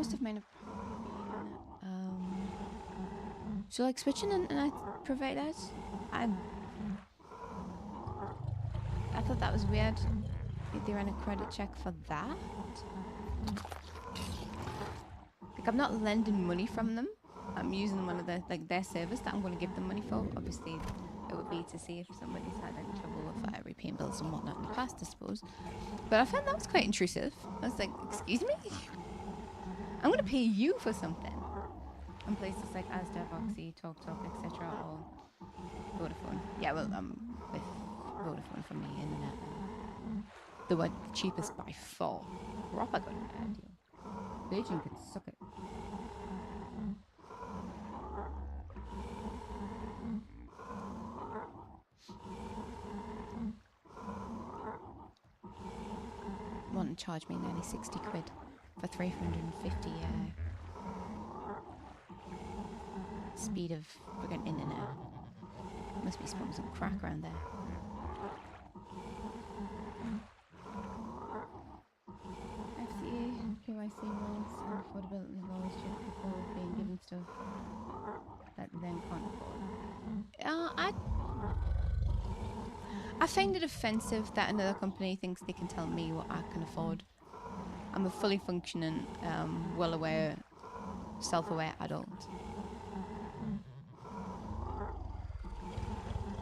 most of mine have probably been so like switching internet providers. I thought that was weird. They ran a credit check for that. Like I'm not lending money from them. I'm using one of their service that I'm going to give them money for. Obviously, it would be to see if somebody's had any trouble with repaying bills and whatnot in the past, I suppose. But I found that was quite intrusive. I was like, excuse me? I'm going to pay you for something. And places like Asda, Voxy, TalkTalk, etc. or Vodafone. Yeah, well, I'm with Vodafone for me, internet. They were cheapest by far. Proper good internet deal. Virgin could suck it. Want to charge me nearly 60 quid for 350 speed of friggin' internet. Must be smoking some crack around there. FCA, KYC rules and affordability laws should people being given stuff that they then can't afford. I find it offensive that another company thinks they can tell me what I can afford. I'm a fully functioning, well-aware, self-aware adult.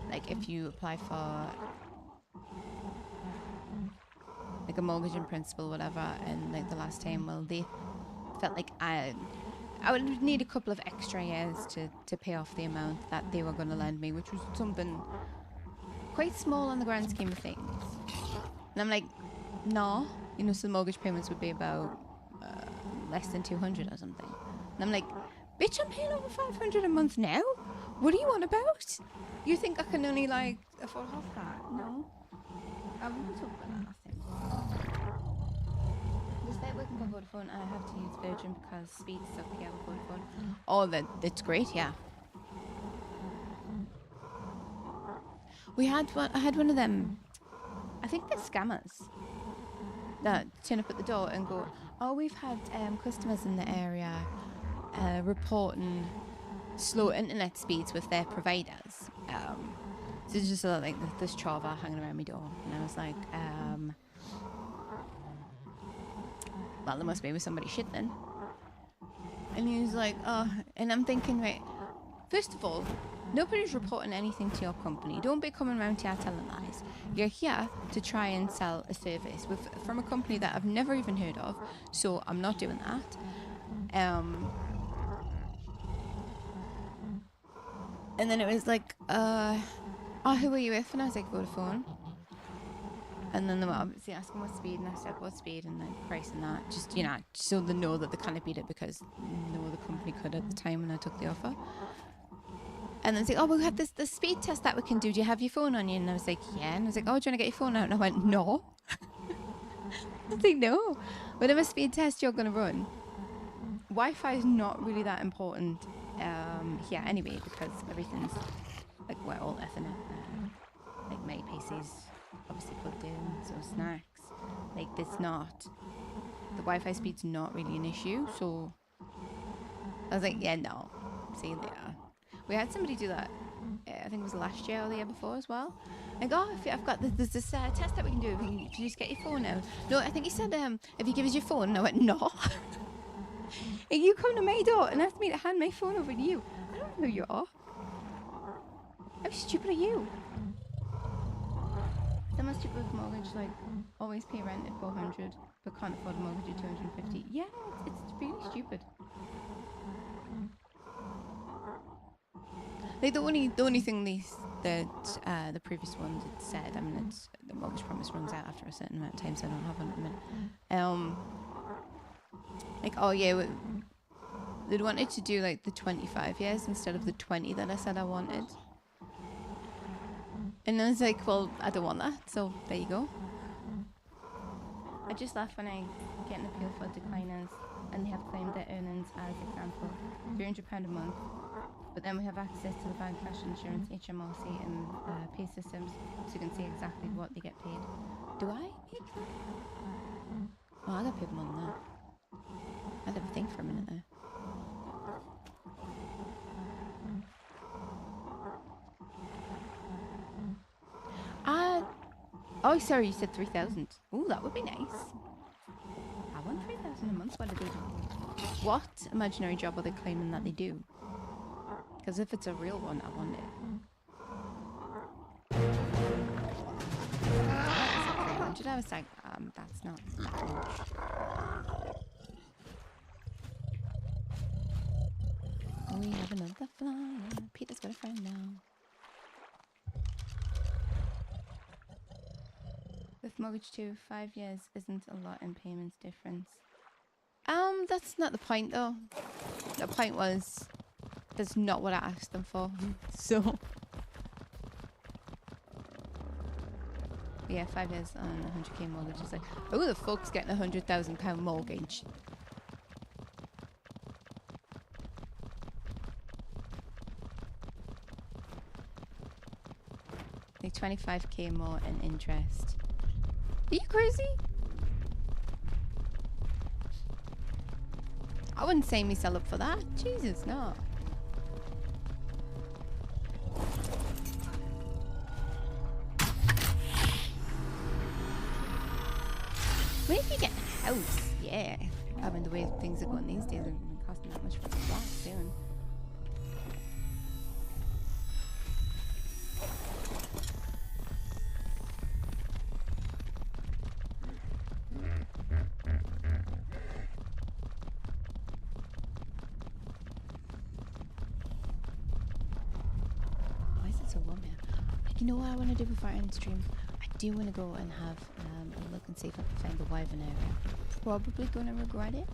Like if you apply for like a mortgage in principle, whatever, and like the last time, well, they felt like I would need a couple of extra years to pay off the amount that they were going to lend me, which was something quite small on the grand scheme of things. And I'm like, no, you know, so the mortgage payments would be about less than 200 or something. And I'm like, bitch, I'm paying over 500 a month now. What are you on about? You think I can only like afford half that? No. We talked about that last time. Despite working for Vodafone, I have to use Virgin because speed suck here with Vodafone. Oh, that's great, yeah. I had one of them, I think they're scammers, that turn up at the door and go, oh, we've had customers in the area reporting slow internet speeds with their providers. So it's just like this chava hanging around my door. And I was like, well, there must be with somebody shit then. And he was like, oh, and I'm thinking, right, first of all, nobody's reporting anything to your company. Don't be coming around here telling lies. You're here to try and sell a service from a company that I've never even heard of, so I'm not doing that. And then it was like, oh, who are you with? And I was like, Vodafone. And then they were obviously asking what speed, and I said what speed, and then price and that. Just, you know, so they know that they can't beat it because no other company could at the time when I took the offer. And then it's like, oh, we have this speed test that we can do. Do you have your phone on you? And I was like, yeah. And I was like, oh, do you want to get your phone out? And I went, no. I was like, no. Whatever speed test you're going to run, Wi-Fi is not really that important here anyway, because everything's, like, we're all Ethernet. Like, my PC's obviously plugged in, so snacks. Like, it's not, the Wi-Fi speed's not really an issue. So I was like, yeah, no. See you later. We had somebody do that, I think it was last year or the year before as well. Like, oh, I've got this test that we can do if you just get your phone out. No, I think he said, if you give us your phone. And I went, no. If you come to my door and ask me to hand my phone over to you, I don't know who you are. How stupid are you? Someone stupid with mortgage, like, always pay rent at 400, but can't afford a mortgage at 250. Yeah, it's really stupid. Like the only thing that the previous one had said, I mean, it's the mortgage promise runs out after a certain amount of time, so I don't have one at the minute. Like, oh yeah, they'd wanted to do like the 25 years instead of the 20 that I said I wanted. And I was like, well, I don't want that, so there you go. I just laugh when I get an appeal for decliners and they have claimed their earnings as example, £300 a month. But then we have access to the bank, cash insurance, HMRC and pay systems, so you can see exactly what they get paid. Do I make that? Oh, I got paid more than that. I didn't think for a minute there. Oh, sorry, you said 3,000. Ooh, that would be nice. I want 3,000 a month. What do they do? What imaginary job are they claiming that they do? Because if it's a real one, I want it. I said 300. I was like, that's not that much. We have another flyer. Peter's got a friend now. With mortgage too, 5 years isn't a lot in payments difference. That's not the point though. The point was, that's not what I asked them for. So, yeah, 5 years on 100k mortgage. It's like, who the fuck's getting £100,000 mortgage? Like 25k more in interest. Are you crazy? I wouldn't say me sell up for that. Jesus, no. What if you get a house? Yeah. I mean, the way things are going these days, they're going to be costing that much for a flat soon. You know what I want to do before I end stream? I do want to go and have a look and see if I can find the wyvern area. Probably going to regret it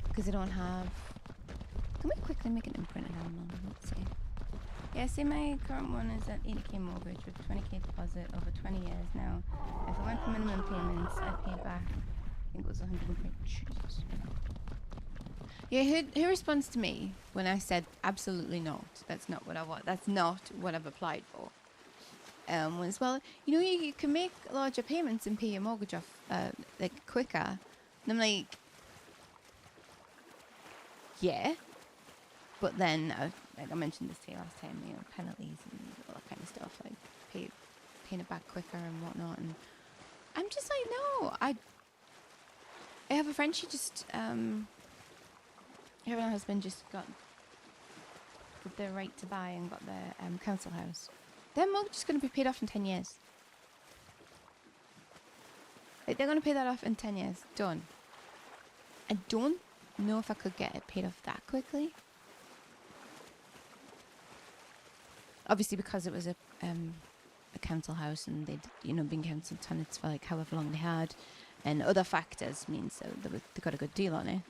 because I don't have. Can we quickly make an imprint of that one? Let's see. Yeah, see, my current one is at 80k mortgage with 20k deposit over 20 years now. If I went for minimum payments, I paid back. I think it was 120. Jesus. Yeah, who responds to me when I said absolutely not? That's not what I want. That's not what I've applied for. Was, well, you know, you can make larger payments and pay your mortgage off like quicker. And I'm like, yeah, but then like I mentioned this to you last time, you know, penalties and all that kind of stuff, like paying it back quicker and whatnot. And I'm just like, no, I have a friend. She just her and her husband just got the right to buy and got their council house. Their mortgage is going to be paid off in 10 years. Like, they're going to pay that off in 10 years. Done. I don't know if I could get it paid off that quickly. Obviously, because it was a council house and they'd, you know, been council tenants for like however long they had, and other factors means so they got a good deal on it.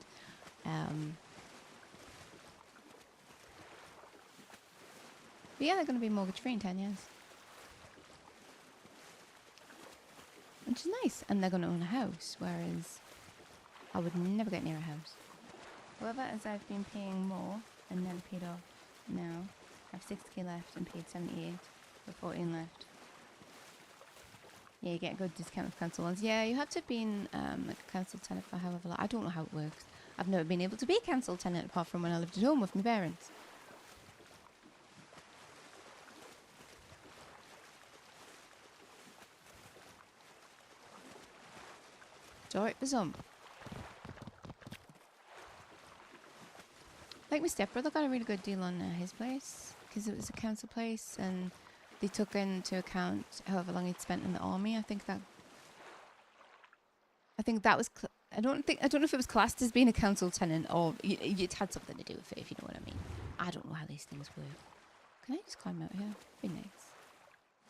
But yeah, they're going to be mortgage free in 10 years. Which is nice. And they're going to own a house, whereas I would never get near a house. However, as I've been paying more and never paid off now, I have 6k left and paid 78 with 14 left. Yeah, you get a good discount with council ones. Yeah, you have to be in like a council tenant for however long. I don't know how it works. I've never been able to be a council tenant apart from when I lived at home with my parents. So it was like my stepbrother got a really good deal on his place because it was a council place and they took into account however long he'd spent in the army. I think that was I don't know if it was classed as being a council tenant or it had something to do with it, if you know what I mean. I don't know how these things work. Can I just climb out here? Be nice.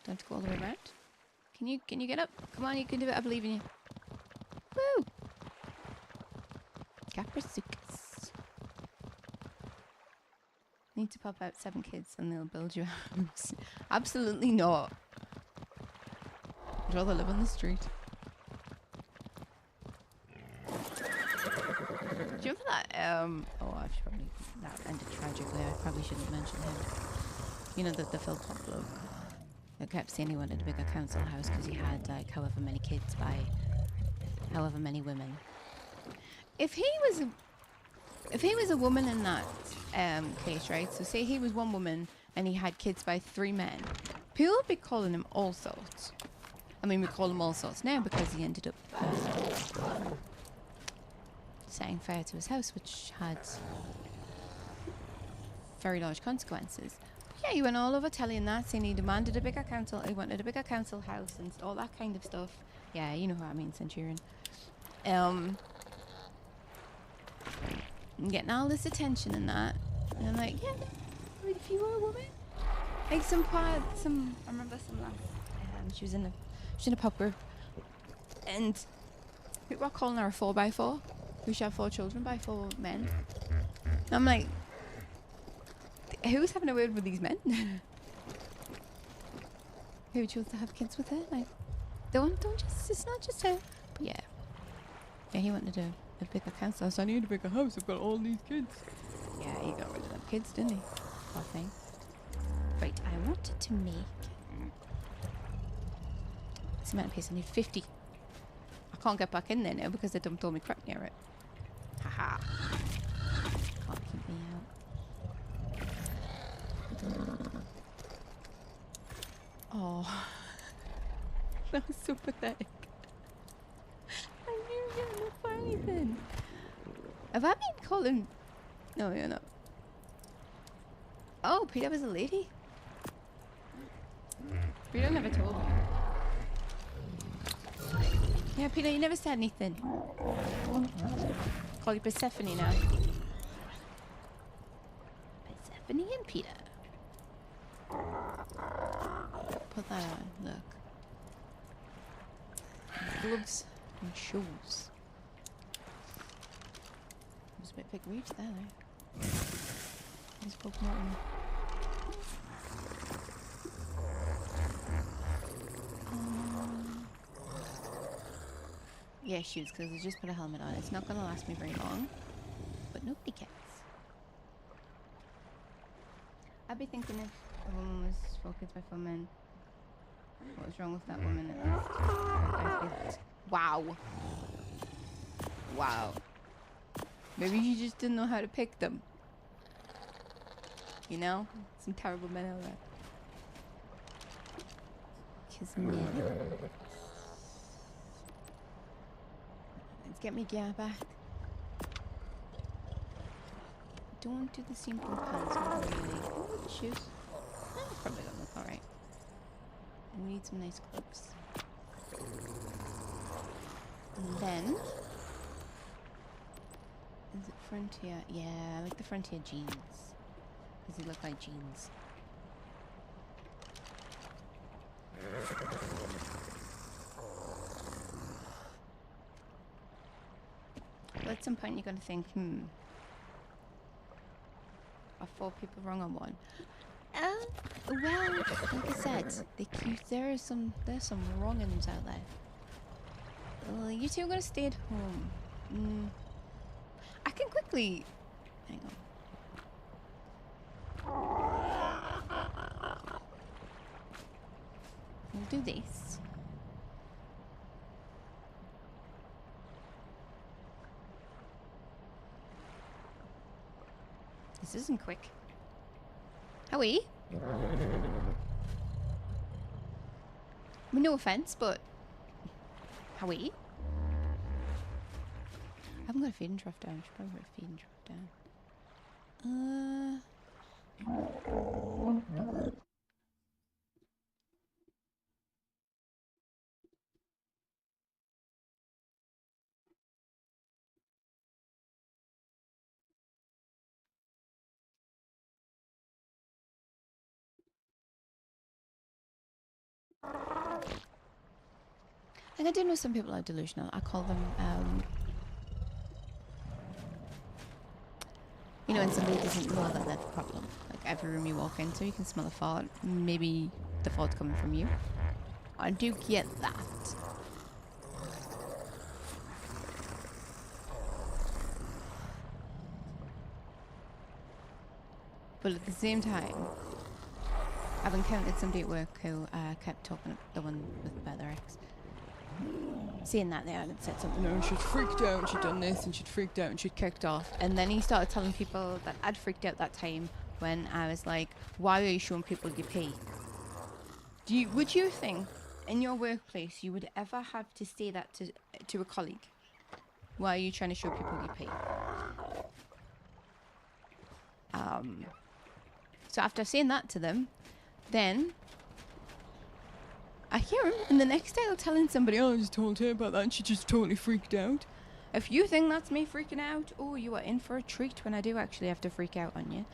Don't have to go all the way around. Can you get up? Come on, you can do it. I believe in you. Woo! Caprisukas. Need to pop out 7 kids and they'll build you a house. Absolutely not. I'd rather live on the street. Do you remember that? That ended tragically. I probably shouldn't mention him. You know, the Phil Pop bloke that kept saying he wanted a bigger council house because he had like however many kids by however many women. If he was if he was a woman in that case, right? So say he was one woman and he had kids by 3 men. People would be calling him all sorts. I mean, we call him all sorts now because he ended up setting fire to his house, which had very large consequences. Yeah, he went all over telling that, saying he demanded a bigger council, he wanted a bigger council house and all that kind of stuff. Yeah, you know what I mean, Centurion. Getting all this attention and that. And I'm like, yeah, if you were a woman. Like I remember some lass, she was in a pub group. And people were calling her a 4x4. Who should have 4 children by 4 men. And I'm like, who's having a word with these men? Who chose to have kids with her? Like, it's not just her. But yeah. Yeah, he wanted a bigger council house. I need a bigger house. I've got all these kids. Yeah, he got rid of them kids, didn't he? Poor thing. Right, I wanted to make cement paste. I need 50. I can't get back in there now because they dumped all my crap near it. Haha. Can't keep me out. Oh. That was so pathetic. I knew you were not for anything. Have I been calling? No, you're not. Oh, Peter was a lady? Peter never told me. Yeah, Peter, you never said anything. Call you Persephone now. Persephone and Peter. Put that on, look. Gloves and shoes. It was a bit big reach there, though. Just poking out. Yeah, shoes, because I just put a helmet on. It's not going to last me very long, but nobody cares. I'd be thinking if a woman was 4 kids by 4 men, what was wrong with that woman at least? Wow. Wow. Maybe you just didn't know how to pick them. You know? Some terrible men out there. Kiss me. Let's get me gear back. Don't do the simple pants, not really. Ooh, shoes. That's probably gonna look alright. And we need some nice clothes. And then... is it Frontier? Yeah, I like the Frontier jeans. Because they look like jeans. Well, at some point you're going to think, are 4 people wrong on 1? Well, like I said, there's some wrongins out there. Well, you 2 are going to stay at home. I can quickly... hang on. We'll do this. This isn't quick. Howie? I mean, no offense, but... Howie? I haven't got a feeding trough down. I should probably put a feeding trough down. Like, I do know some people are delusional. I call them, you know, when somebody doesn't know that that's the problem. Like, every room you walk into, you can smell a fart. Maybe the fart's coming from you. I do get that. But at the same time, I've encountered somebody at work who kept talking, the one with the Ex, saying that there and said something, oh, she'd freaked out and she'd done this and she'd freaked out and she'd kicked off. And then he started telling people that I'd freaked out that time when I was like, why are you showing people your pee? Would you think in your workplace you would ever have to say that to a colleague? Why are you trying to show people your pee? So after saying that to them, then I hear him, and the next day I'm telling somebody, oh, I just told her about that and she just totally freaked out. If you think that's me freaking out, oh, you are in for a treat when I do actually have to freak out on you.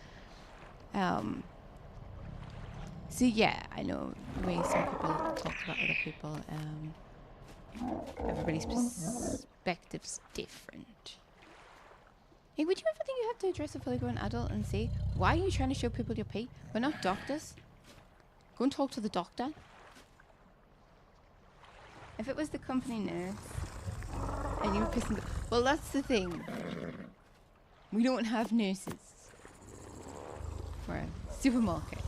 So yeah, I know the way some people talk about other people, everybody's perspective's different. Hey, would you ever think you have to address a fully grown adult and say, why are you trying to show people your pee? We're not doctors. Go and talk to the doctor. If it was the company nurse and you were pissing... Well, that's the thing. We don't have nurses. We're a supermarket.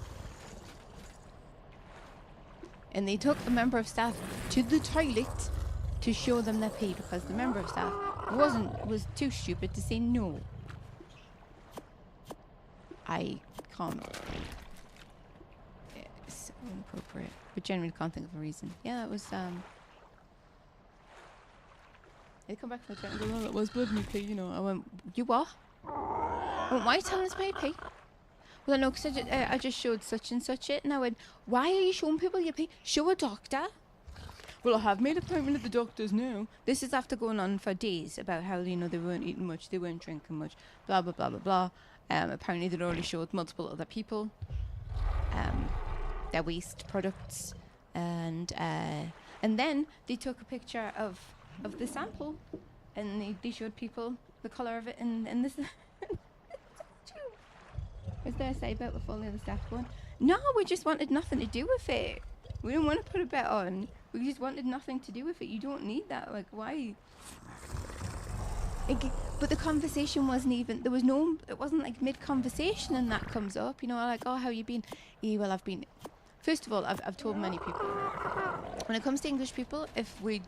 And they took a member of staff to the toilet to show them their pee because the member of staff was too stupid to say no. I can't. It's so inappropriate. But genuinely can't think of a reason. Yeah, that was they come back from the toilet and go, oh, that was blood in your pee, you know. I went, you what? I went, why are you telling us my pee? Well, no, because I just showed such and such it. And I went, why are you showing people your pee? Show a doctor. Well, I have made an appointment at the doctor's now. This is after going on for days about how, you know, they weren't eating much, they weren't drinking much, blah, blah, blah, blah, blah. Apparently they'd already showed multiple other people their waste products. And then they took a picture of the sample and they showed people the colour of it and this. Is there a side bet with all the other staff going? No, we just wanted nothing to do with it. We didn't want to put a bet on. We just wanted nothing to do with it. You don't need that. Like, why? But the conversation wasn't even... There was no... It wasn't like mid-conversation and that comes up. You know, like, oh, how you been? Yeah, well, I've been... First of all, I've told many people. When it comes to English people, if we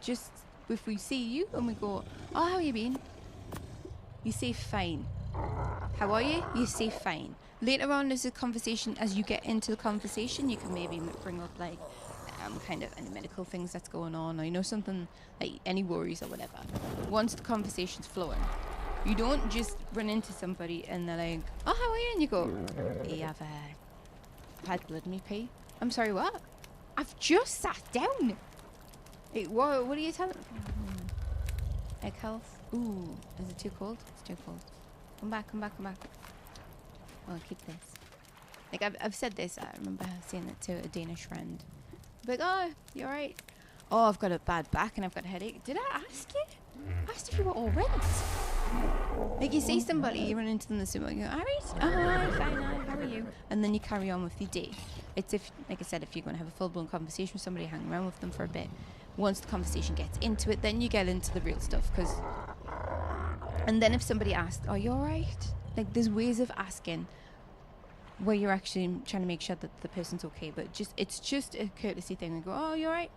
see you and we go, oh, how you been? You say fine. How are you? You say fine. Later on, as a conversation, as you get into the conversation, you can maybe bring up like kind of any medical things that's going on, or you know, something like any worries or whatever. Once the conversation's flowing, you don't just run into somebody and they're like, oh, how are you? And you go, hey, I've had blood in me pee. I'm sorry, what? I've just sat down. Hey, what are you telling? Egg health. Ooh, is it too cold? It's too cold. Come back. Oh, keep this. Like, I've said this, I remember saying it to a Danish friend. Like, oh, you alright? Oh, I've got a bad back and I've got a headache. Did I ask you? I asked if you were alright. Like, you see somebody, you run into them in the cinema, you go, alright? Oh, fine, how are you? And then you carry on with your day. It's if, like I said, if you're going to have a full-blown conversation with somebody, hang around with them for a bit. Once the conversation gets into it, then you get into the real stuff, because... And then if somebody asks, are you alright? Like, there's ways of asking where you're actually trying to make sure that the person's okay, but it's just a courtesy thing. They go, oh, you alright?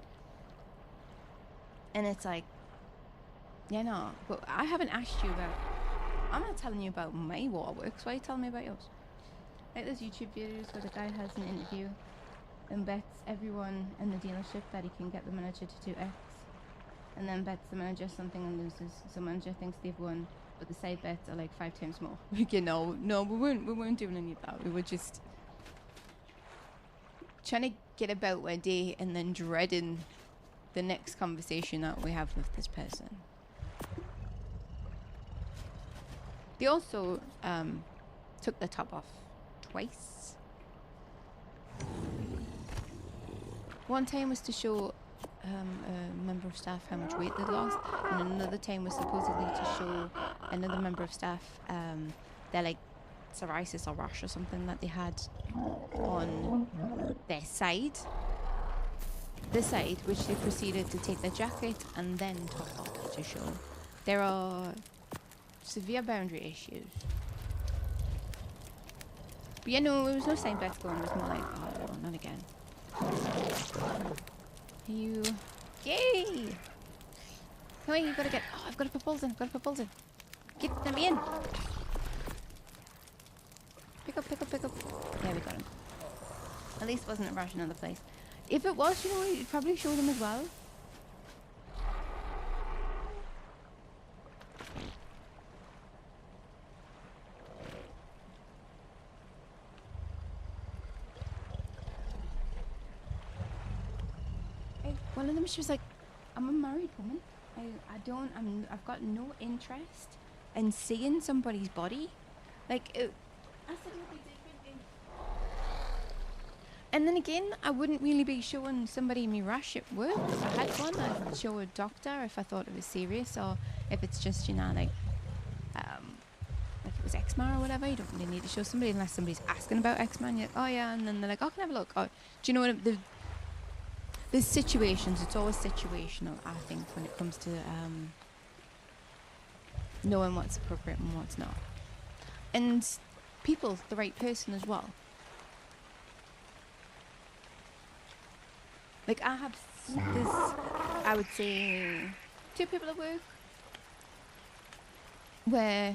And it's like, yeah, no, but I haven't asked you about... I'm not telling you about my waterworks. Why are you telling me about yours? Like, there's YouTube videos where the guy has an interview and bets everyone in the dealership that he can get the manager to do X, and then bets the manager something and loses. So the manager thinks they've won, but the side bets are like 5 times more. Like, you know, no, we weren't doing any of that. We were just trying to get about our day and then dreading the next conversation that we have with this person. They also took their top off twice. One time was to show a member of staff how much weight they'd lost, and another time was supposedly to show another member of staff their like psoriasis or rash or something that they had on their side. The side, which they proceeded to take their jacket and then top off to show. There are severe boundary issues. But yeah, no, there was no side bets going. It was more like, oh, not again. You... Yay! Come on, you've got to get... Oh, I've got a propulsion. I've got a propulsion. Get them in. Pick up, pick up, pick up. Yeah, we got him. At least it wasn't a rush another place. If it was, you know, you'd probably show them as well. Hey, one of them, she was like, I'm a married woman. I've got no interest in seeing somebody's body. Like, I said it would be different in... And then again, I wouldn't really be showing somebody me rash at work. If I had one, I'd show a doctor if I thought it was serious, or if it's just, you know, like if it was eczema or whatever. You don't really need to show somebody unless somebody's asking about eczema, and you're like, oh yeah, and then they're like, oh, can I have a look? Oh, do you know what? There's situations. It's always situational, I think, when it comes to knowing what's appropriate and what's not. And people, the right person as well. Like, I have this, I would say, 2 people at work where,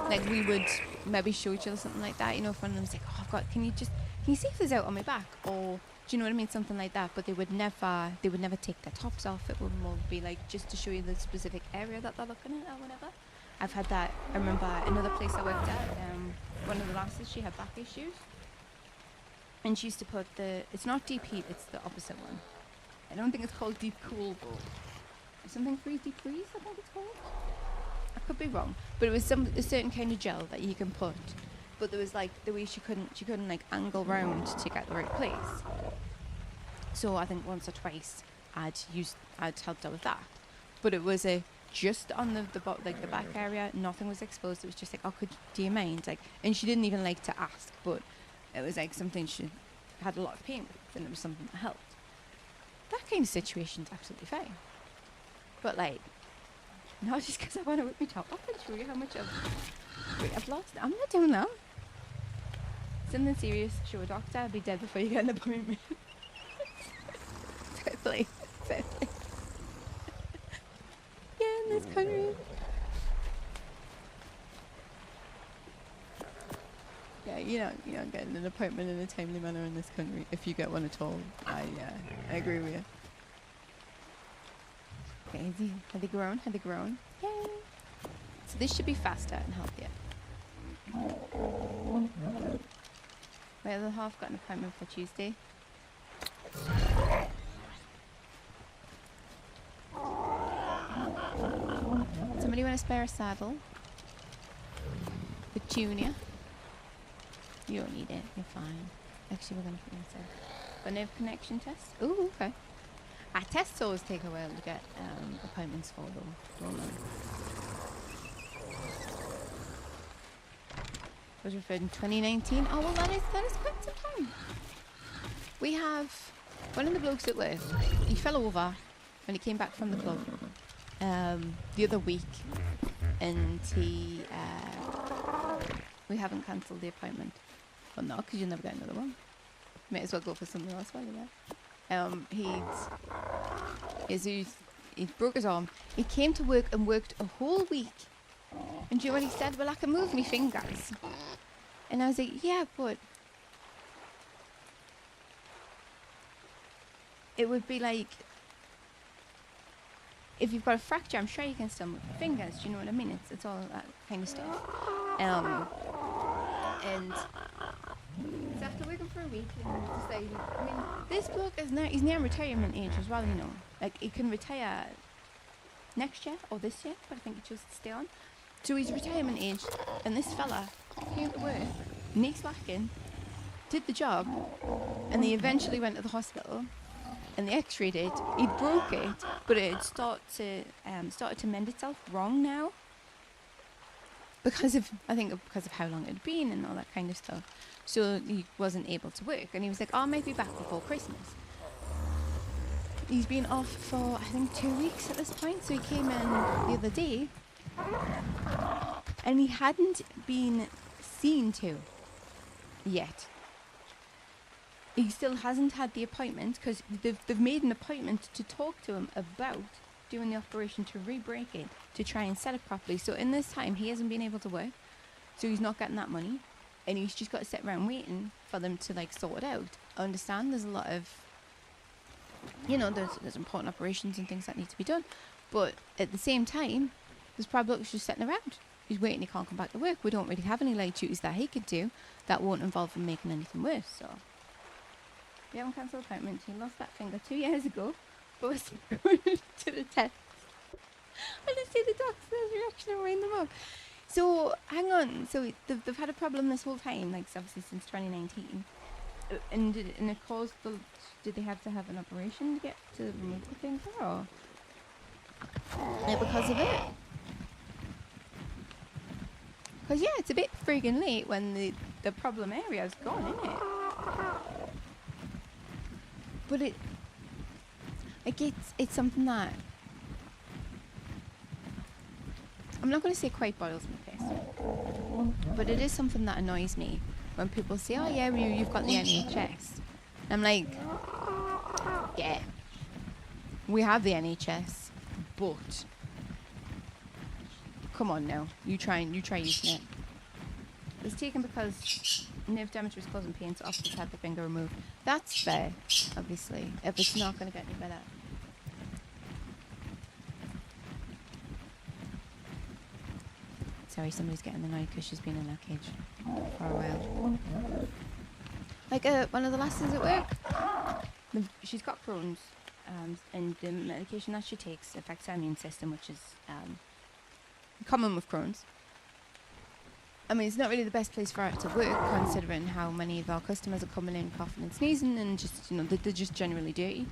like, we would maybe show each other something like that. You know, if one of them's like, oh, can you see if there's out on my back? Or, do you know what I mean? Something like that. But they would never take their tops off. It would more be like, just to show you the specific area that they're looking at or whatever. I've had that. I remember another place I worked at, one of the lasses, she had back issues. And she used to put it's not deep heat, it's the opposite one. I don't think it's called deep cool, but something deep freeze, I think it's called. I could be wrong, but it was a certain kind of gel that you can put. But there was like the way she couldn't like angle round to get the right place. So I think once or twice I'd helped her with that. But it was just on the back area, nothing was exposed. It was just like, oh, do you mind? Like, and she didn't even like to ask, but it was like something she had a lot of pain with, and it was something that helped. That kind of situation's absolutely fine. But like, not just because I want to whip my top off and show you how much I've lost. I'm not doing that. Something serious, show a doctor, I'll be dead before you get an appointment. Fairly. Yeah, in this country. Yeah, you're not getting an appointment in a timely manner in this country, if you get one at all. I agree with you. Okay, have they grown? Yay! So this should be faster and healthier. My other half got an appointment for Tuesday. Somebody want to spare a saddle? For Junior. You don't need it, you're fine. Actually, we're going to put inside. Got nerve connection test? Ooh, okay. Our tests always take a while to get appointments for, though, don't they? Was referred in 2019. Oh, well, that is quite some time. We have one of the blokes at work. He fell over when he came back from the club the other week, and we haven't cancelled the appointment. Well, no, because you'll never get another one. Might as well go for something else while you're there. He broke his arm. He came to work and worked a whole week. And do you know what he said? Well, I can move my fingers. And I was like, yeah, but it would be like, if you've got a fracture, I'm sure you can still move your fingers. Do you know what I mean? It's all that kind of stuff. And it's after working for a week, and decided, I mean, this bloke he's near retirement age as well, you know. Like, he can retire next year or this year, but I think he chose to stay on. So he's retirement age, and this fella came to work, knee slacking, did the job, and they eventually went to the hospital, and they x-rayed it. He broke it, but it had started to mend itself wrong now. Because of how long it had been and all that kind of stuff. So he wasn't able to work, and he was like, oh, I might be back before Christmas. He's been off for, I think, 2 weeks at this point, so he came in the other day, and he hadn't been seen to yet. He still hasn't had the appointment, because they've made an appointment to talk to him about doing the operation to re-break it, to try and set it properly. So in this time, he hasn't been able to work, so he's not getting that money, and he's just got to sit around waiting for them to like sort it out. I understand there's a lot of, you know, there's important operations and things that need to be done, but at the same time, there's probably just sitting around. He's waiting, he can't come back to work. We don't really have any light duties that he could do that won't involve him making anything worse, so. We haven't cancelled appointments. He lost that finger 2 years ago, but was going to the test. I just see the doctor's reaction and wind them up. So, hang on. So, they've had a problem this whole time, like, obviously since 2019. And it caused did they have to have an operation to get to remove the finger, or? Like, because of it? Because, yeah, it's a bit friggin' late when the problem area's gone, isn't it? But it's something that I'm not going to say quite boils my piss, but it is something that annoys me when people say, "Oh yeah, you've got the NHS." And I'm like, yeah, we have the NHS, but come on now, you try using it. It was taken because nerve damage was causing pain, so officers had the finger removed. That's fair, obviously, if it's not going to get any better. Sorry, somebody's getting annoyed because she's been in that cage for a while. Like, one of the lasses at work, she's got Crohn's, and the medication that she takes affects her immune system, which is common with Crohn's. I mean, it's not really the best place for her to work, considering how many of our customers are coming in coughing and sneezing, and just, you know, they're just generally dirty.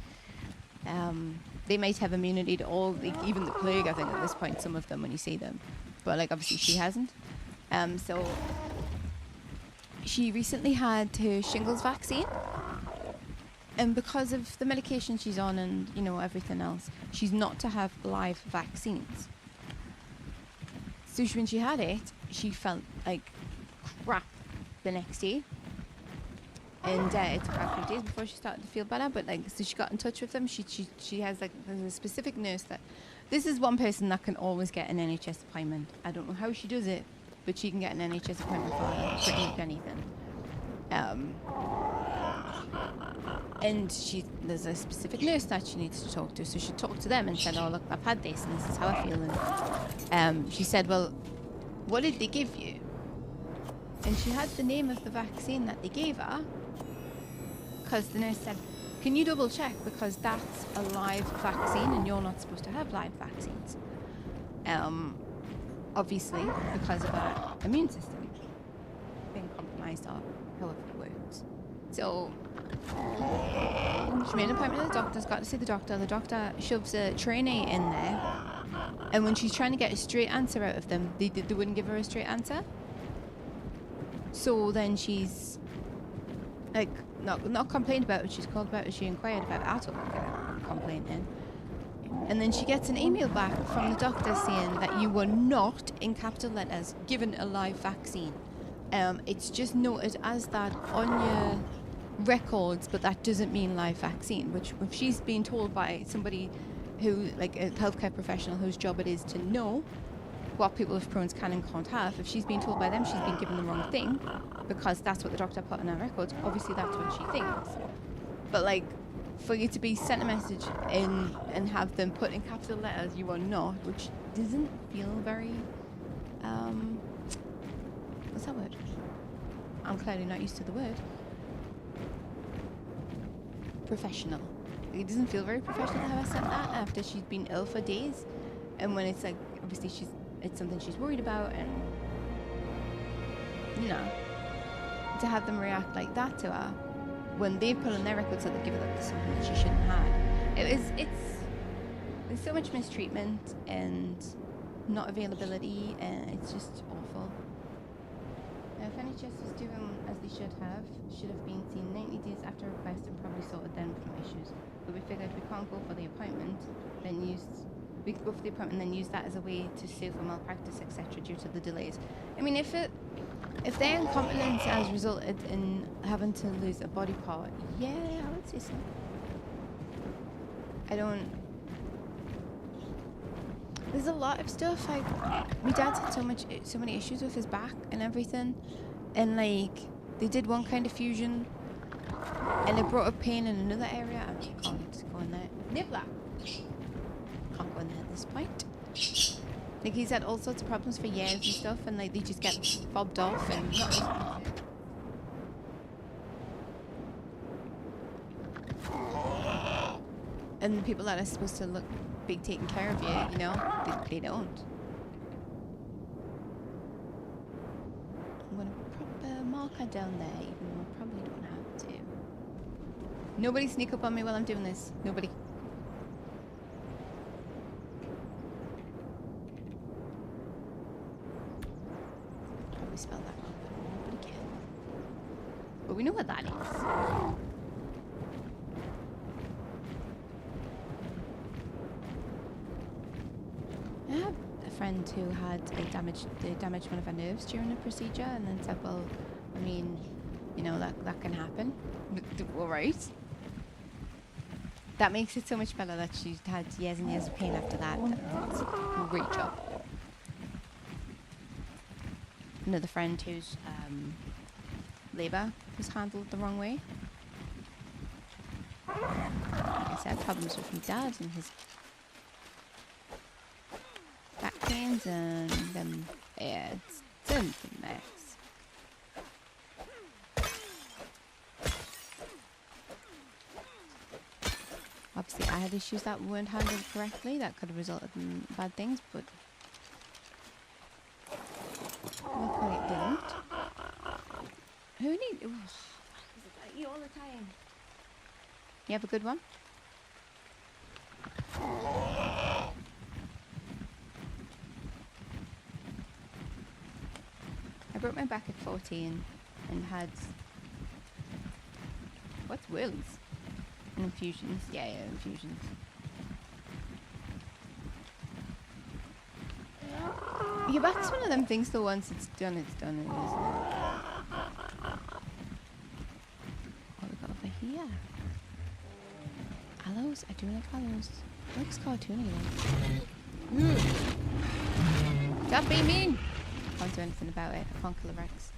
They might have immunity to all, like, even the plague, I think, at this point, some of them, when you see them. But, like, obviously she hasn't. So she recently had her shingles vaccine. And because of the medication she's on and, you know, everything else, she's not to have live vaccines. So when she had it, she felt like crap the next day. And it took her a few days before she started to feel better. But, like, so she got in touch with them. She has, like, there's a specific nurse that... This is one person that can always get an NHS appointment. I don't know how she does it, but she can get an NHS appointment for pretty much anything. And there's a specific nurse that she needs to talk to. So she talked to them and said, "Oh, look, I've had this and this is how I feel." And she said, "Well, what did they give you?" And she had the name of the vaccine that they gave her, because the nurse said, "Can you double check, because that's a live vaccine and you're not supposed to have live vaccines." Obviously, because of our immune system being compromised, or however it works. So she made an appointment with the doctor, got to see the doctor. The doctor shoves a trainee in there, and when she's trying to get a straight answer out of them, they wouldn't give her a straight answer. So then she's like, not complained about it, she's called about it, she inquired about it. I took a complaint in. And then she gets an email back from the doctor saying that you were not, in capital letters, given a live vaccine. It's just noted as that on your records, but that doesn't mean live vaccine, which if she's being told by somebody who, like a healthcare professional whose job it is to know what people with Crohn's can and can't have, if she's being told by them she's been given the wrong thing, because that's what the doctor put in her records, obviously that's what she thinks. But, like, for you to be sent a message in and have them put in capital letters, "You are not," which doesn't feel very, what's that word? I'm clearly not used to the word. Professional. It doesn't feel very professional to have her sent that after she's been ill for days, and when it's like, obviously it's something she's worried about, and, you know, to have them react like that to her when they put on their records that they've given up to something that she shouldn't have. There's so much mistreatment and not availability, and it's just awful. Now, if NHS was doing as they should have been seen 90 days after request and probably sorted then from issues. But we figured we can't go for the appointment, we could go for the appointment and then use that as a way to sue for malpractice, etc., due to the delays. I mean, if their incompetence has resulted in having to lose a body part, yeah, I would say so. There's a lot of stuff, like, my dad's had so many issues with his back and everything. And, like, they did one kind of fusion, and it brought up pain in another area. I can't go in there. Nibbler! Can't go in there at this point. Like, he's had all sorts of problems for years and stuff, and, like, they just get fobbed off and not... And the people that are supposed to be taking care of you, you know, they don't. I'm gonna put a marker down there, even though I probably don't have to. Nobody sneak up on me while I'm doing this. Nobody. Probably spelled that wrong, but nobody can. But we know what that is. I have a friend who had they damaged one of her nerves during a procedure, and then said, well, I mean, you know, that can happen. All right. That makes it so much better that she's had years and years of pain after that. That's a great job. Another friend whose labour was handled the wrong way. Like I said, problems with my dad and his back pains and then yeah, it's a mess. Obviously I had issues that weren't handled correctly that could have resulted in bad things, but luckily it didn't. Who needs you all the time? You have a good one? I broke my back at 14 and had... What's wills? Infusions. Yeah, infusions. Your back's one of them things though, once it's done, isn't it? What we got over here? Aloes? I do like aloes. It looks cartoony though. Stop being mean! Can't do anything about it. I can't kill a Rex.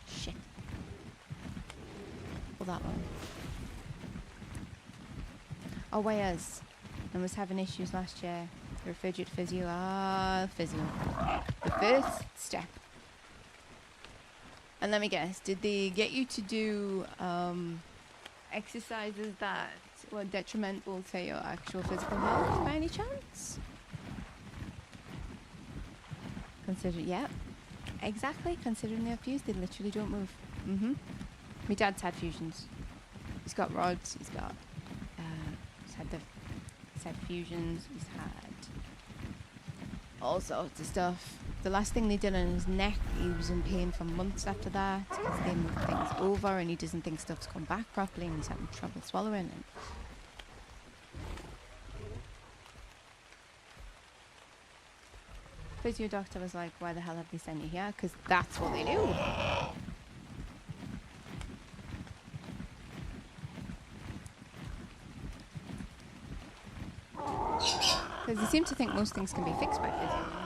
Shit. Pull that one. Oh, Wales. I was having issues last year. They referred you to physio. Ah, physio. The first step. And let me guess, did they get you to do exercises that were detrimental to your actual physical health by any chance? Yeah, exactly. Considering their fuse, they literally don't move. My dad's had fusions. He's got rods. He's had fusions. He's had all sorts of stuff. The last thing they did on his neck, he was in pain for months after that because they moved things over and he doesn't think stuff's come back properly and he's having trouble swallowing. And physio doctor was like, why the hell have they sent you here? Because that's what they do. Because they seem to think most things can be fixed by physio.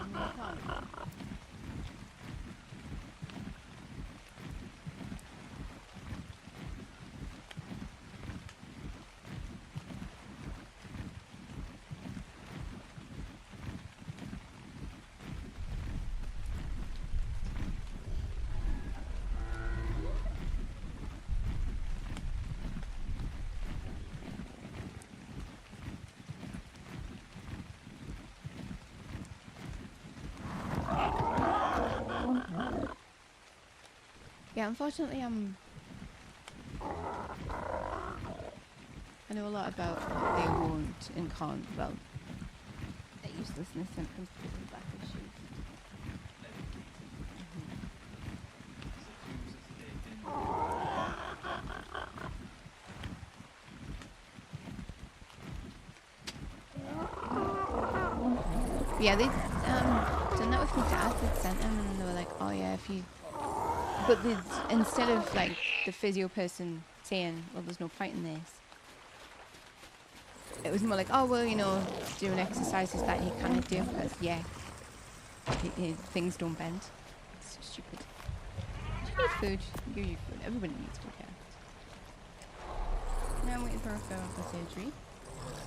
Yeah, unfortunately, I know a lot about what they won't and can't. Well, their uselessness symptoms because of back issues. Yeah, they done that with my dad. They'd sent him and they were like, oh yeah, if you... But instead of like the physio person saying, well, there's no point in this, it was more like, oh, well, you know, doing exercises that he can't do because, yeah, things don't bend. It's so stupid. You need food. You need food. Everybody needs food, yeah. Now I'm waiting for a referral for surgery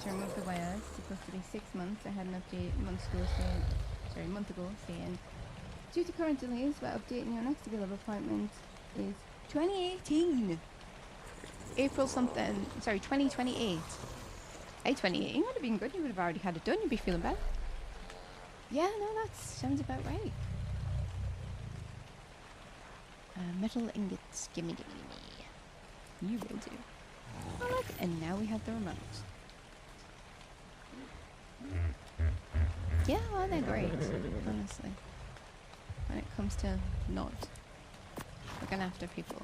to remove the wires. It's supposed to be 6 months. I had an update a month ago saying, due to current delays, we're updating your next available appointment is 2018. April something, sorry, 2028. Hey, 2018 would have been good. You would have already had it done. You'd be feeling better. Yeah, no, that sounds about right. Metal ingots, gimme. You will do. Oh, look, and now we have the remote. Yeah, well, they're great, honestly. When it comes to not looking after people.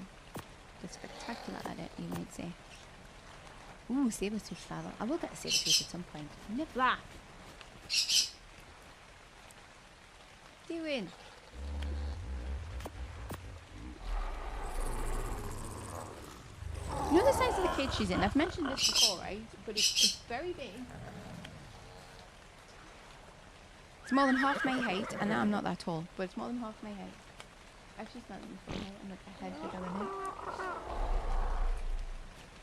They're spectacular at it, you might say. Ooh, saber-tooth saddle. I will get a saber-tooth at some point. Nibbler! Doing? You know the size of the cage she's in? I've mentioned this before, right? But it's very big. It's more than half my height, and now I'm not that tall, but it's more than half my height. Actually, it's not than my height. I'm like a head bigger than it.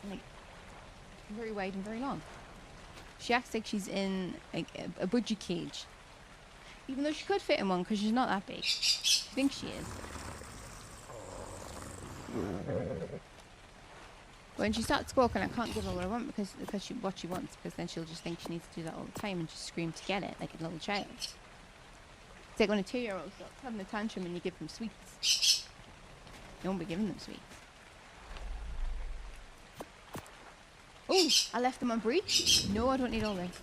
And like, very wide and very long. She acts like she's in like a budgie cage. Even though she could fit in one, because she's not that big. She thinks she is. When she starts squawking, I can't give her what I want because what she wants, because then she'll just think she needs to do that all the time and just scream to get it like a little child. It's like when a 2-year-old starts having a tantrum and you give them sweets. You won't be giving them sweets. Oh, I left them on breach? No, I don't need all this.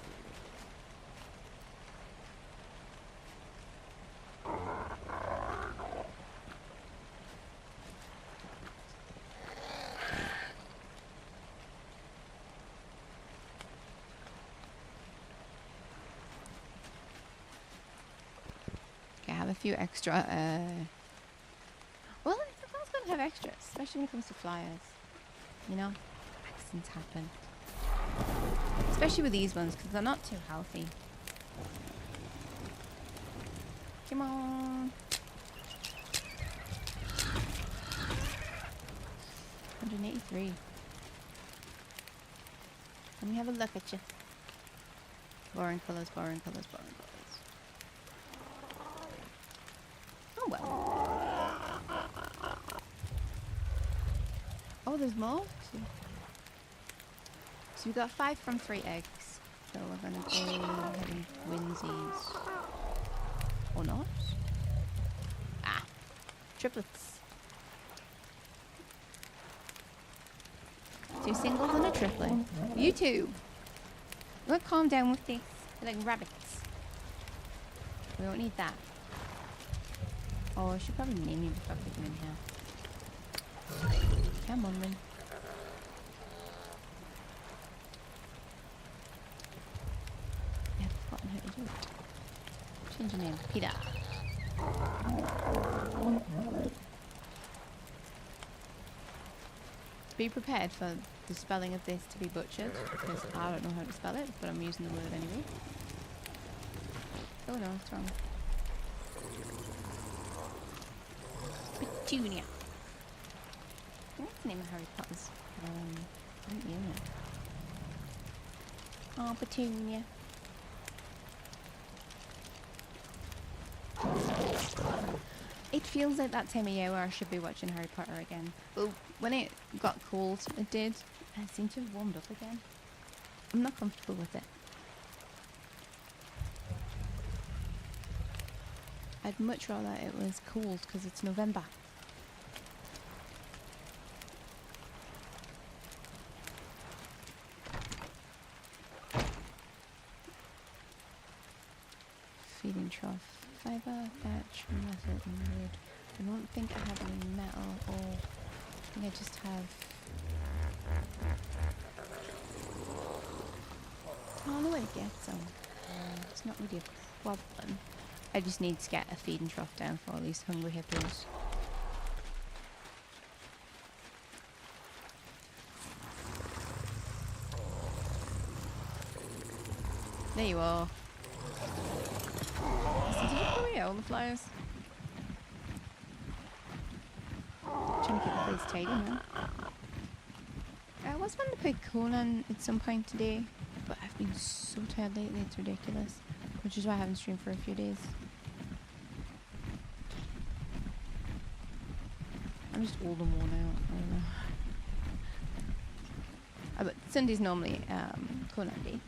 Okay, I have a few extra, well, I suppose I'm gonna have extras, especially when it comes to flyers. You know? Accidents happen. Especially with these ones, because they're not too healthy. Come on. 183. Let me have a look at you. Boring colours, boring colours, boring colours. Oh well. Oh, there's more? So we got 5 from 3 eggs. So we're gonna go having twinsies. Or not? Ah! Triplets. 2 singles and a triplet. You two! Look, calm down with this. You're like rabbits. We don't need that. Oh, I should probably name you before I put them in here. Come on, then. Yeah, I've forgotten how to do it. Change your name. Peter. Be prepared for the spelling of this to be butchered, because I don't know how to spell it, but I'm using the word anyway. Oh no, it's wrong. Petunia. What's the name of Harry Potter's? I don't know. Oh, Petunia. It feels like that time of year where I should be watching Harry Potter again. But when it got cold, it did. And it seemed to have warmed up again. I'm not comfortable with it. I'd much rather it was cold because it's November. Feeding trough. Fibre, thatch, metal and wood. I don't think I have any metal, or I think I just have... I don't know where to get some. It's not really a problem. I just need to get a feeding trough down for all these hungry hippos. There you are. So did you throw away all the flyers? Trying to keep the place tidy, man. I was wanting to play Conan at some point today, but I've been so tired lately, it's ridiculous. Which is why I haven't streamed for a few days. I'm just old and worn out, I don't know. But Sunday's normally Conan day.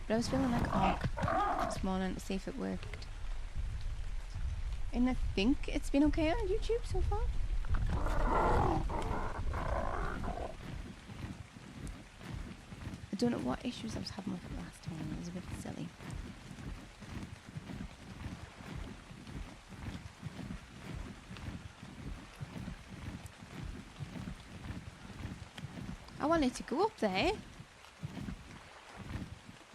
But I was feeling like arc this morning to see if it worked. And I think it's been okay on YouTube so far. I don't know what issues I was having with it last time. It was a bit silly. I wanted to go up there.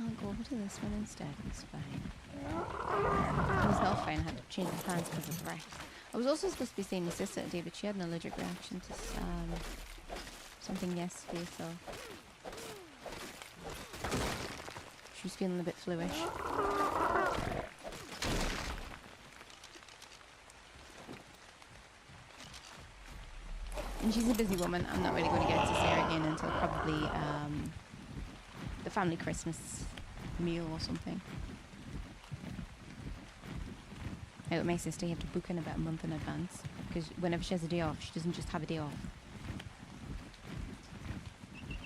I'll go over to this one instead. It's fine. It was not fine. I had to change my plans because of breath. I was also supposed to be seeing my sister today, but she had an allergic reaction to something yesterday, so she was feeling a bit fluish. And she's a busy woman. I'm not really going to get to see her again until probably the family Christmas meal or something. With my sister, you have to book in about a month in advance, because whenever she has a day off, she doesn't just have a day off.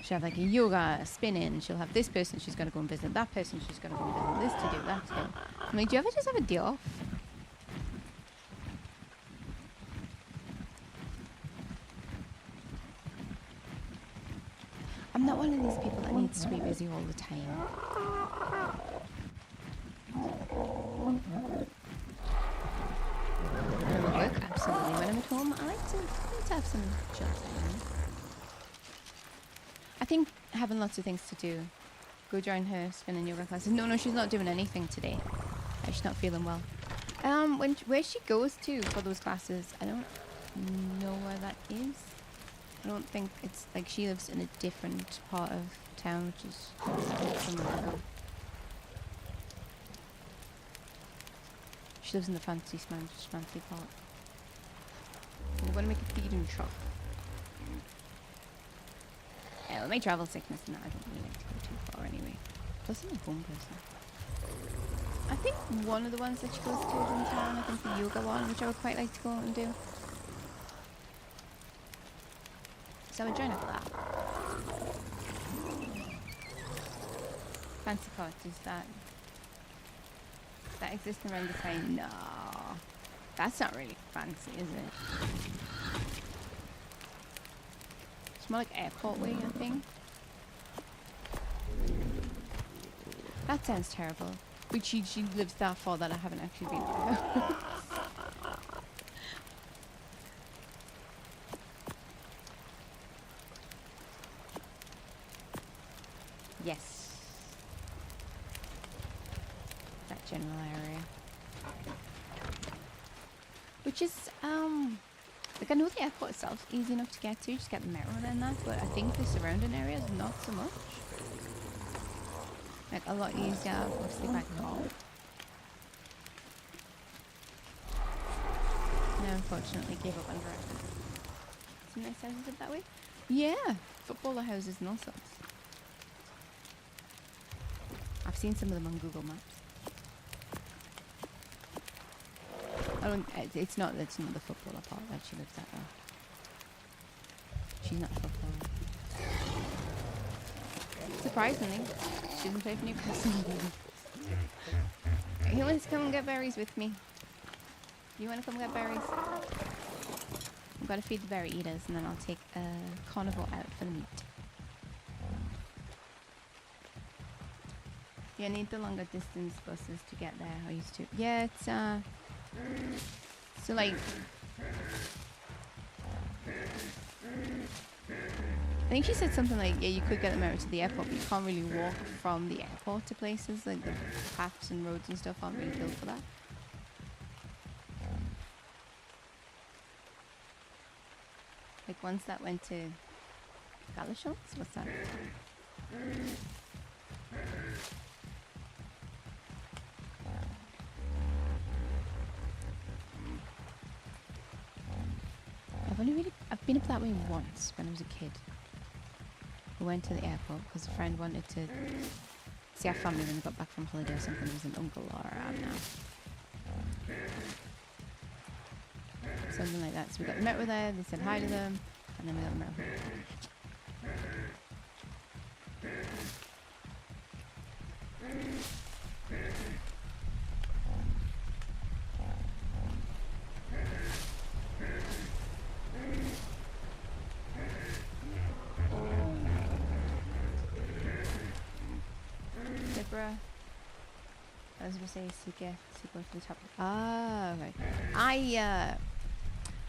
She'll have like a yoga, a spinning, she'll have this person, she's got to go and visit that person, she's got to go and visit this to do, that to do. I'm like, do you ever just have a day off? I'm not one of these people that needs to be busy all the time. Work, absolutely. When I'm at home, I like to have some chill time. I think having lots of things to do. Go join her spinning yoga classes. No, she's not doing anything today. She's not feeling well. Where she goes to for those classes, I don't know where that is. I don't think it's like she lives in a different part of town, which is somewhere else. She lives in the fancy part. I want to make a feeding truck. Yeah, well, my travel sickness and that, I don't really like to go too far anyway. Plus I'm a home person. I think one of the ones that she goes to is in town, I think the yoga one, which I would quite like to go and do. So I would join her for that. Fancy parties that exist around the time. No, that's not really fancy, is it? It's more like airport way, I think. That sounds terrible. But she lives that far that I haven't actually been there. Yes. That general area. Which is, like I know the airport itself is easy enough to get to, just get the metro and that, but I think the surrounding areas not so much. Like a lot easier, obviously by car. And I unfortunately gave up on driving. Some nice houses up that way? Yeah, footballer houses and all sorts. I've seen some of them on Google Maps. It's not the footballer part that she lives at though. She's not a footballer. Surprisingly, she doesn't play for Newcastle. He wants to come and get berries with me. You want to come get berries? I've got to feed the berry eaters and then I'll take a carnivore out for the meat. Yeah, I need the longer distance buses to get there. I used to. Yeah, it's so like I think she said something like, yeah, you could get them out to the airport, but you can't really walk from the airport to places. Like the paths and roads and stuff aren't really built for that. Like ones that went to Galashons? What's that? I've been up that way once when I was a kid. We went to the airport because a friend wanted to see our family when they got back from holiday or something. There was an uncle or I don't know. Something like that. So we got the metro there, they said hi to them, and then we got the metro. Zebra. I was going to say Seeker from the top. Ah, okay.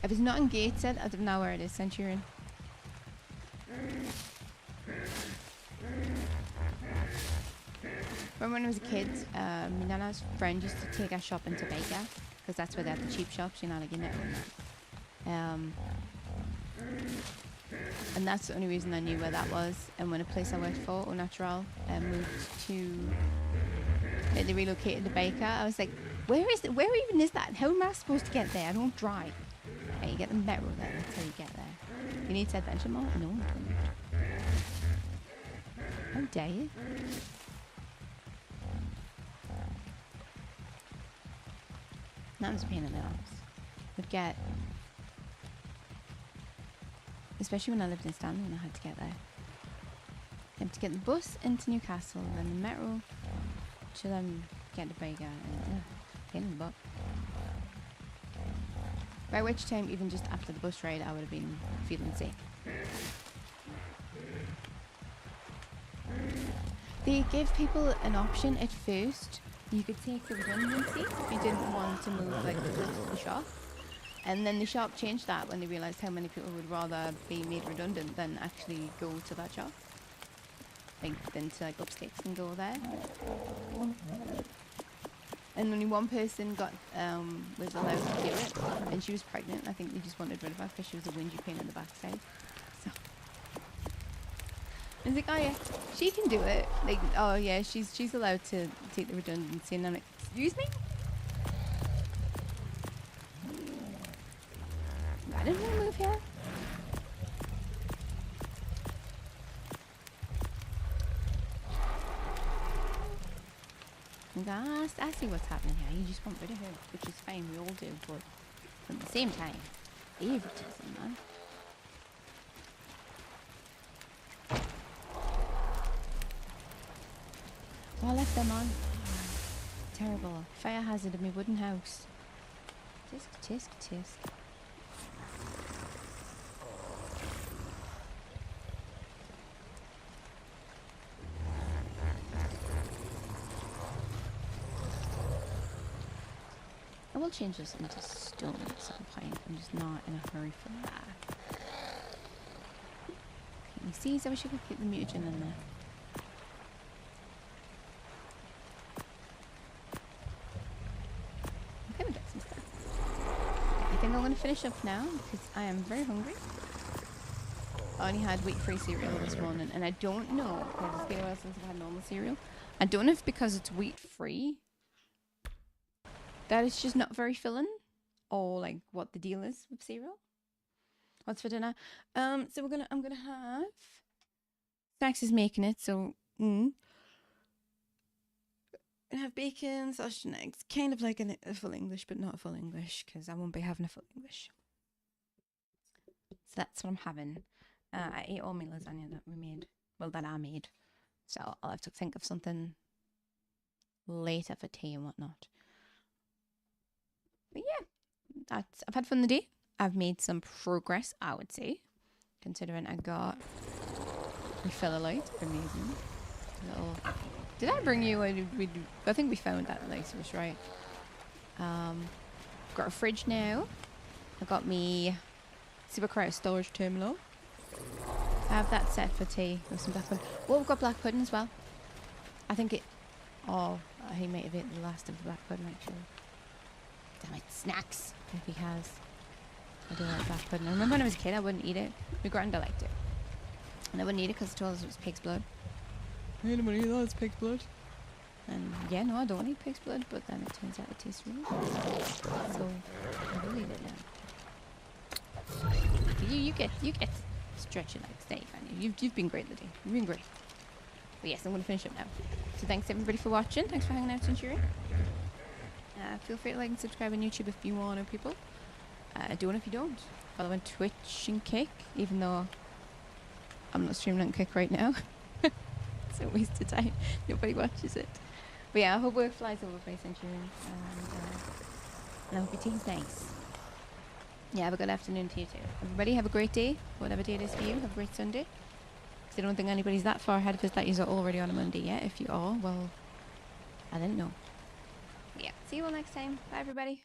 If it's not gated, I don't know where it is, Centurion. Remember when I was a kid, my nana's friend used to take us shopping to Baker, because that's where they have the cheap shops, you know, like in it and that. And that's the only reason I knew where that was. And when a place I worked for, Au Natural, moved to, they relocated to Baker, I was like, where even is that? How am I supposed to get there? I don't drive. Okay, you get the metro there, that's how you get there. You need to adventure mall? No, you don't. How dare you? That was a pain in the arse. Would get, especially when I lived in Stanley and I had to get there. I had to get the bus into Newcastle, then the metro to then get to Baker. Pain in the butt. By which time, even just after the bus ride, I would have been feeling sick. They give people an option at first. You could take the redundancy if you didn't want to move like the shop. And then the shop changed that when they realised how many people would rather be made redundant than actually go to that shop. Like, than to like up sticks and go there. And only one person was allowed to do it, and she was pregnant. I think they just wanted rid of her because she was a whingy pain in the backside. So I was like, oh yeah, she can do it. Like, oh yeah, she's allowed to take the redundancy. And I'm like, excuse me? I didn't want to move here. I see what's happening here. You just want rid of her, which is fine. We all do, but at the same time, favoritism, man. Oh, I left them on. Terrible. Fire hazard in my wooden house. Tisk, tisk, tisk. I will change this into stone at some point. I'm just not in a hurry for that. Can you see? So I wish I could keep the mutagen in there. Okay, we got some stuff. I think I'm going to finish up now because I am very hungry. I only had wheat-free cereal this morning, and I don't know because it's been a while since I've had normal cereal. I don't know if because it's wheat-free that it's just not very filling, or like what the deal is with cereal. What's for dinner? So I'm gonna have Snacks is making it, so gonna have bacon, sausage and eggs, kind of like a full English, but not a full English because I won't be having a full English. So that's what I'm having. I ate all my lasagna that we made, well that I made, so I'll have to think of something later for tea and whatnot. But yeah, I've had fun the day. I've made some progress, I would say, considering I got my filler light. Amazing. Did I bring you? I think we found that later, was right. Got a fridge now. I got me super cryo storage terminal. I have that set for tea with some black pudding. Well, we've got black pudding as well. I think it. Oh, he might have eaten the last of the black pudding actually. Damn it, snacks. If he has. I do like black pudding. I remember when I was a kid, I wouldn't eat it. My granda liked it. And I wouldn't eat it because I told us it was pig's blood. I don't want to eat that, it's pig's blood. And yeah, no, I don't want to eat pig's blood, but then it turns out it tastes really good. So I will eat it now. You get stretch your legs. There you go. You've been great today. You've been great. But yes, I'm going to finish up now. So thanks everybody for watching. Thanks for hanging out, Centurion. Feel free to like and subscribe on YouTube if you want to, people. Don't if you don't. Follow on Twitch and Kick, even though I'm not streaming on Kick right now. It's a waste of time. Nobody watches it. But yeah, I hope work flies over for Centurion. And I hope your team's nice. Yeah, have a good afternoon to you too. Everybody have a great day, whatever day it is for you. Have a great Sunday. Because I don't think anybody's that far ahead of us that you're already on a Monday yet. If you are, well, I didn't know. Yeah, see you all next time. Bye everybody.